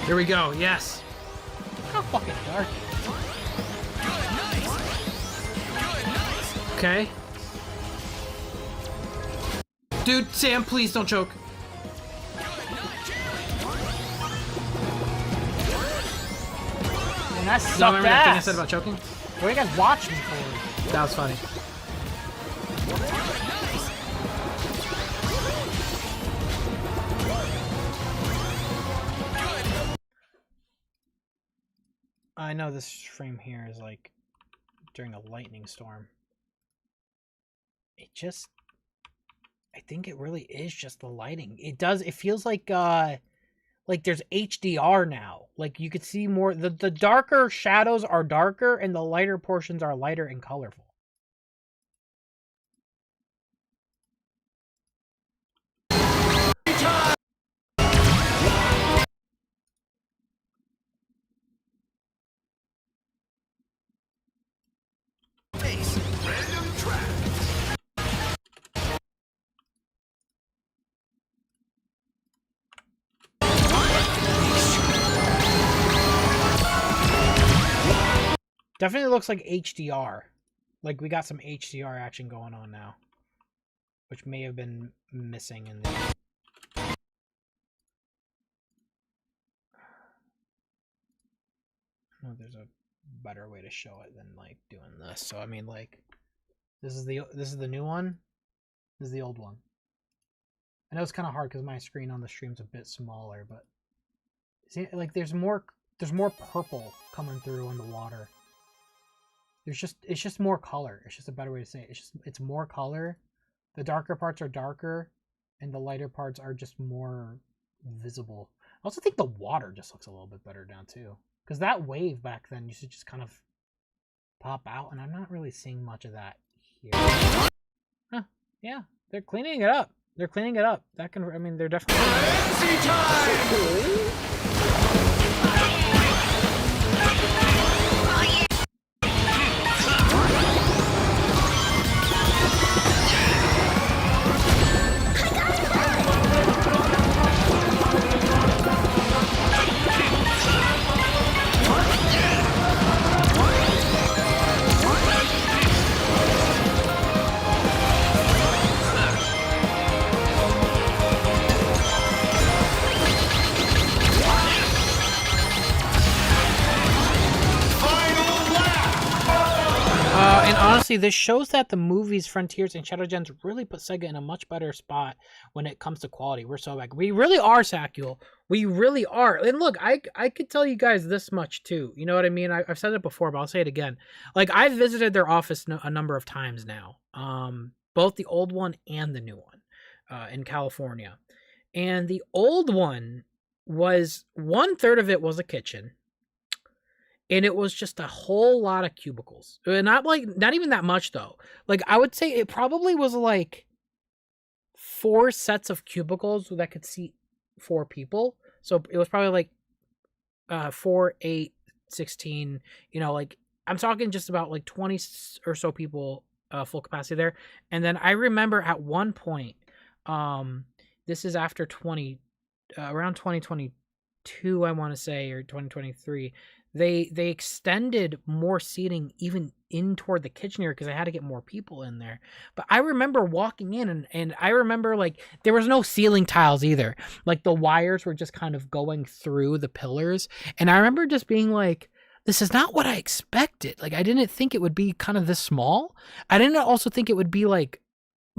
Here we go, yes. Look how fucking dark. Okay. Dude, Sam, please don't choke. And that sucked remember that thing I ass. said about choking? What do you guys watch me for? That was funny. I know this frame here is like during a lightning storm. It just, I think it really is just the lighting. It feels like there's HDR now. Like, you could see more, the darker shadows are darker and the lighter portions are lighter and colorful. Definitely looks like HDR. Like, we got some HDR action going on now, which may have been missing in the... Oh, there's a better way to show it than, like, doing this. So, I mean, like, this is the new one. This is the old one. I know it's kind of hard because my screen on the stream's a bit smaller, but see, like, there's more purple coming through in the water. It's just more color. It's just a better way to say it. It's more color. The darker parts are darker, and the lighter parts are just more visible. I also think the water just looks a little bit better down too, because that wave back then used to just kind of pop out, and I'm not really seeing much of that here. Huh? Yeah, they're cleaning it up. They're cleaning it up. That can, I mean, they're definitely. And honestly, this shows that the movies Frontiers and Shadow Gens really put Sega in a much better spot when it comes to quality. We're so back. We really are, Sakuel. We really are. And look, I could tell you guys this much too. You know what I mean? I've said it before, but I'll say it again. Like, I've visited their office a number of times now. Both the old one and the new one in California. And the old one was 1/3 of it was a kitchen. And it was just a whole lot of cubicles. Not even that much though. Like, I would say it probably was like 4 sets of cubicles that could seat 4 people. So it was probably like 4, 8, 16, you know, like I'm talking just about like 20 or so people full capacity there. And then I remember at one point, this is after around 2022, I want to say, or 2023, they extended more seating even in toward the kitchen area because I had to get more people in there. But I remember walking in and I remember like there was no ceiling tiles either. Like the wires were just kind of going through the pillars. And I remember just being like, this is not what I expected. Like, I didn't think it would be kind of this small. I didn't also think it would be like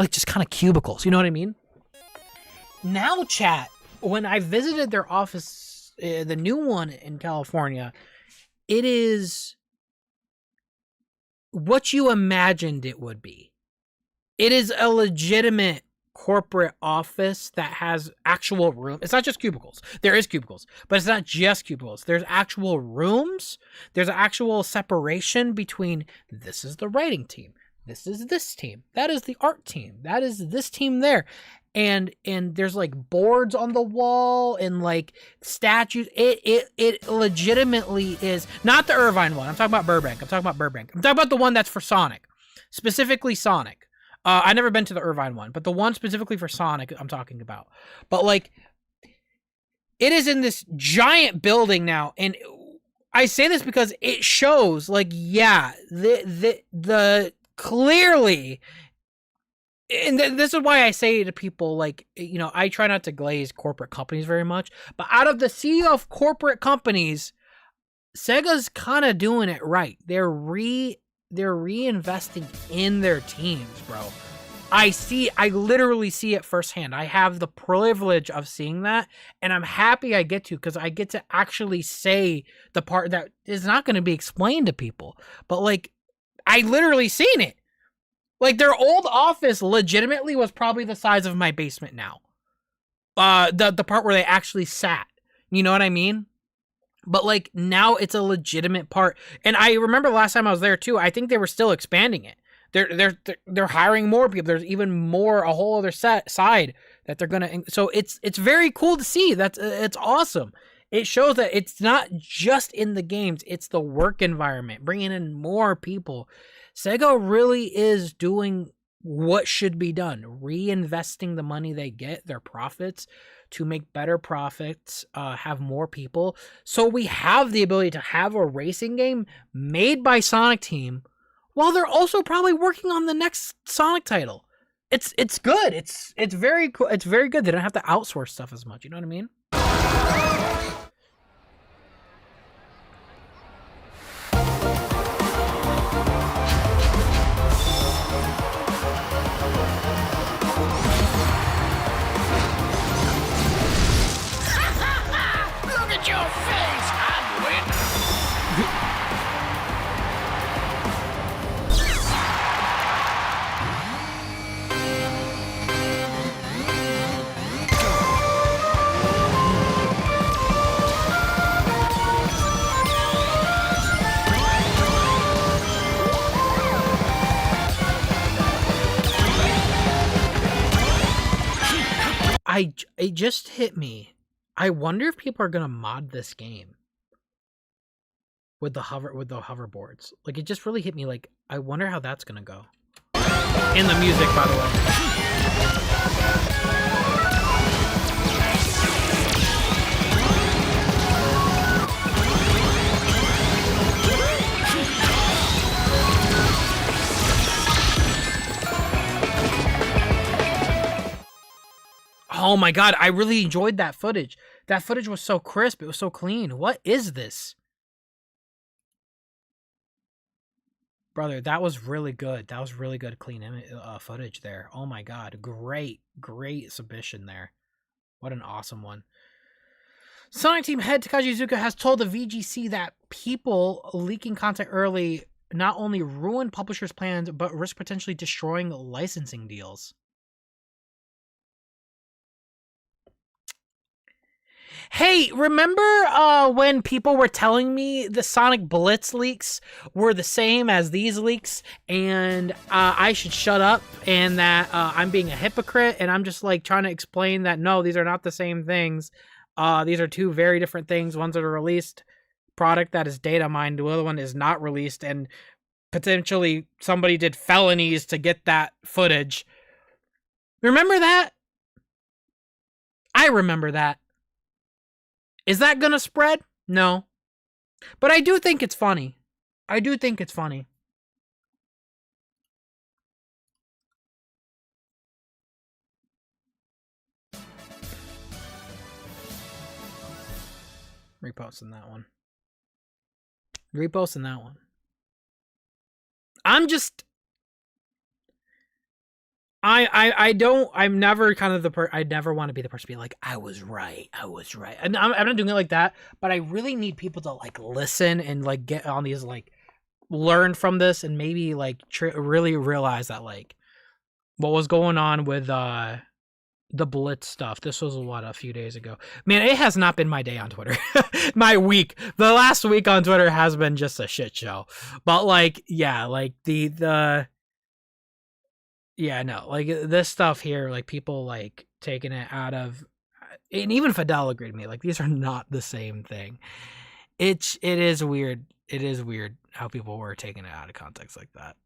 just kind of cubicles. You know what I mean? Now, chat, when I visited their office, the new one in California, it is what you imagined it would be. It is a legitimate corporate office that has actual room. It's not just cubicles. There is cubicles, but it's not just cubicles. There's actual rooms. There's actual separation between this is the writing team. This is this team. That is the art team. That is this team there. And there's like boards on the wall and like statues. It legitimately is not the Irvine one. I'm talking about Burbank. I'm talking about the one that's for Sonic, specifically Sonic. I've never been to the Irvine one, but the one specifically for Sonic I'm talking about. But like, it is in this giant building now, and I say this because it shows like, yeah, the clearly. And this is why I say to people, like, you know, I try not to glaze corporate companies very much, but out of the sea of corporate companies, Sega's kind of doing it right. They're reinvesting in their teams, bro. I literally see it firsthand. I have the privilege of seeing that, and I'm happy I get to, because I get to actually say the part that is not going to be explained to people. But like, I literally seen it. Like, their old office legitimately was probably the size of my basement now. The part where they actually sat. You know what I mean? But like, now it's a legitimate part. And I remember last time I was there too, I think they were still expanding it. They're hiring more people. There's even more, a whole other side that they're gonna. So it's very cool to see. It's awesome. It shows that it's not just in the games, it's the work environment, bringing in more people. Sega really is doing what should be done, reinvesting the money they get, their profits, to make better profits, have more people. So we have the ability to have a racing game made by Sonic Team, while they're also probably working on the next Sonic title. It's good. It's very cool. It's very good. They don't have to outsource stuff as much. You know what I mean? it just hit me. I wonder if people are gonna mod this game with the hoverboards. Like, it just really hit me. Like, I wonder how that's gonna go. And the music, by the way. Oh my god, I really enjoyed that footage. That footage was so crisp. It was so clean. What is this? Brother, that was really good. That was really good, clean footage there. Oh my god, great submission there. What an awesome one. Sonic Team head Takashi Iizuka has told the VGC that people leaking content early not only ruin publishers' plans, but risk potentially destroying licensing deals. Hey, remember when people were telling me the Sonic Blitz leaks were the same as these leaks, and I should shut up, and that I'm being a hypocrite, and I'm just like trying to explain that no, these are not the same things. These are two very different things. One's a released product that is data mined, the other one is not released, and potentially somebody did felonies to get that footage. Remember that? I remember that. Is that gonna spread? No. But I do think it's funny. I do think it's funny. Reposting that one. Reposting that one. I'm just... I'm never kind of I never want to be the person to be like, I was right. And I'm not doing it like that, but I really need people to like listen and like get on these, like learn from this and maybe like really realize that like what was going on with the Blitz stuff. This was a few days ago. Man, it has not been my day on Twitter. My week. The last week on Twitter has been just a shit show. But like, yeah, like yeah, no, like this stuff here, like people like taking it out of, and even Fidel agreed with me, like these are not the same thing. It is weird. It is weird how people were taking it out of context like that.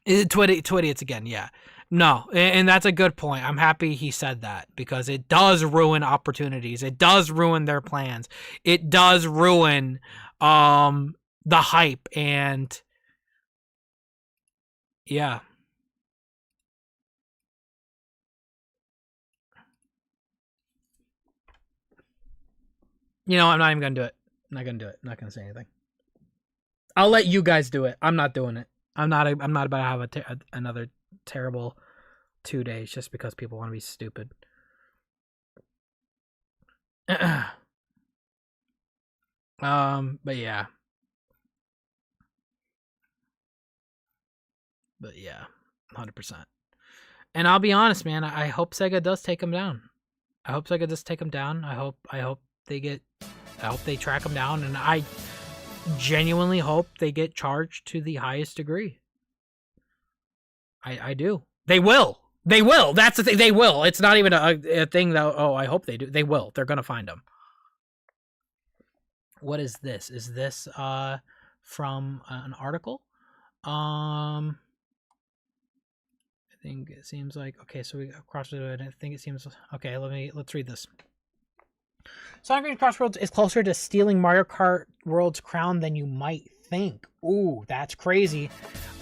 Twitty, it's again, yeah. No, and that's a good point. I'm happy he said that because it does ruin opportunities. It does ruin their plans. It does ruin the hype, and yeah. You know, I'm not even gonna do it. I'm not gonna do it. I'm not gonna say anything. I'll let you guys do it. I'm not doing it. I'm not about to have another terrible 2 days just because people want to be stupid. But yeah. But yeah, 100%. And I'll be honest, man. I hope Sega does take him down. I hope Sega does take him down. I hope they track them down, and I genuinely hope they get charged to the highest degree. I do. They will. That's the thing. They will. It's not even a thing that, oh, I hope they do. They will. They're gonna find them. What is this? Is this from an article? I think it seems like, okay, so we crossed it. I think it seems okay. Let's read this. Sonic Racing CrossWorlds is closer to stealing Mario Kart World's crown than you might think. Ooh, that's crazy.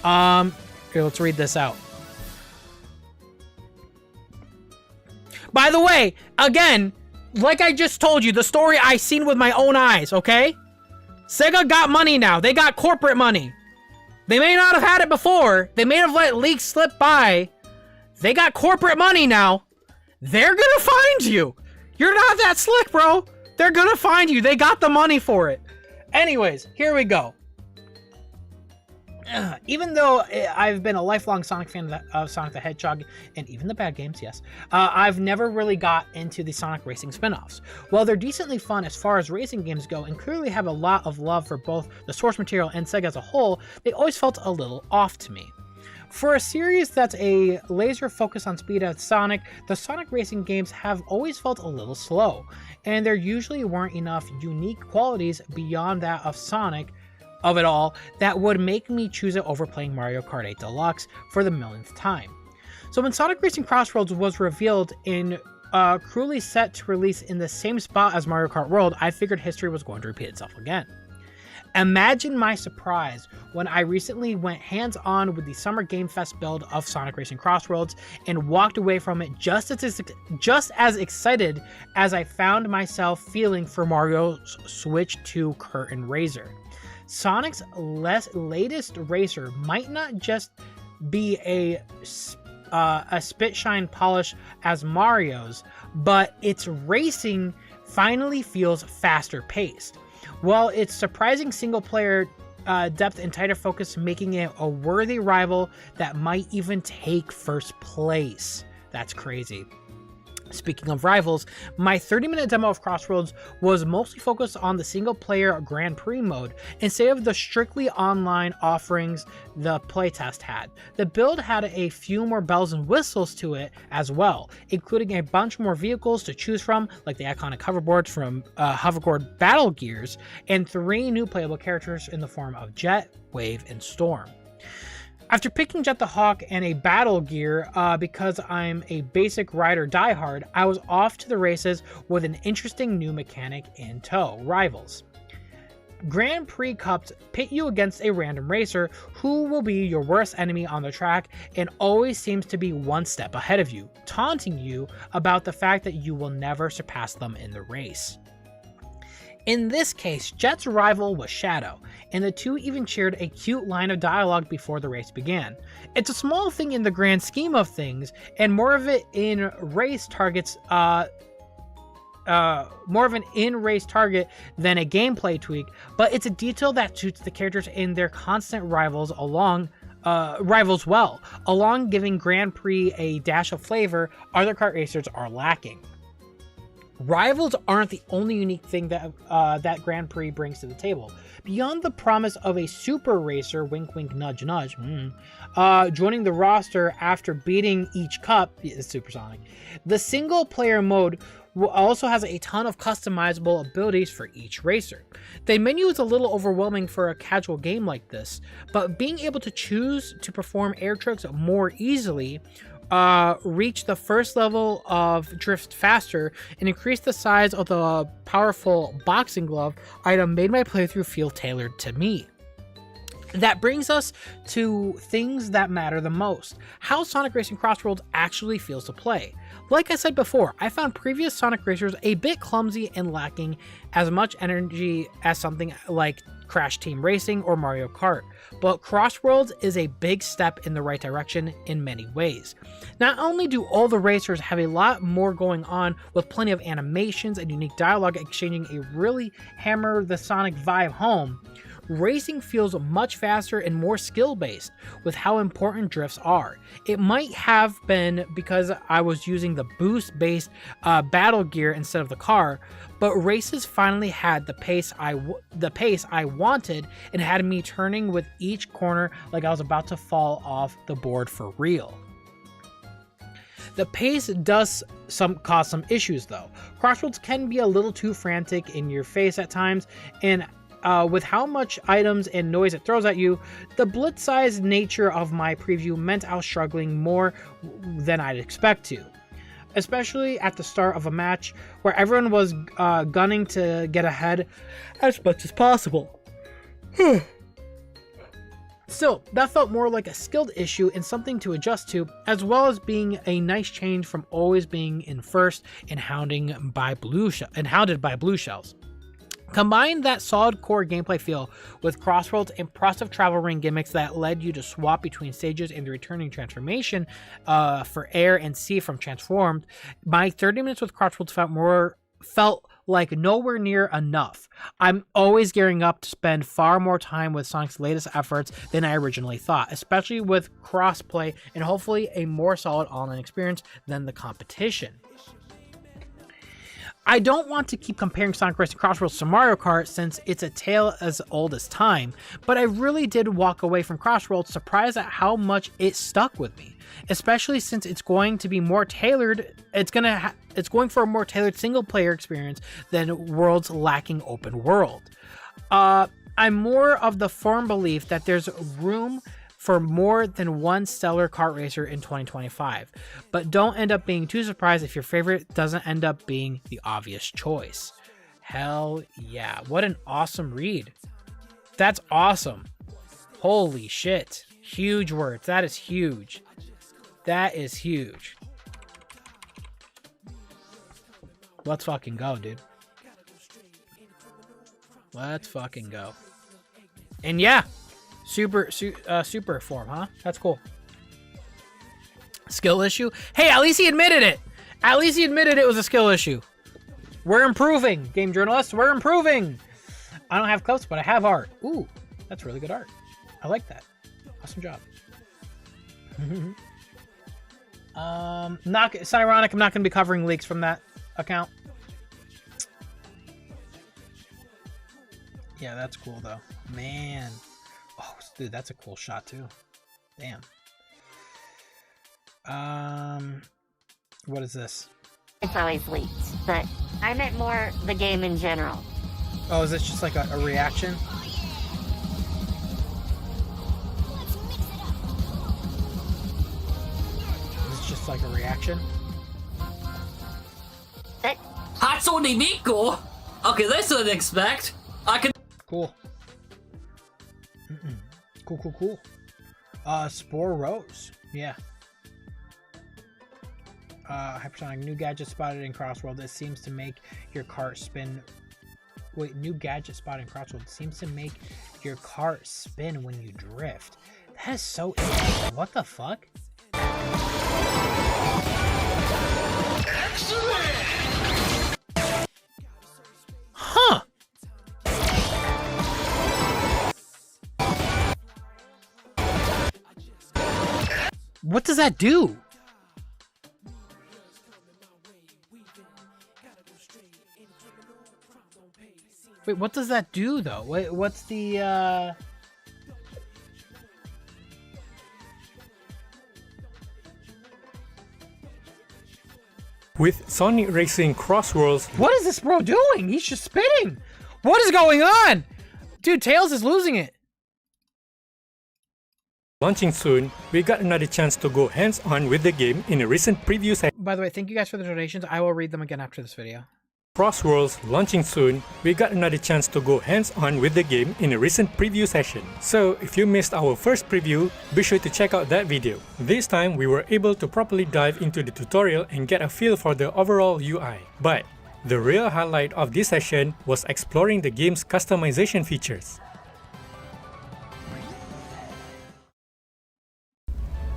Here, let's read this out. By the way, again, like I just told you, the story I seen with my own eyes, okay? Sega got money now. They got corporate money. They may not have had it before. They may have let leaks slip by. They got corporate money now. They're gonna find you. You're not that slick, bro. They're gonna find you. They got the money for it. Anyways, here we go. Even though I've been a lifelong Sonic fan of Sonic the Hedgehog, and even the bad games, yes, I've never really got into the Sonic Racing spin-offs. While they're decently fun as far as racing games go, and clearly have a lot of love for both the source material and Sega as a whole, they always felt a little off to me. For a series that's a laser focus on speed as Sonic, the Sonic racing games have always felt a little slow, and there usually weren't enough unique qualities beyond that of Sonic of it all that would make me choose it over playing Mario Kart 8 Deluxe for the millionth time. So when Sonic Racing CrossWorlds was revealed in cruelly set to release in the same spot as Mario Kart World, I figured history was going to repeat itself again. Imagine my surprise when I recently went hands-on with the Summer Game Fest build of Sonic Racing CrossWorlds and walked away from it just as excited as I found myself feeling for Mario's Switch 2 Curtain Raiser. Sonic's latest racer might not just be a spit shine polish as Mario's, but its racing finally feels faster paced. While its surprising single player depth and tighter focus making it a worthy rival that might even take first place. That's crazy. Speaking of rivals, my 30-minute demo of CrossWorlds was mostly focused on the single-player Grand Prix mode instead of the strictly online offerings the playtest had. The build had a few more bells and whistles to it as well, including a bunch more vehicles to choose from, like the iconic hoverboards from Hoverboard Battle Gears, and 3 new playable characters in the form of Jet, Wave, and Storm. After picking Jet the Hawk and a Battle Gear because I'm a basic rider diehard, I was off to the races with an interesting new mechanic in tow, Rivals. Grand Prix Cups pit you against a random racer who will be your worst enemy on the track and always seems to be one step ahead of you, taunting you about the fact that you will never surpass them in the race. In this case, Jet's rival was Shadow, and the two even shared a cute line of dialogue before the race began. It's a small thing in the grand scheme of things, and more of an in-race target than a gameplay tweak, but it's a detail that suits the characters and their constant rivals well, along giving Grand Prix a dash of flavor other kart racers are lacking. Rivals aren't the only unique thing that that Grand Prix brings to the table. Beyond the promise of a super racer, wink wink nudge nudge, joining the roster after beating each cup, is Supersonic. The single player mode also has a ton of customizable abilities for each racer. The menu is a little overwhelming for a casual game like this, but being able to choose to perform air tricks more easily, reach the first level of drift faster, and increase the size of the powerful boxing glove item made my playthrough feel tailored to me. That brings us to things that matter the most: how Sonic Racing CrossWorlds actually feels to play. Like I said before, I found previous Sonic racers a bit clumsy and lacking as much energy as something like Crash Team Racing or Mario Kart, but CrossWorlds is a big step in the right direction in many ways. Not only do all the racers have a lot more going on with plenty of animations and unique dialogue exchanging a really hammer the Sonic vibe home, racing feels much faster and more skill-based with how important drifts are. It might have been because I was using the boost-based battle gear instead of the car, but races finally had the pace I wanted and had me turning with each corner like I was about to fall off the board for real. The pace does cause some issues though. CrossWorlds can be a little too frantic in your face at times, and with how much items and noise it throws at you, the blitz-sized nature of my preview meant I was struggling more than I'd expect to. Especially at the start of a match where everyone was gunning to get ahead as much as possible. Still, that felt more like a skilled issue and something to adjust to, as well as being a nice change from always being in first and hounded by blue shells. Combine that solid core gameplay feel with CrossWorld's impressive travel ring gimmicks that led you to swap between stages and the returning transformation for air and sea from Transformed, my 30 minutes with CrossWorlds felt like nowhere near enough. I'm always gearing up to spend far more time with Sonic's latest efforts than I originally thought, especially with crossplay and hopefully a more solid online experience than the competition. I don't want to keep comparing Sonic Racing CrossWorlds to Mario Kart since it's a tale as old as time, but I really did walk away from CrossWorlds surprised at how much it stuck with me, especially since it's going to be more tailored. It's going for a more tailored single player experience than Worlds lacking open world. I'm more of the firm belief that there's room for more than one stellar kart racer in 2025, but don't end up being too surprised if your favorite doesn't end up being the obvious choice. Hell yeah, what an awesome read. That's awesome. Holy shit. Huge words. That is huge. That is huge. Let's fucking go, dude. Let's fucking go. And yeah, super form, huh? That's cool. Skill issue? Hey, at least he admitted it. At least he admitted it was a skill issue. We're improving, game journalists. We're improving. I don't have clips, but I have art. Ooh, that's really good art. I like that. Awesome job. It's ironic I'm not going to be covering leaks from that account. Yeah, that's cool though. Man. Oh, dude, that's a cool shot too. Damn. What is this? It's always leaked, but I meant more the game in general. Oh, is this just like a reaction? Is this just like a reaction? Hatsune Miku? Okay, this I didn't expect. I can. Cool. Cool. Spore Rose. Yeah. Hypersonic, new gadget spotted in CrossWorlds. It seems to make your cart spin. Wait, new gadget spotted in CrossWorlds. Seems to make your cart spin when you drift. That is so interesting. What the fuck? Excellent! Huh. What does that do? Wait, what does that do though? Wait, what's the With Sonic Racing CrossWorlds, what is this bro doing? He's just spinning. What is going on? Dude, Tails is losing it. Launching soon, we got another chance to go hands-on with the game in a recent preview session. By the way, thank you guys for the donations. I will read them again after this video. CrossWorlds launching soon, we got another chance to go hands-on with the game in a recent preview session. So if you missed our first preview, be sure to check out that video. This time we were able to properly dive into the tutorial and get a feel for the overall UI. But the real highlight of this session was exploring the game's customization features.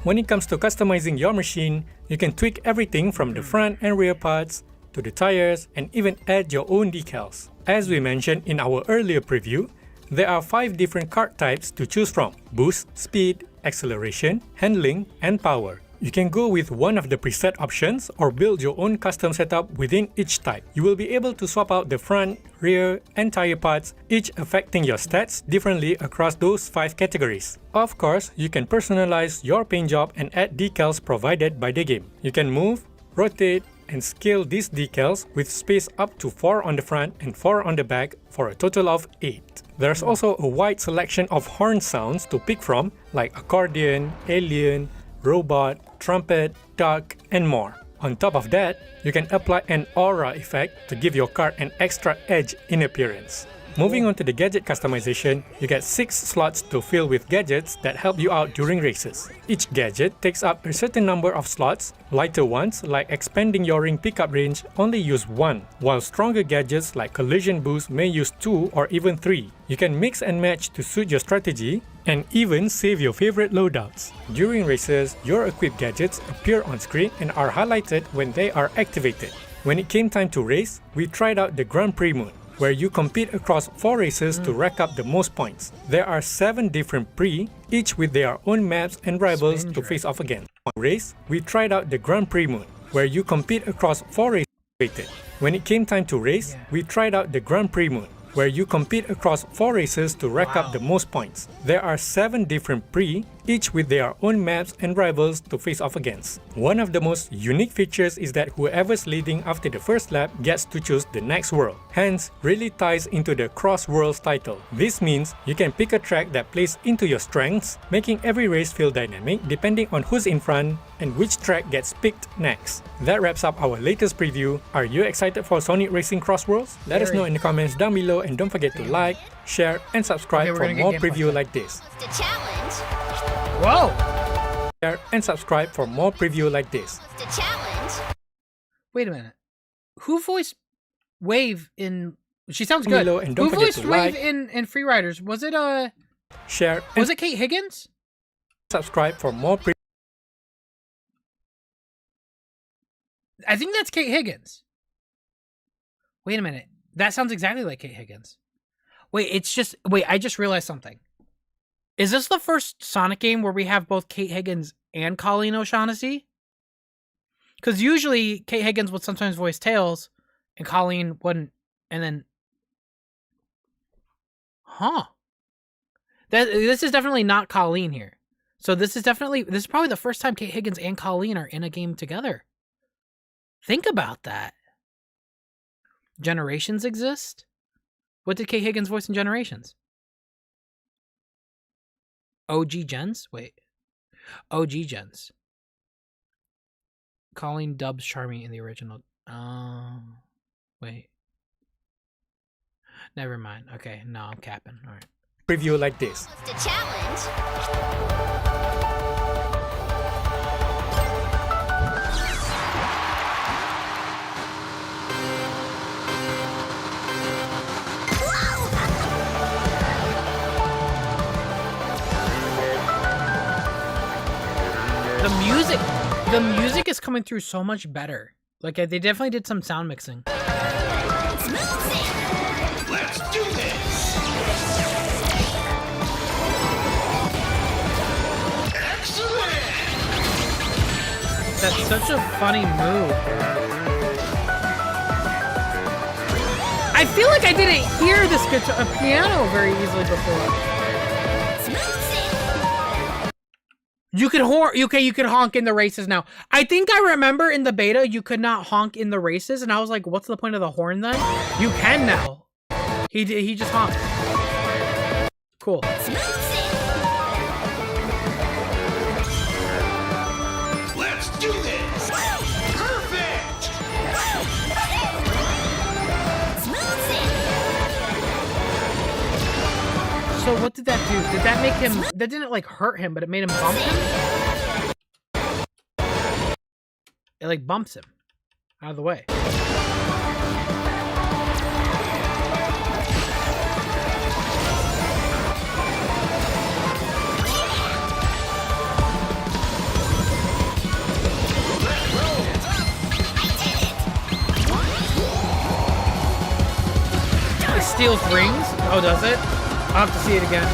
When it comes to customizing your machine, you can tweak everything from the front and rear parts to the tires and even add your own decals. As we mentioned in our earlier preview, there are 5 different kart types to choose from: boost, speed, acceleration, handling, and power. You can go with one of the preset options or build your own custom setup within each type. You will be able to swap out the front, rear, and tire parts, each affecting your stats differently across those 5 categories. Of course, you can personalize your paint job and add decals provided by the game. You can move, rotate, and scale these decals with space up to 4 on the front and 4 on the back for a total of 8. There's also a wide selection of horn sounds to pick from, like accordion, alien, robot, trumpet, duck, and more. On top of that, you can apply an aura effect to give your cart an extra edge in appearance. Moving on to the gadget customization, you get 6 slots to fill with gadgets that help you out during races. Each gadget takes up a certain number of slots. Lighter ones, like expanding your ring pickup range, only use 1, while stronger gadgets like collision boost may use 2 or even 3. You can mix and match to suit your strategy, and even save your favorite loadouts. During races, your equipped gadgets appear on screen and are highlighted when they are activated. When it came time to race, we tried out the Grand Prix mode, where you compete across 4 races to rack up the most points. There are 7 different Prix, each with their own maps and rivals to face off against. On race, we tried out the Grand Prix mode, where you compete across 4 races. When it came time to race, we tried out the Grand Prix mode, where you compete across 4 races to rack up the most points. There are 7 different Prix, each with their own maps and rivals to face off against. One of the most unique features is that whoever's leading after the first lap gets to choose the next world, hence really ties into the CrossWorlds title. This means you can pick a track that plays into your strengths, making every race feel dynamic depending on who's in front and which track gets picked next. That wraps up our latest preview. Are you excited for Sonic Racing CrossWorlds? Let us know in the comments down below, and don't forget to like, share and subscribe for more preview like this. Whoa! Share and subscribe for more preview like this. Wait a minute. Who voiced Wave in... She sounds good. Below, and don't Who forget voiced to Wave like, in Free Riders? Was it share was it Kate Higgins? Subscribe for more preview. I think that's Kate Higgins. Wait a minute. That sounds exactly like Kate Higgins. Wait, I just realized something. Is this the first Sonic game where we have both Kate Higgins and Colleen O'Shaughnessy? Because usually Kate Higgins would sometimes voice Tails and Colleen wouldn't, and then... Huh. This is definitely not Colleen here. So this is probably the first time Kate Higgins and Colleen are in a game together. Think about that. Generations exist? What did Kate Higgins voice in Generations? OG Gens? Wait. OG Gens. Colleen dubs Charmy in the original. Wait. Never mind. Okay, no, I'm capping. All right. Preview like this. The challenge. The music is coming through so much better. Like, they definitely did some sound mixing. Let's do this! Excellent! That's such a funny move. I feel like I didn't hear this piano very easily before. You could you could honk in the races now. I think I remember in the beta you could not honk in the races, and I was like, what's the point of the horn then? You can now. He just honked. Cool. Let's do this! Perfect! So what did that do? Did that make him... That didn't, like, hurt him, but it made him bump him? It, like, bumps him. Out of the way. It steals rings? Oh, does it? I'll have to see it again.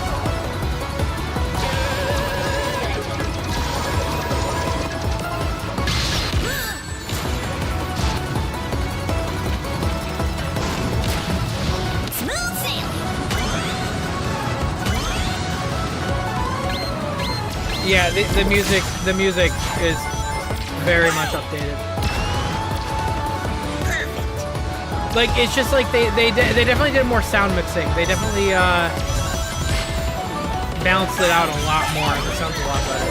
Yeah, the music is very much updated. Like, it's just like they definitely did more sound mixing. They definitely balanced it out a lot more. It sounds a lot better.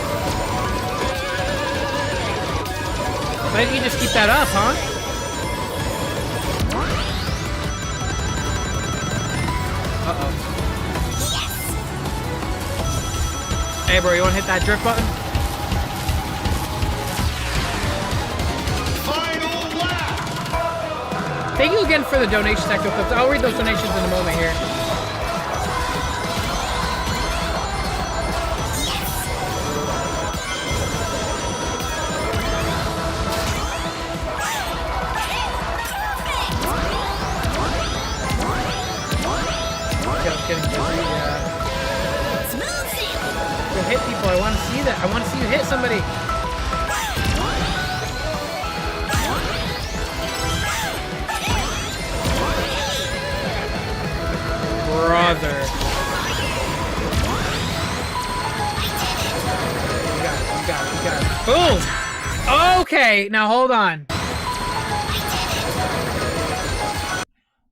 Why didn't you just keep that up, huh? Uh-oh. Hey, bro, you want to hit that drift button? Final lap! Thank you again for the donations, Techno Clips. I'll read those donations in a moment here. Go hit people. I want to see that. I want to see you hit somebody. Okay, now hold on.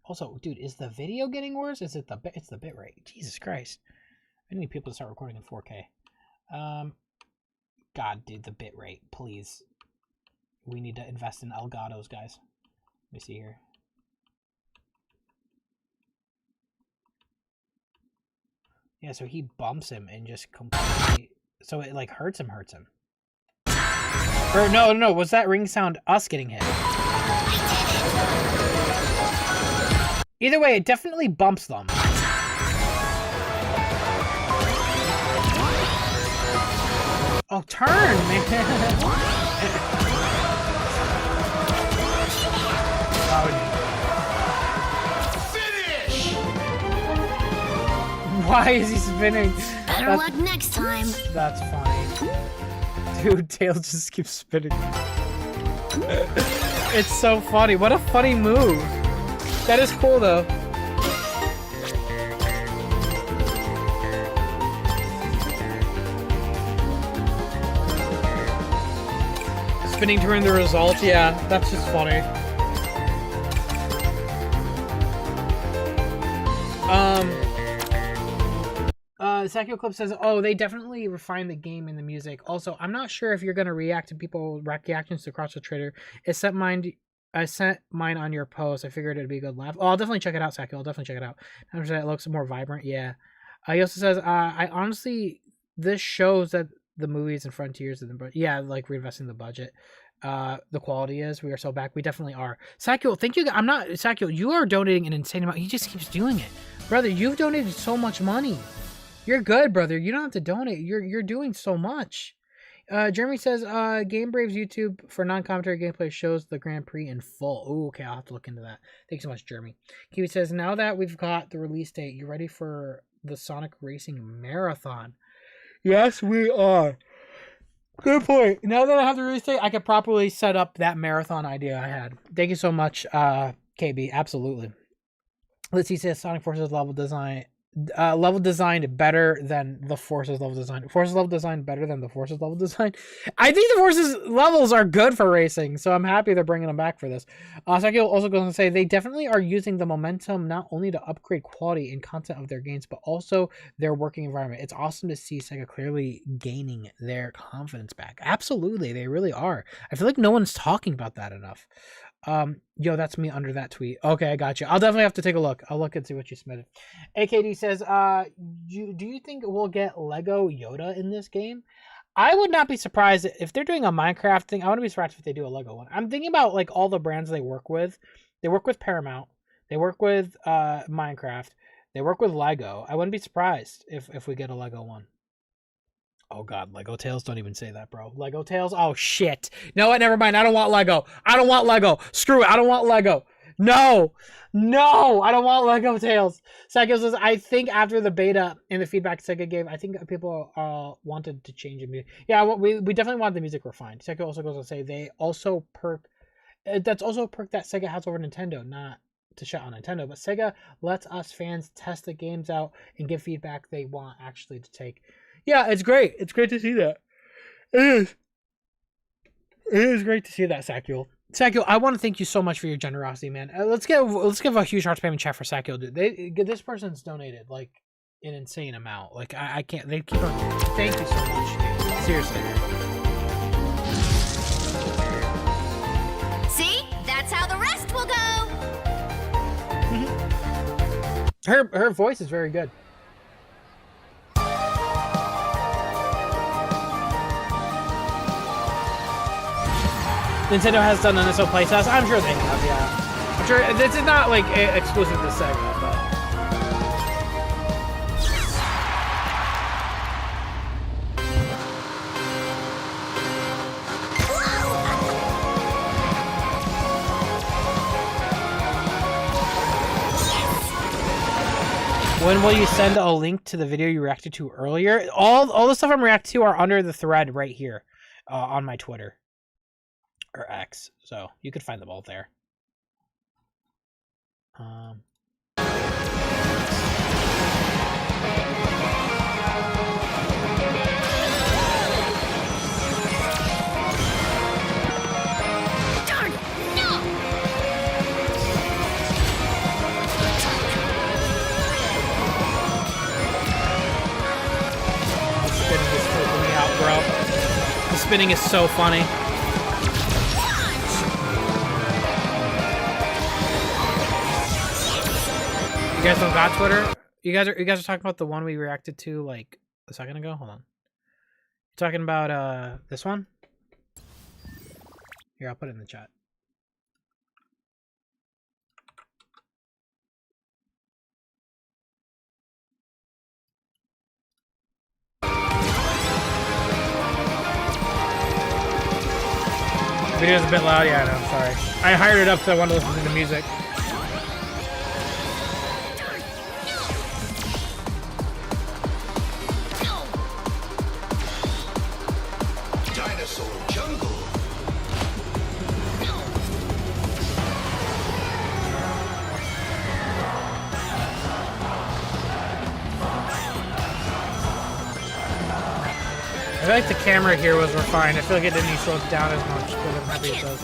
Also, dude, is the video getting worse? Is it it's the bitrate? Jesus Christ. I need people to start recording in 4K. God, dude, the bitrate, please. We need to invest in Elgatos, guys. Let me see here. Yeah, so he bumps him and just completely... So it, like, hurts him. Or, no, was that ring sound us getting hit? Either way, it definitely bumps them. Oh, turn, man. Finish! Why is he spinning? Better luck next time. That's funny. Dude, Tails just keeps spinning. It's so funny. What a funny move. That is cool, though. Spinning to earn the result, yeah, that's just funny. Sakio Clip says, oh, they definitely refined the game and the music. Also, I'm not sure if you're gonna react to people reactions to CrossWorlds Trader. I sent mine on your post. I figured it'd be a good laugh. Oh, I'll definitely check it out, Sakio. I'll definitely check it out. It looks more vibrant, yeah. He also says, I honestly, this shows that the movies and Frontiers, yeah, like reinvesting the budget. The quality is, we are so back. We definitely are. Sakio, thank you. Sakio, you are donating an insane amount. He just keeps doing it. Brother, you've donated so much money. You're good, brother. You don't have to donate. You're doing so much. Jeremy says, Game Brave's YouTube for non-commentary gameplay shows the Grand Prix in full. Oh, okay, I'll have to look into that. Thanks so much, Jeremy. Kiwi says, now that we've got the release date, you ready for the Sonic Racing Marathon? Yes, we are. Good point. Now that I have the release date, I could properly set up that marathon idea I had. Thank you so much, KB. Absolutely. Let's see, says Sonic Forces level design. Level designed better than the Forces level design. Forces level design better than the Forces level design. I think the Forces levels are good for racing, so I'm happy they're bringing them back for this. Sakio also goes on to say they definitely are using the momentum not only to upgrade quality and content of their games, but also their working environment. It's awesome to see Sega clearly gaining their confidence back. Absolutely, they really are. I feel like no one's talking about that enough. Yo, that's me under that tweet. Okay, I got you. I'll definitely have to take a look. I'll look and see what you submitted. AKD says, do you think we'll get Lego Yoda in this game? I would not be surprised if they're doing a Minecraft thing. I wouldn't be surprised if they do a Lego one. I'm thinking about like all the brands they work with. They work with Paramount. They work with Minecraft. They work with Lego. I wouldn't be surprised if we get a Lego one. Oh god, Lego Tales, don't even say that, bro. Lego Tales? Oh shit. No, what? Never mind. I don't want Lego. I don't want Lego. Screw it. I don't want Lego. No. No, I don't want Lego Tales. Sakio says, I think after the beta and the feedback Sega gave, I think people wanted to change the music. Yeah, we definitely want the music refined. Sakio also goes to say they also that's also a perk that Sega has over Nintendo, not to shut on Nintendo, but Sega lets us fans test the games out and give feedback they want actually to take. Yeah, it's great. It's great to see that. It is. It is great to see that, Sakio. Sakio, I want to thank you so much for your generosity, man. Let's give a huge hearts payment chat for Sakio, dude. This person's donated like an insane amount. Like I can't. They keep on. Thank you so much. Seriously. See, that's how the rest will go. Her voice is very good. Nintendo has done an NSO playtest. I'm sure they have, yeah. I'm sure this is not like exclusive to Sega, but. When will you send a link to the video you reacted to earlier? All the stuff I'm reacting to are under the thread right here on my Twitter. Or X, so you could find them all there. spinning is so funny. You guys don't got Twitter? You guys are talking about the one we reacted to like a second ago? Hold on. You talking about this one? Here, I'll put it in the chat. Video's a bit loud, yeah, I know, sorry. I hired it up because I wanted to listen to the music. Dinosaur jungle. I feel like the camera here was refined. I feel like it didn't need to slow down as much, but I'm happy it does.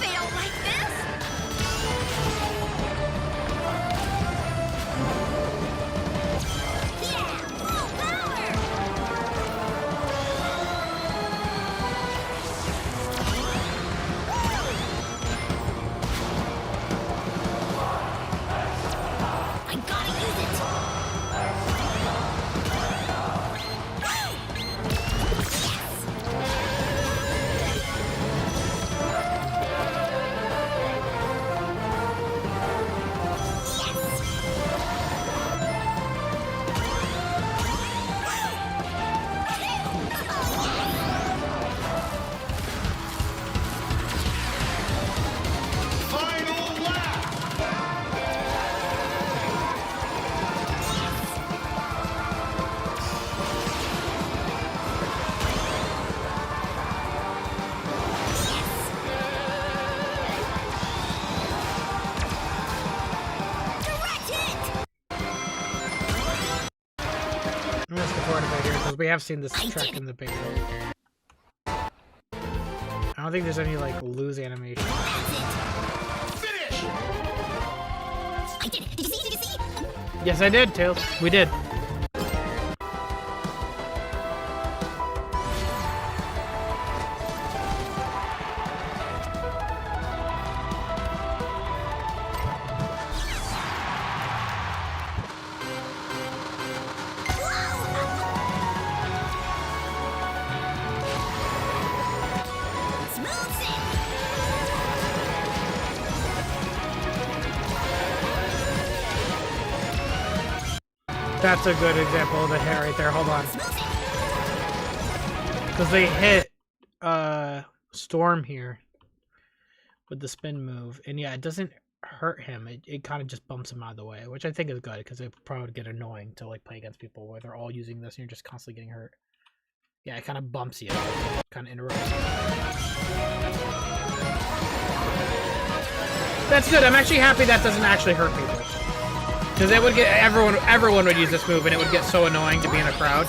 We have seen this track in the beta. I don't think there's any like lose animation. Finish. I did it. Did you see? Did you see? Yes, I did, Tails. We did. That's a good example of the hit right there. Hold on. Because they hit Storm here with the spin move. And yeah, it doesn't hurt him. It kind of just bumps him out of the way, which I think is good because it probably would get annoying to like play against people where they're all using this and you're just constantly getting hurt. Yeah, it kind of bumps you. Kind of interrupts you. That's good. I'm actually happy that doesn't actually hurt people. Because it would get everyone would use this move, and it would get so annoying to be in a crowd.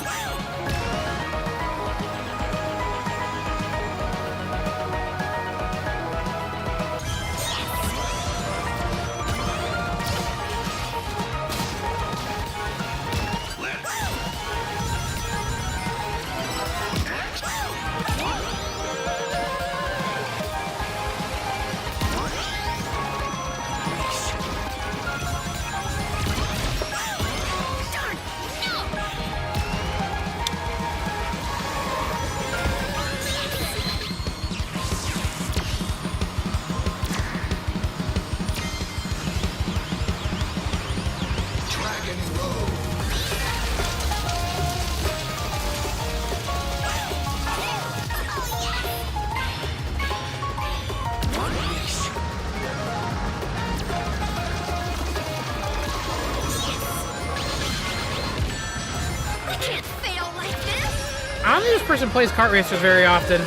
I don't think this person plays kart racers very often.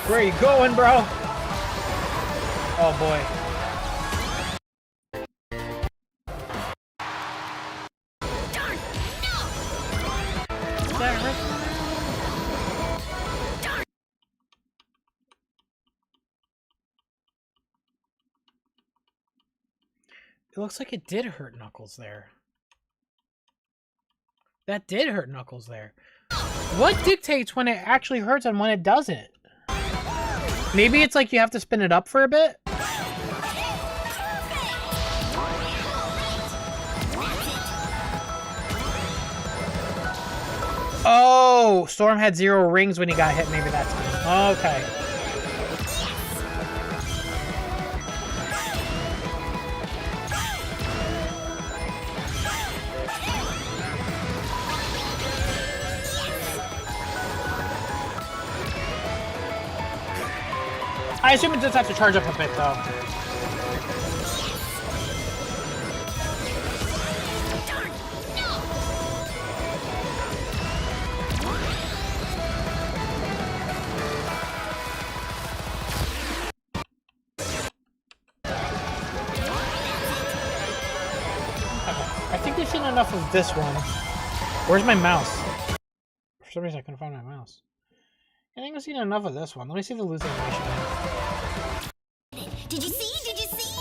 Where are you going, bro? Oh boy. It looks like it did hurt Knuckles there. That did hurt Knuckles there. What dictates when it actually hurts and when it doesn't? Maybe it's like you have to spin it up for a bit? Oh, Storm had 0 rings when he got hit. Maybe that's it. Okay. I assume it does have to charge up a bit, though. I think we've seen enough of this one. Where's my mouse? For some reason I couldn't find my mouse. I think we've seen enough of this one. Let me see the losing ratio. Did you see? Did you see?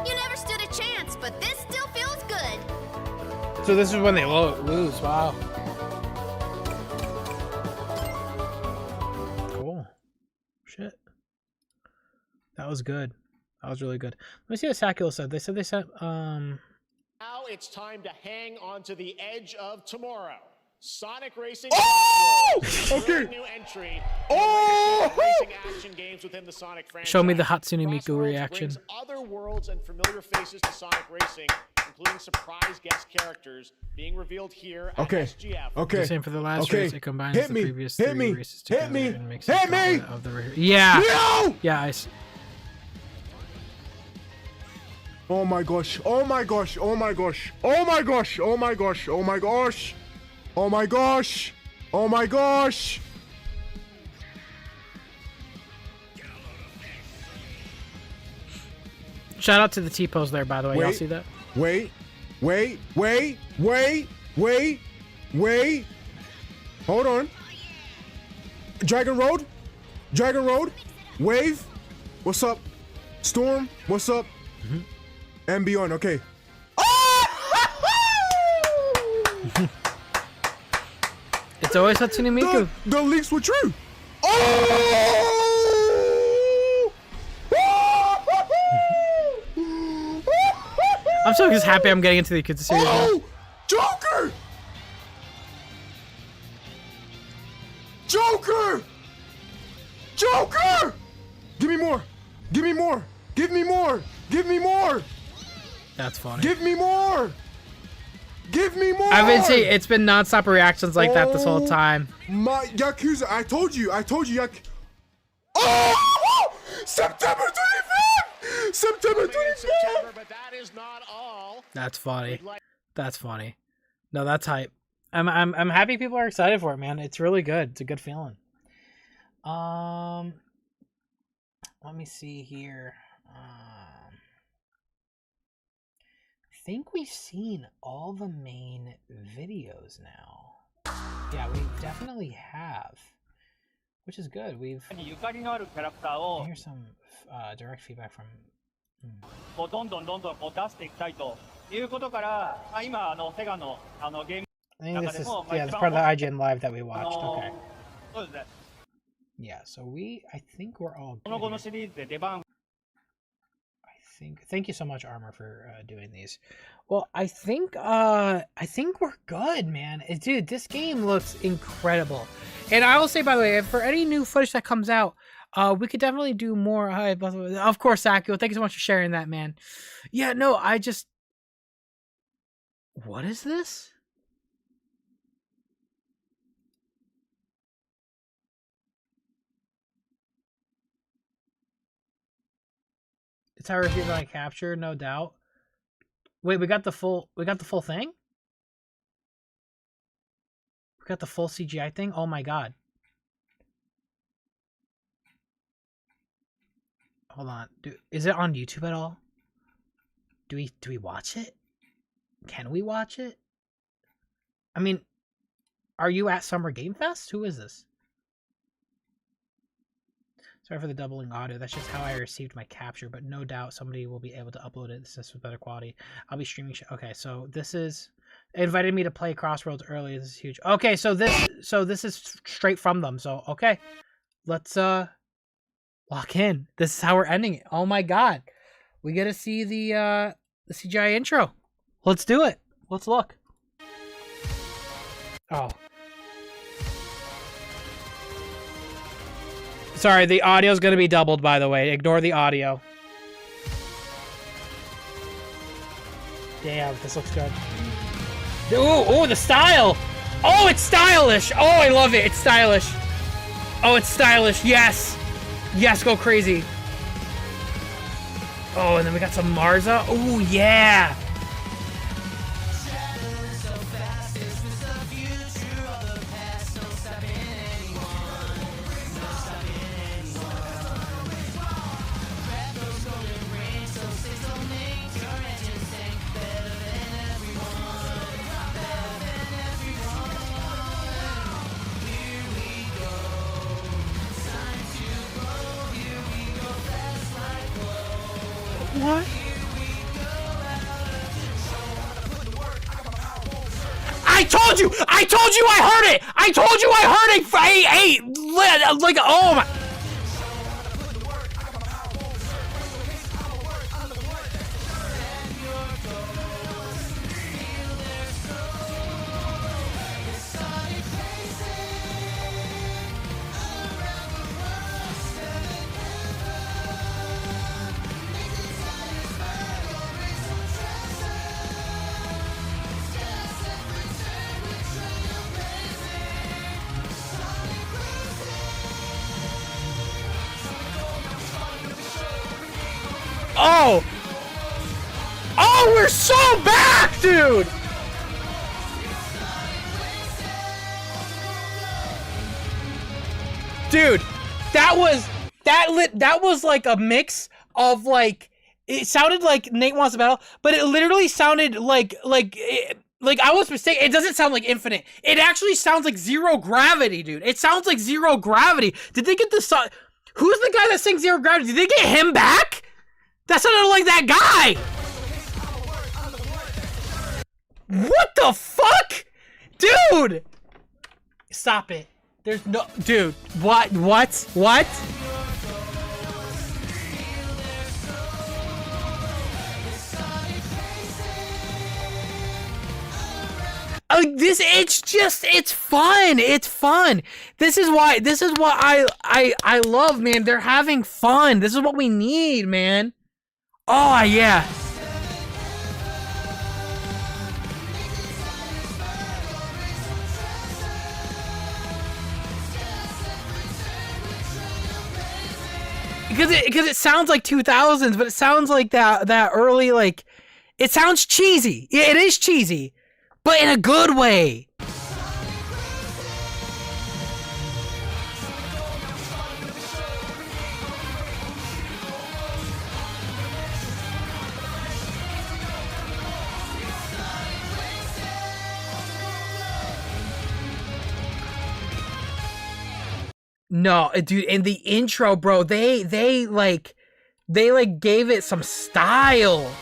You never stood a chance, but this still feels good. So this is when they lose. Wow. Cool. Shit. That was good. That was really good. Let me see what Sakula said. They said Now it's time to hang on to the edge of tomorrow. Sonic Racing Okay. New entry racing action games within the Sonic franchise. Show me the Hatsune Miku CrossWorlds reaction. brings other worlds and familiar faces to Sonic Racing, including surprise guest characters being revealed here at SGF. Okay. The same for the last race. It combines Hit the me. previous Hit 3 me. races Hit together me. and makes Hit a me. gauntlet of the yeah. No! Yeah, I see. Oh my gosh. Oh my gosh. Oh my gosh. Oh my gosh. Oh my gosh. Oh my gosh. Oh my gosh. Oh my gosh. Shout out to the T-pose there, by the way. Y'all Wait. see that? Wait. Hold on. Dragon Road. Wave. What's up? Storm. What's up? And beyond. Okay. It's always Hatsune Miku. The leaks were true. Oh! I'm so just happy I'm getting into the kids series. Oh! Joker! Joker! Joker! Give me more. Give me more. Give me more. Give me more. That's funny. Give me more. Give me more. I've been seeing it's been nonstop reactions like that this whole time. My Yakuza, I told you, Oh! September 25th! September 25th! But that is not all. That's funny. That's funny. No, that's hype. I'm happy people are excited for it, man. It's really good. It's a good feeling. Let me see here. I think we've seen all the main videos now. Yeah, we definitely have, which is good. We've here's some direct feedback from. I think this is it's part of the IGN live that we watched. Okay. Yeah, so I think we're all good here. Thank you so much, Armor, for doing these. Well, I think we're good, man. Dude, this game looks incredible. And I will say, by the way, for any new footage that comes out, we could definitely do more. Of course, Sakio, thank you so much for sharing that, man. Yeah, no, what is this? It's how I received my capture, no doubt. Wait, we got the full thing? We got the full CGI thing? Oh my god. Hold on. Is it on YouTube at all? Do we watch it? Can we watch it? I mean, are you at Summer Game Fest? Who is this? Sorry for the doubling audio. That's just how I received my capture, but no doubt somebody will be able to upload it. This is with better quality. I'll be streaming. Okay, so this is. It invited me to play CrossWorlds earlier. This is huge. Okay, so this is straight from them. So okay, let's lock in. This is how we're ending it. Oh my god, we get to see the CGI intro. Let's do it. Let's look. Oh. Sorry, the audio's gonna be doubled, by the way. Ignore the audio. Damn, this looks good. Ooh, the style! Oh, it's stylish! Oh, I love it. It's stylish. Oh, it's stylish. Yes. Yes, go crazy. Oh, and then we got some Marza. Oh, yeah. What? I told you I heard it! I told you I heard it! Hey, like, oh my... Oh! Oh, we're so back, dude! Dude, that was like a mix of like, it sounded like Nate Wants to Battle, but it literally sounded like I was mistaken. It doesn't sound like Infinite. It actually sounds like Zero Gravity, dude. It sounds like Zero Gravity. Did they get the song? Who's the guy that sings Zero Gravity? Did they get him back? That sounded like that guy! What the fuck? Dude! Stop it. There's no... Dude, what? It's fun. It's fun. This is what I love, man. They're having fun. This is what we need, man. Oh, yeah. Because it sounds like 2000s, but it sounds like that early, like, it sounds cheesy. It is cheesy, but in a good way. No, dude, in the intro, bro, they gave it some style.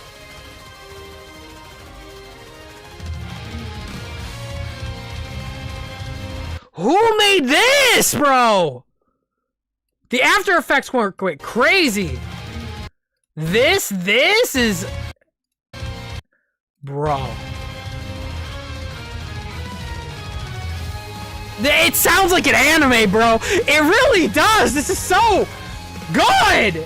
Who made this, bro? The After Effects went crazy. This is... Bro. It sounds like an anime, bro. It really does. This is so good.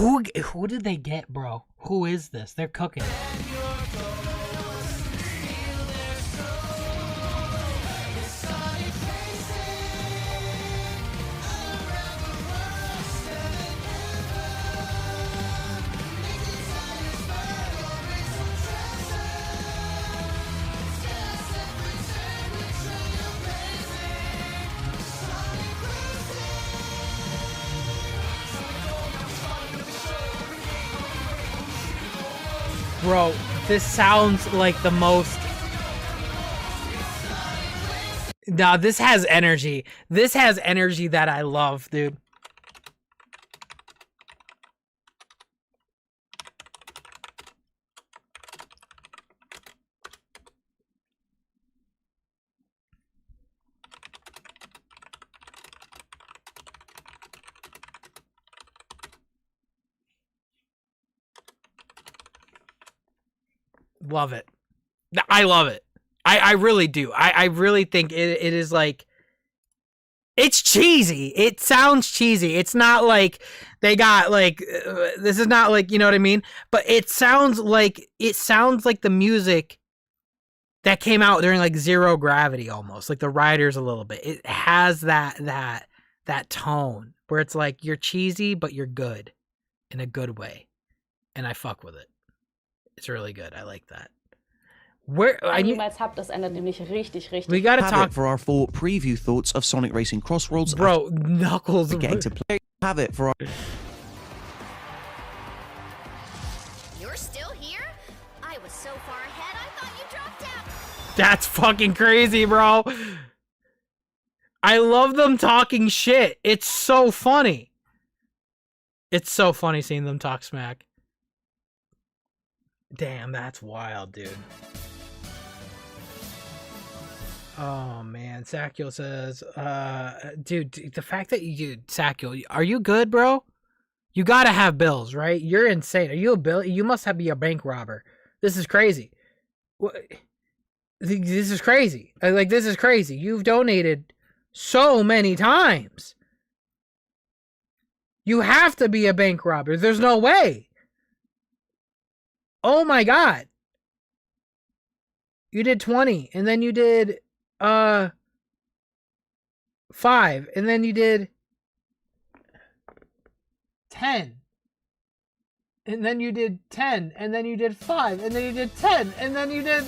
Who did they get, bro? Who is this? They're cooking. Bro, this sounds like the most... Nah, this has energy. This has energy that I love, dude. Love it. I love it. I really do. I really think it is like, it's cheesy. It sounds cheesy. It's not like they got like, this is not like, you know what I mean? But it sounds like the music that came out during like Zero Gravity almost, like the Riders a little bit. It has that tone where it's like you're cheesy, but you're good in a good way. And I fuck with it. It's really good. I like that. Where I niemals habt, das ändert nämlich richtig. We gotta Have talk it for our full preview thoughts of Sonic Racing CrossWorlds. Bro, Knuckles. Getting to play. Have it for our. You're still here? I was so far ahead, I thought you dropped out. That's fucking crazy, bro. I love them talking shit. It's so funny. It's so funny seeing them talk smack. Damn, that's wild, dude. Oh man, Sakio says, dude, the fact that Sakio, are you good, bro? You gotta have bills, right? You're insane. Are you a bill? You must be a bank robber. This is crazy. This is crazy. Like, this is crazy. You've donated so many times. You have to be a bank robber. There's no way. Oh my God. You did 20, and then you did 5, and then you did 10. And then you did 10, and then you did 5, and then you did 10, and then you did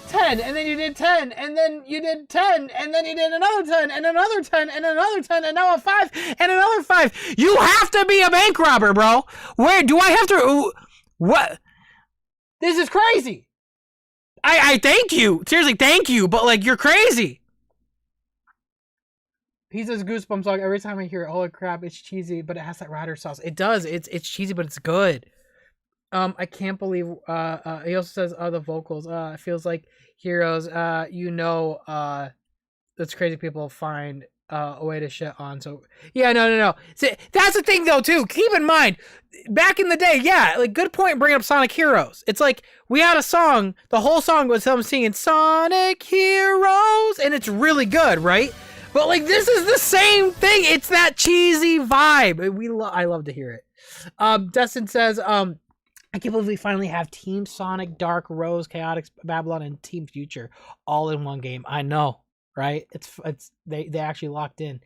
10, and then you did 10, and then you did 10, and then you did another 10, and another 10, and another 10, and now a 5, and another 5. You have to be a bank robber, bro. Where do I have to? What? This is crazy. I thank you. Seriously, thank you. But like, you're crazy. He says goosebumps like every time I hear it. Holy crap, it's cheesy, but it has that rider sauce. It does. It's cheesy, but it's good. I can't believe he also says the vocals. It feels like Heroes. That's crazy people find a way to shit on. So yeah, no. See, that's the thing though too. Keep in mind, back in the day, yeah, like good point bringing up Sonic Heroes. It's like we had a song, the whole song was them singing Sonic Heroes, and it's really good, right? But like this is the same thing. It's that cheesy vibe. I love to hear it. Destin says, I can't believe we finally have Team Sonic, Dark Rose, Chaotix, Babylon, and Team Future all in one game. I know, right? They actually locked in.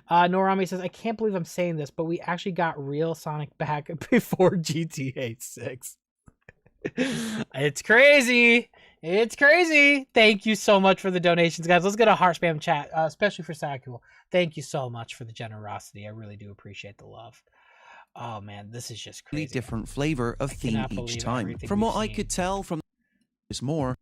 Norami says, I can't believe I'm saying this, but we actually got real Sonic back before GTA 6. It's crazy. It's crazy. Thank you so much for the donations, guys. Let's get a heart spam chat, especially for Sakul. Thank you so much for the generosity. I really do appreciate the love. Oh man, this is just crazy. Different flavor of theme each time. From what I could tell from there's more.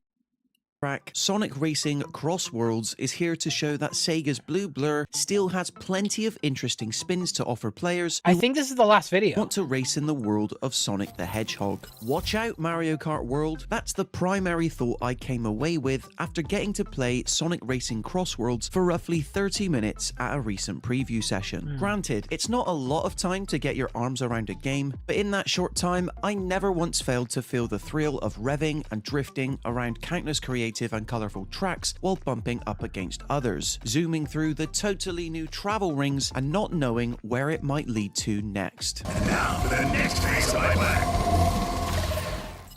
Sonic Racing CrossWorlds is here to show that Sega's Blue Blur still has plenty of interesting spins to offer players. I think this is the last video. Want to race in the world of Sonic the Hedgehog. Watch out, Mario Kart World. That's the primary thought I came away with after getting to play Sonic Racing CrossWorlds for roughly 30 minutes at a recent preview session. Granted, it's not a lot of time to get your arms around a game, but in that short time, I never once failed to feel the thrill of revving and drifting around countless creators creative and colourful tracks while bumping up against others, zooming through the totally new travel rings and not knowing where it might lead to next. Now for the next phase of my plan.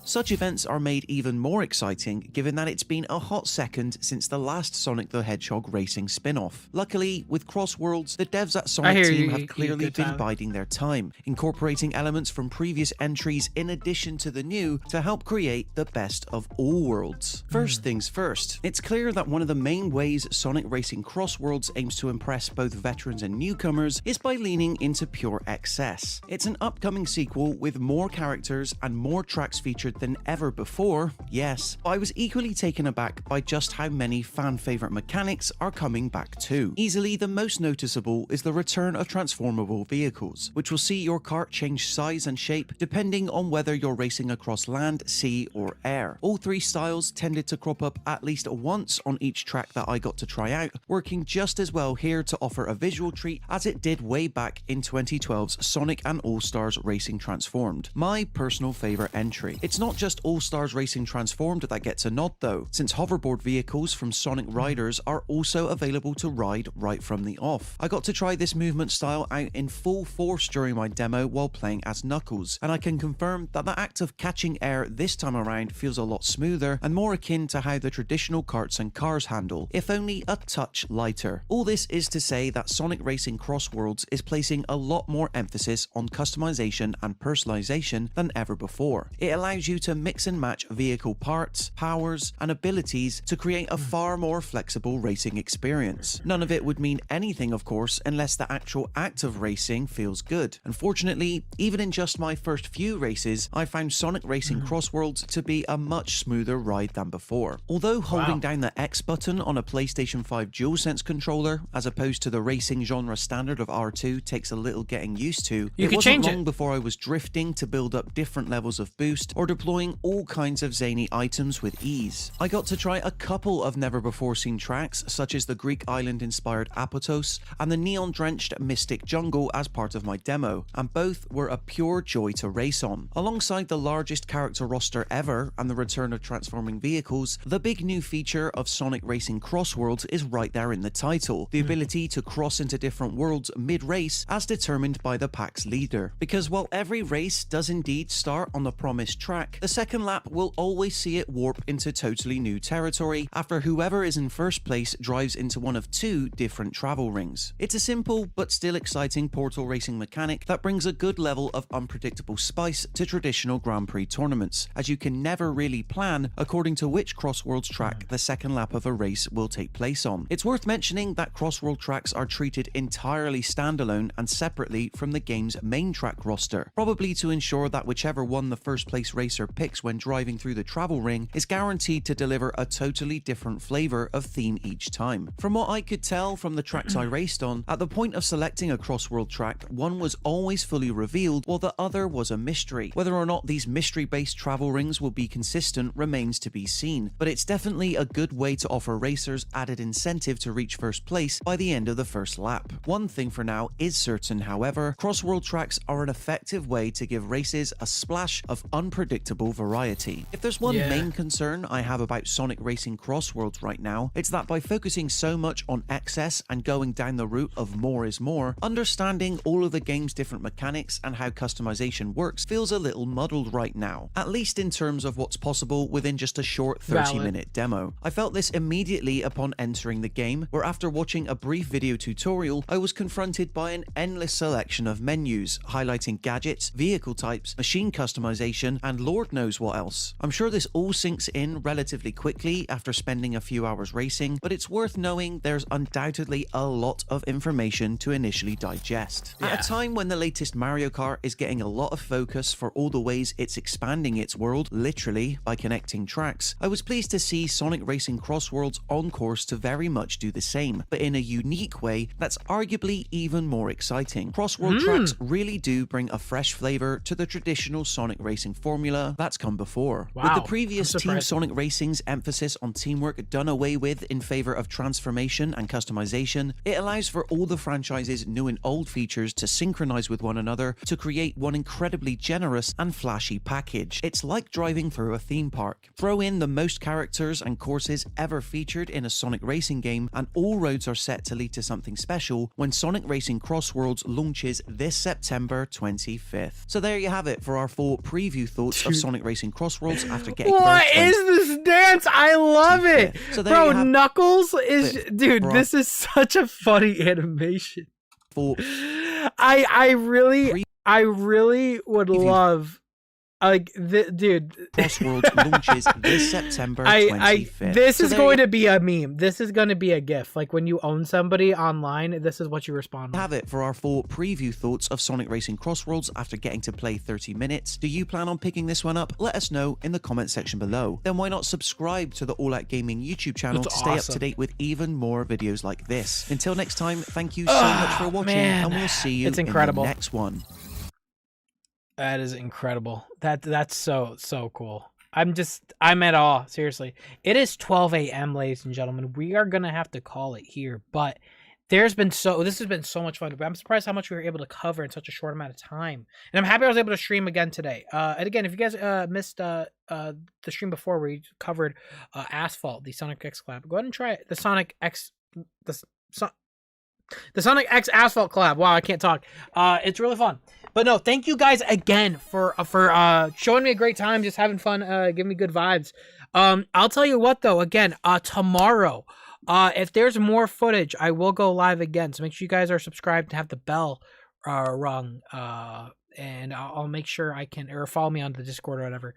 Such events are made even more exciting given that it's been a hot second since the last Sonic the Hedgehog racing spin-off. Luckily, with CrossWorlds, the devs at Sonic Team have clearly been biding their time, incorporating elements from previous entries in addition to the new to help create the best of all worlds. First things first, it's clear that one of the main ways Sonic Racing CrossWorlds aims to impress both veterans and newcomers is by leaning into pure excess. It's an upcoming sequel with more characters and more tracks featured than ever before, yes, but I was equally taken aback by just how many fan-favourite mechanics are coming back too. Easily the most noticeable is the return of transformable vehicles, which will see your kart change size and shape depending on whether you're racing across land, sea or air. All three styles tended to crop up at least once on each track that I got to try out, working just as well here to offer a visual treat as it did way back in 2012's Sonic and All-Stars Racing Transformed, my personal favourite entry. It's not just All-Stars Racing Transformed that gets a nod though, since hoverboard vehicles from Sonic Riders are also available to ride right from the off. I got to try this movement style out in full force during my demo while playing as Knuckles, and I can confirm that the act of catching air this time around feels a lot smoother and more akin to how the traditional karts and cars handle, if only a touch lighter. All this is to say that Sonic Racing CrossWorlds is placing a lot more emphasis on customization and personalization than ever before. It allows you to mix and match vehicle parts, powers, and abilities to create a far more flexible racing experience. None of it would mean anything, of course, unless the actual act of racing feels good. Unfortunately, even in just my first few races, I found Sonic Racing CrossWorlds to be a much smoother ride than before. Although holding down the X button on a PlayStation 5 DualSense controller, as opposed to the racing genre standard of R2, takes a little getting used to, it wasn't long before I was drifting to build up different levels of boost or deploying all kinds of zany items with ease. I got to try a couple of never-before-seen tracks, such as the Greek island-inspired Apotos and the neon-drenched Mystic Jungle as part of my demo, and both were a pure joy to race on. Alongside the largest character roster ever and the return of transforming vehicles, the big new feature of Sonic Racing CrossWorlds is right there in the title, the ability to cross into different worlds mid-race as determined by the pack's leader. Because while every race does indeed start on the promised track, the second lap will always see it warp into totally new territory after whoever is in first place drives into one of two different travel rings. It's a simple but still exciting portal racing mechanic that brings a good level of unpredictable spice to traditional Grand Prix tournaments, as you can never really plan according to which CrossWorlds track the second lap of a race will take place on. It's worth mentioning that CrossWorld tracks are treated entirely standalone and separately from the game's main track roster, probably to ensure that whichever one the first place racer picks when driving through the travel ring is guaranteed to deliver a totally different flavour of theme each time. From what I could tell from the tracks I raced on, at the point of selecting a CrossWorld track, one was always fully revealed while the other was a mystery. Whether or not these mystery-based travel rings will be consistent remains to be seen, but it's definitely a good way to offer racers added incentive to reach first place by the end of the first lap. One thing for now is certain, however, CrossWorld tracks are an effective way to give races a splash of unpredictable variety. If there's one main concern I have about Sonic Racing CrossWorlds right now, it's that by focusing so much on excess and going down the route of more is more, understanding all of the game's different mechanics and how customization works feels a little muddled right now, at least in terms of what's possible within just a short 30-minute demo. I felt this immediately upon entering the game, where after watching a brief video tutorial, I was confronted by an endless selection of menus, highlighting gadgets, vehicle types, machine customization, and Lord knows what else. I'm sure this all sinks in relatively quickly after spending a few hours racing, but it's worth knowing there's undoubtedly a lot of information to initially digest. At a time when the latest Mario Kart is getting a lot of focus for all the ways it's expanding its world, literally, by connecting tracks, I was pleased to see Sonic Racing CrossWorlds on course to very much do the same, but in a unique way that's arguably even more exciting. CrossWorld tracks really do bring a fresh flavour to the traditional Sonic Racing formula formula that's come before. Wow, With the previous I'm Team surprised. Sonic Racing's emphasis on teamwork done away with in favor of transformation and customization, it allows for all the franchise's new and old features to synchronize with one another to create one incredibly generous and flashy package. It's like driving through a theme park. Throw in the most characters and courses ever featured in a Sonic Racing game, and all roads are set to lead to something special when Sonic Racing CrossWorlds launches this September 25th. So there you have it for our full preview thoughts of Sonic Racing CrossWorlds after getting What is this dance? I love it. So there Bro, you have Knuckles is it, dude, bro. this is such a funny animation. For I really would love like dude. CrossWorlds launches this September 25th. This So is there going you to be a meme. This is going to be a GIF. Like when you own somebody online, this is what you respond with. have it for our full preview thoughts of Sonic Racing CrossWorlds after getting to play 30 minutes. Do you plan on picking this one up? Let us know in the comment section below. Then why not subscribe to the All Out Gaming YouTube channel That's to stay up awesome. to date with even more videos like this. Until next time, thank you so much for watching, man. and we'll see you It's in incredible. the next one. That is incredible. That's so cool. I'm at awe. Seriously. It is 12 a.m., ladies and gentlemen. We are gonna have to call it here, but this has been so much fun. I'm surprised how much we were able to cover in such a short amount of time. And I'm happy I was able to stream again today. And again, if you guys missed the stream before where we covered Asphalt, the Sonic X collab, go ahead and try it. The Sonic X Asphalt collab. Wow, I can't talk. It's really fun. But no, thank you guys again for showing me a great time, just having fun, giving me good vibes. I'll tell you what though, again, tomorrow, if there's more footage, I will go live again. So make sure you guys are subscribed and have the bell rung. And I'll make sure I can, or follow me on the Discord or whatever.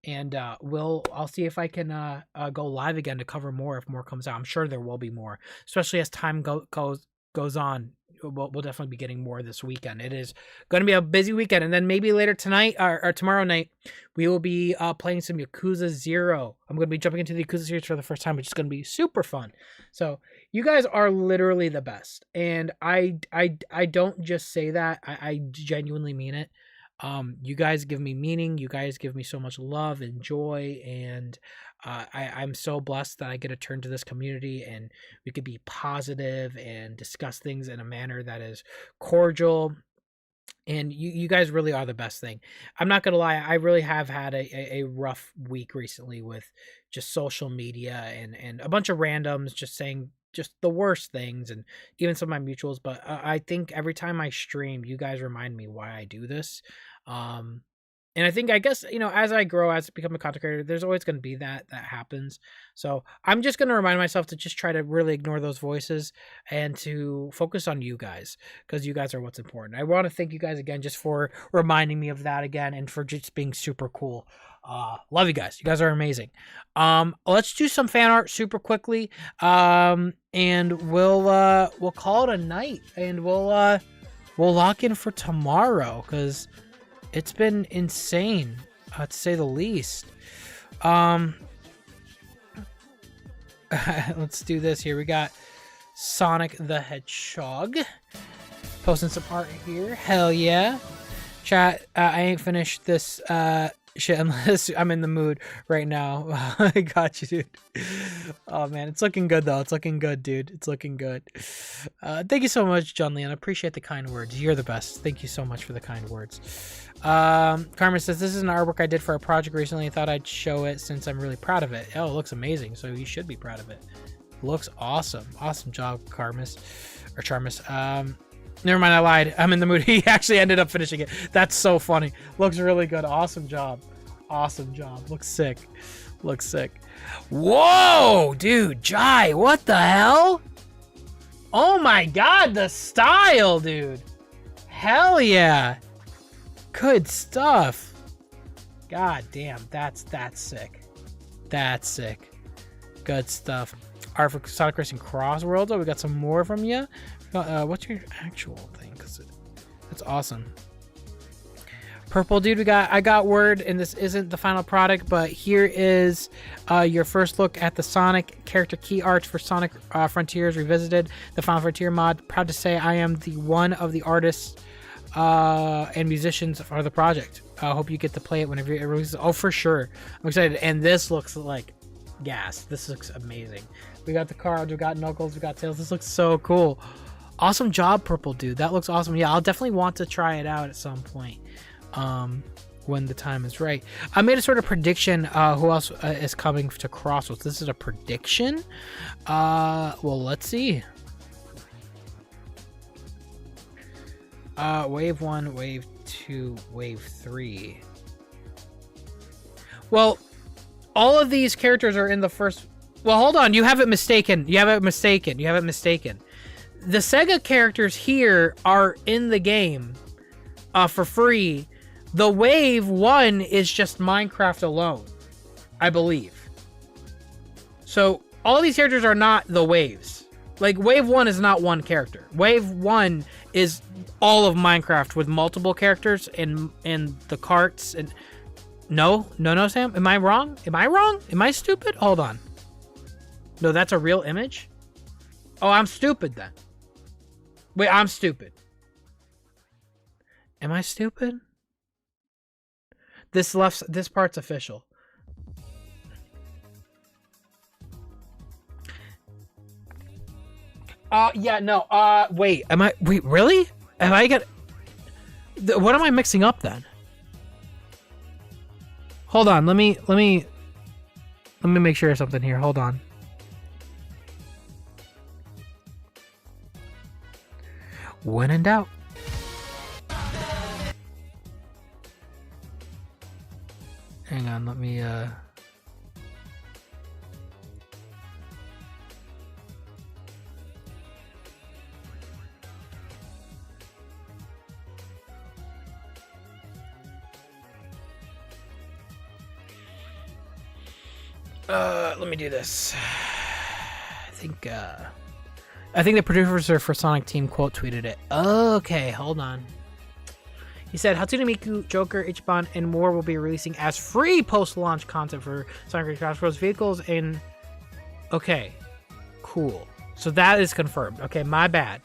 And I'll see if I can go live again to cover more if more comes out. I'm sure there will be more, especially as time goes on. We'll definitely be getting more this weekend. It is going to be a busy weekend, and then maybe later tonight or tomorrow night we will be playing some Yakuza 0. I'm going to be jumping into the Yakuza series for the first time, which is going to be super fun. So you guys are literally the best, and I don't just say that. I genuinely mean it. You guys give me meaning. You guys give me so much love and joy, and I'm so blessed that I get to turn to this community and we could be positive and discuss things in a manner that is cordial. And you guys really are the best thing. I'm not gonna lie, I really have had a rough week recently with just social media and a bunch of randoms just saying just the worst things, and even some of my mutuals. But I think every time I stream, you guys remind me why I do this. And I guess, as I grow, as I become a content creator, there's always going to be that happens. So I'm just going to remind myself to just try to really ignore those voices and to focus on you guys, because you guys are what's important. I want to thank you guys again just for reminding me of that again and for just being super cool. Love you guys. You guys are amazing. Let's do some fan art super quickly. And we'll call it a night, and we'll lock in for tomorrow, because it's been insane, to say the least. Let's do this here. We got Sonic the Hedgehog posting some art here. Hell yeah. Chat, I ain't finished this shit unless I'm in the mood right now. I got you, dude. Oh man, it's looking good though. It's looking good, dude. It's looking good. Thank you so much, John Leon. I appreciate the kind words. You're the best. Thank you so much for the kind words. Carmen says, this is an artwork I did for a project recently. I thought I'd show it since I'm really proud of it. Oh, it looks amazing. So you should be proud of it. Looks awesome. Awesome job, Charmus. Never mind, I lied. I'm in the mood. He actually ended up finishing it. That's so funny. Looks really good. Awesome job. Awesome job. Looks sick. Looks sick. Whoa, dude. Jai, what the hell? Oh my god, the style, dude. Hell yeah. Good stuff. God damn, that's sick. That's sick. Good stuff. Art for Sonic Racing CrossWorlds. Oh, we got some more from you. What's your actual thing? Because that's awesome. Purple dude, I got word, and this isn't the final product, but here is your first look at the Sonic character key art for Sonic Frontiers Revisited, the Final Frontier mod. Proud to say I am the one of the artists and musicians for the project. I hope you get to play it whenever it releases. Oh, for sure. I'm excited. And this looks like gas. This looks amazing. We got the cards, we got Knuckles, we got Tails. This looks so cool. Awesome job, Purple Dude. That looks awesome. Yeah, I'll definitely want to try it out at some point. When the time is right. I made a sort of prediction. Who else is coming to CrossWorlds? This is a prediction. Well, let's see. Wave 1, Wave 2, Wave 3. Well, all of these characters are in the first... Well, hold on. You have it mistaken. You have it mistaken. You have it mistaken. The Sega characters here are in the game for free. The Wave 1 is just Minecraft alone, I believe. So, all these characters are not the waves. Like, Wave 1 is not one character. Wave 1 is all of Minecraft with multiple characters in the carts. And No, Sam? Am I wrong? Am I wrong? Am I stupid? Hold on. No, that's a real image? Oh, I'm stupid then. Wait, I'm stupid. Am I stupid? This part's official. Yeah, no. Wait, really? What am I mixing up then? Hold on, let me make sure of something here. Hold on. When in doubt. Hang on, let me let me do this. I think the producer for Sonic Team quote tweeted it. Okay, hold on. He said, Hatsune Miku, Joker, Ichiban, and more will be releasing as free post-launch content for Sonic CrossWorlds vehicles in... Okay, cool. So that is confirmed. Okay, my bad.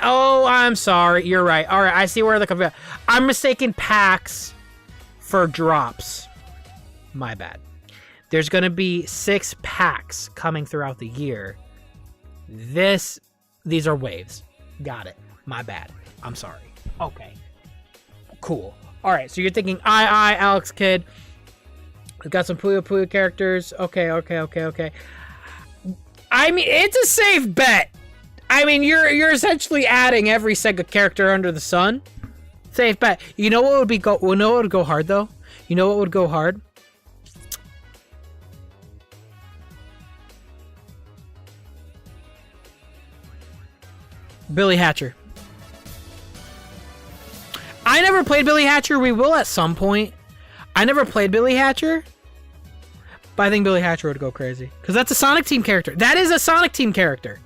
Oh, I'm sorry. You're right. All right, I see where the... I'm mistaken packs for drops. My bad. There's going to be 6 packs coming throughout the year. These are waves. Got it. My bad. I'm sorry. Okay. Cool. Alright, so you're thinking, Alex Kidd. We've got some Puyo Puyo characters. Okay. I mean, it's a safe bet. I mean, you're essentially adding every Sega character under the sun. Safe bet. You know what would go hard, though? You know what would go hard? Billy Hatcher. I never played Billy Hatcher. We will at some point. I never played Billy Hatcher. But I think Billy Hatcher would go crazy. Because that's a Sonic Team character. That is a Sonic Team character.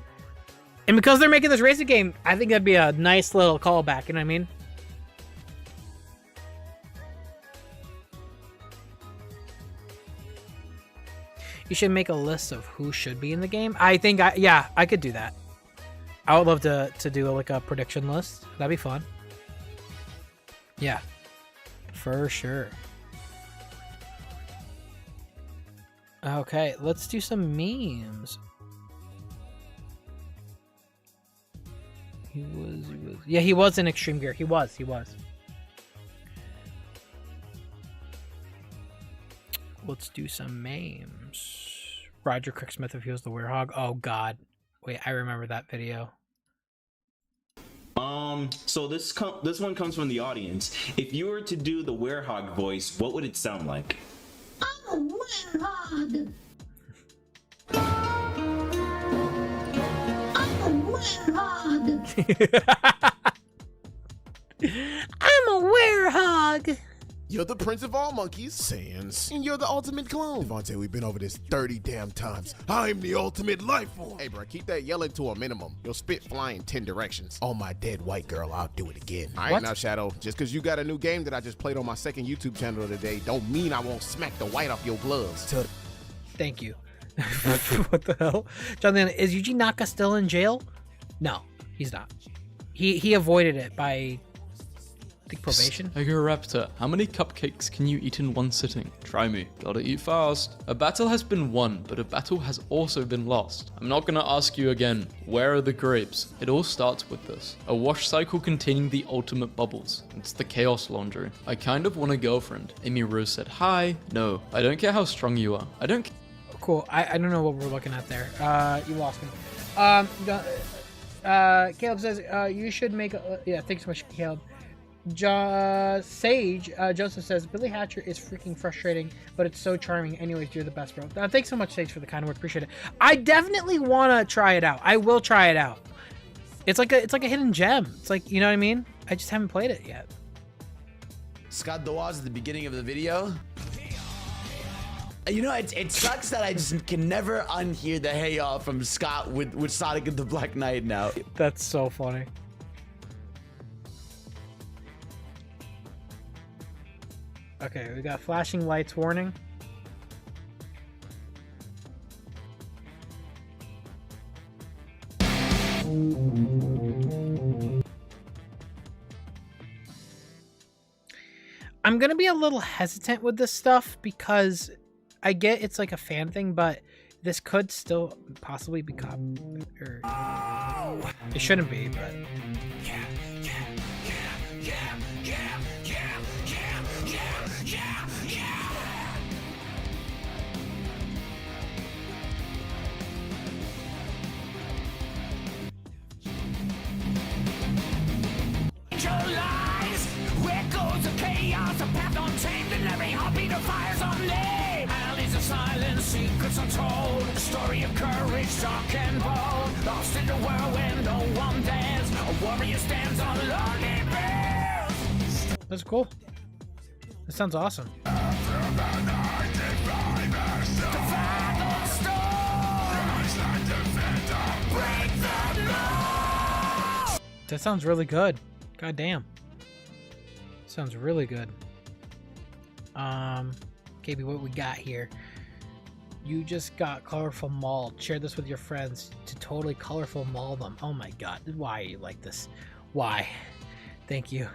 And because they're making this racing game, I think that'd be a nice little callback. You know what I mean? You should make a list of who should be in the game. I think, I could do that. I would love to do like a prediction list. That'd be fun. Yeah, for sure. Okay, let's do some memes. He was. Yeah, he was in Extreme Gear. He was. Let's do some memes. Roger Cricksmith if he was the werehog. Oh God. Wait, I remember that video. So this one comes from the audience. If you were to do the werehog voice, what would it sound like? I'm a werehog. I'm a werehog. I'm a werehog. You're the prince of all monkeys, Sans. And you're the ultimate clone. Devontae, we've been over this 30 damn times. I'm the ultimate life form. Hey, bro, keep that yelling to a minimum. You'll spit flying 10 directions. On my dead white girl, I'll do it again. All right, now, Shadow, just because you got a new game that I just played on my second YouTube channel today, don't mean I won't smack the white off your gloves. Thank you. What the hell? Jonathan, is Yuji Naka still in jail? No, he's not. He avoided it by, I think, probation. Raptor, how many cupcakes can you eat in one sitting? Try me. Gotta eat fast. A battle has been won, but a battle has also been lost. I'm not gonna ask you again, where are the grapes? It all starts with this. A wash cycle containing the ultimate bubbles. It's the chaos laundry. I kind of want a girlfriend. Amy Rose said hi. No, I don't care how strong you are. I don't. Cool. I don't know what we're looking at there. You lost me. Caleb says you should make a, yeah, thanks so much, Caleb. Sage Joseph says Billy Hatcher is freaking frustrating, but it's so charming. Anyways, you're the best, bro. Thanks so much, Sage, for the kind words. Appreciate it. I definitely want to try it out. I will try it out. It's like a hidden gem. It's like, you know what I mean? I just haven't played it yet. Scott Doaz at the beginning of the video. You know, it sucks that I just can never unhear the hey y'all from Scott with Sonic and the Black Knight now. That's so funny. Okay, we got flashing lights warning. I'm gonna be a little hesitant with this stuff because I get it's like a fan thing, but this could still possibly be or it shouldn't be, but Where goes the chaos? A path untamed and every heartbeat of fire's unnamed. Alleys of silence, secrets untold. A story of courage, dark and bold. Lost in the whirlwind, no one dares. A warrior stands on lonely bears. that's cool. That sounds awesome. That sounds really good. God damn. Sounds really good. KB, what we got here? You just got colorful mauled. Share this with your friends to totally colorful maul them. Oh my god. Why are you like this? Why? Thank you.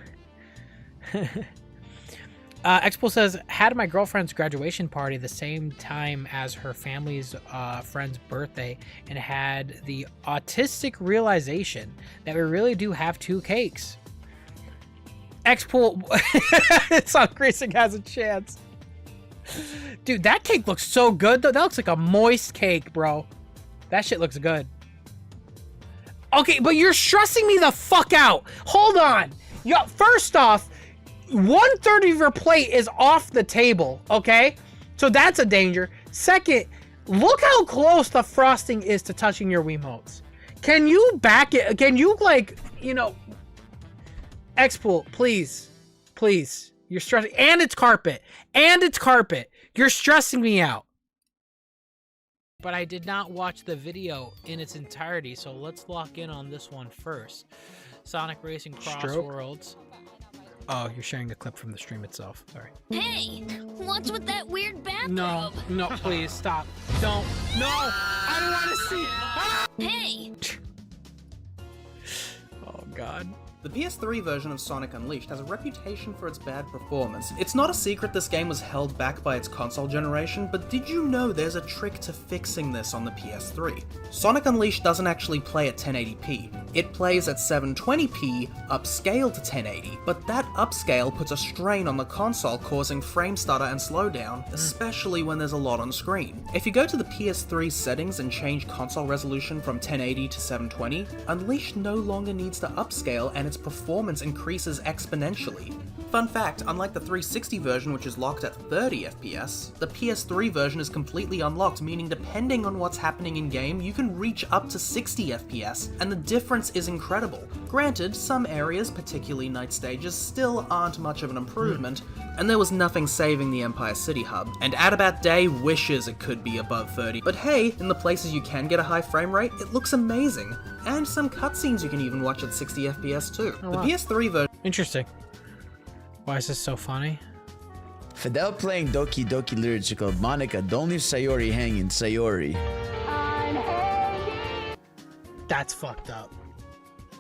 Expo says, had my girlfriend's graduation party the same time as her family's friend's birthday and had the autistic realization that we really do have two cakes. Expo Sonic Racing has a chance. Dude, that cake looks so good though. That looks like a moist cake, bro. That shit looks good. Okay, but you're stressing me the fuck out. Hold on. Yo, first off, 1/3 of your plate is off the table, okay? So that's a danger. Second, look how close the frosting is to touching your Wiimotes. Can you back it? Can you, like, you know... Expool, please. Please. You're stressing... And it's carpet. And it's carpet. You're stressing me out. But I did not watch the video in its entirety, so let's lock in on this one first. Sonic Racing CrossWorlds. Oh, you're sharing a clip from the stream itself. Sorry. Hey, what's with that weird bathrobe? No, please stop. Don't. No, I don't want to see. Ah! Hey. Oh God. The PS3 version of Sonic Unleashed has a reputation for its bad performance. It's not a secret this game was held back by its console generation, but did you know there's a trick to fixing this on the PS3? Sonic Unleashed doesn't actually play at 1080p. It plays at 720p, upscaled to 1080, but that upscale puts a strain on the console, causing frame stutter and slowdown, especially when there's a lot on screen. If you go to the PS3 settings and change console resolution from 1080 to 720, Unleashed no longer needs to upscale and its performance increases exponentially. Fun fact, unlike the 360 version which is locked at 30 FPS, the PS3 version is completely unlocked, meaning depending on what's happening in game, you can reach up to 60 FPS, and the difference is incredible. Granted, some areas, particularly night stages, still aren't much of an improvement, and there was nothing saving the Empire City hub, and Adabat Day wishes it could be above 30, but hey, in the places you can get a high frame rate, it looks amazing. And some cutscenes you can even watch at 60 FPS too. Oh, the wow. PS3 version... Interesting. Why is this so funny? Fidel playing Doki Doki Lyrical. Monica, don't leave Sayori hanging, Sayori. That's fucked up.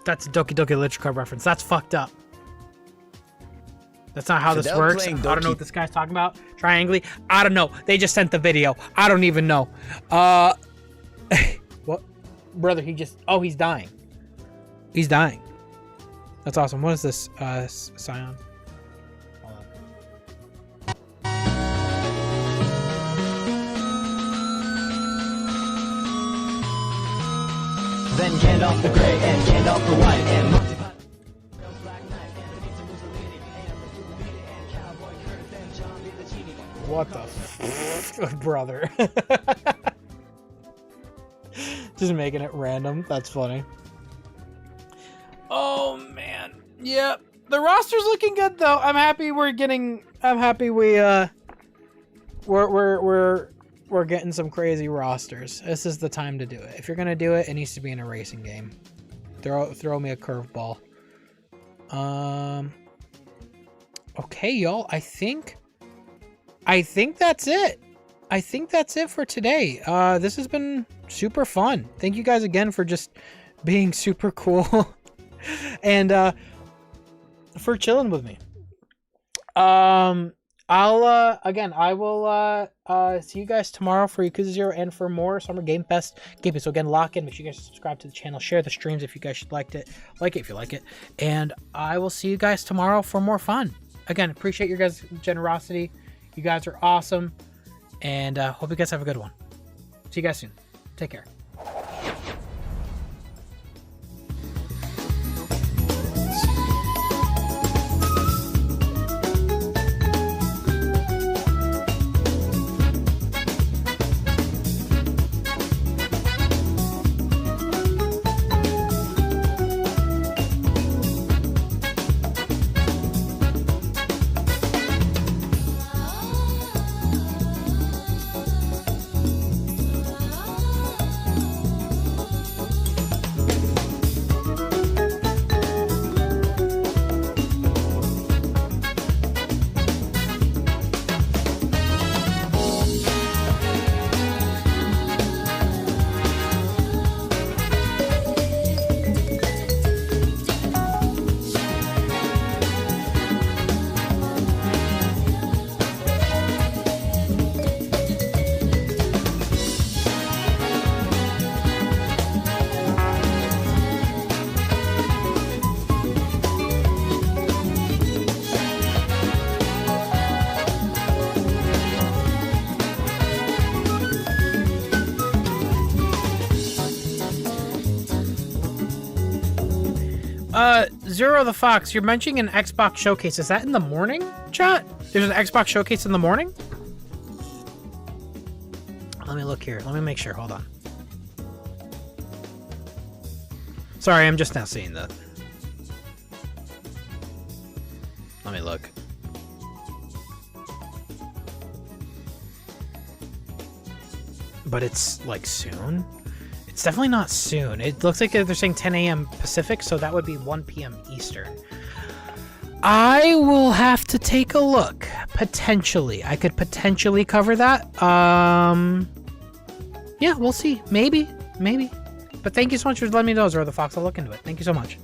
That's a Doki Doki Literature Club reference. That's fucked up. That's not how this Fidel works. I playing don't know Doki. what this guy's talking about. Triangly. I don't know. They just sent the video. I don't even know. What? Brother, he just... Oh, he's dying. He's dying. That's awesome. What is this, Scion? Hold on. Then get off the gray and get off the white and multiply. What the f... Brother. Just making it random. That's funny. Oh, man. Yep. The roster's looking good, though. I'm happy we're getting... I'm happy we're getting some crazy rosters. This is the time to do it. If you're gonna do it, it needs to be in a racing game. Throw me a curveball. Okay, y'all. I think that's it. I think that's it for today. This has been super fun. Thank you guys again for just being super cool and for chilling with me. I will see you guys tomorrow for Yakuza 0 and for more Summer Game Fest gameplay. So again, lock in. Make sure you guys subscribe to the channel, share the streams if you guys should like it if you like it, and I will see you guys tomorrow for more fun. Again, appreciate your guys' generosity. You guys are awesome, and hope you guys have a good one. See you guys soon. Take care. Zero the Fox, you're mentioning an Xbox showcase. Is that in the morning, chat? There's an Xbox showcase in the morning? Let me look here. Let me make sure. Hold on. Sorry, I'm just now seeing that. Let me look. But it's like soon? It's definitely not soon. It looks like they're saying 10 a.m. Pacific, so that would be 1 p.m. Eastern. I will have to take a look. Potentially. I could potentially cover that. Yeah, we'll see. Maybe. But thank you so much for letting me know, Zero the Fox. I'll look into it. Thank you so much.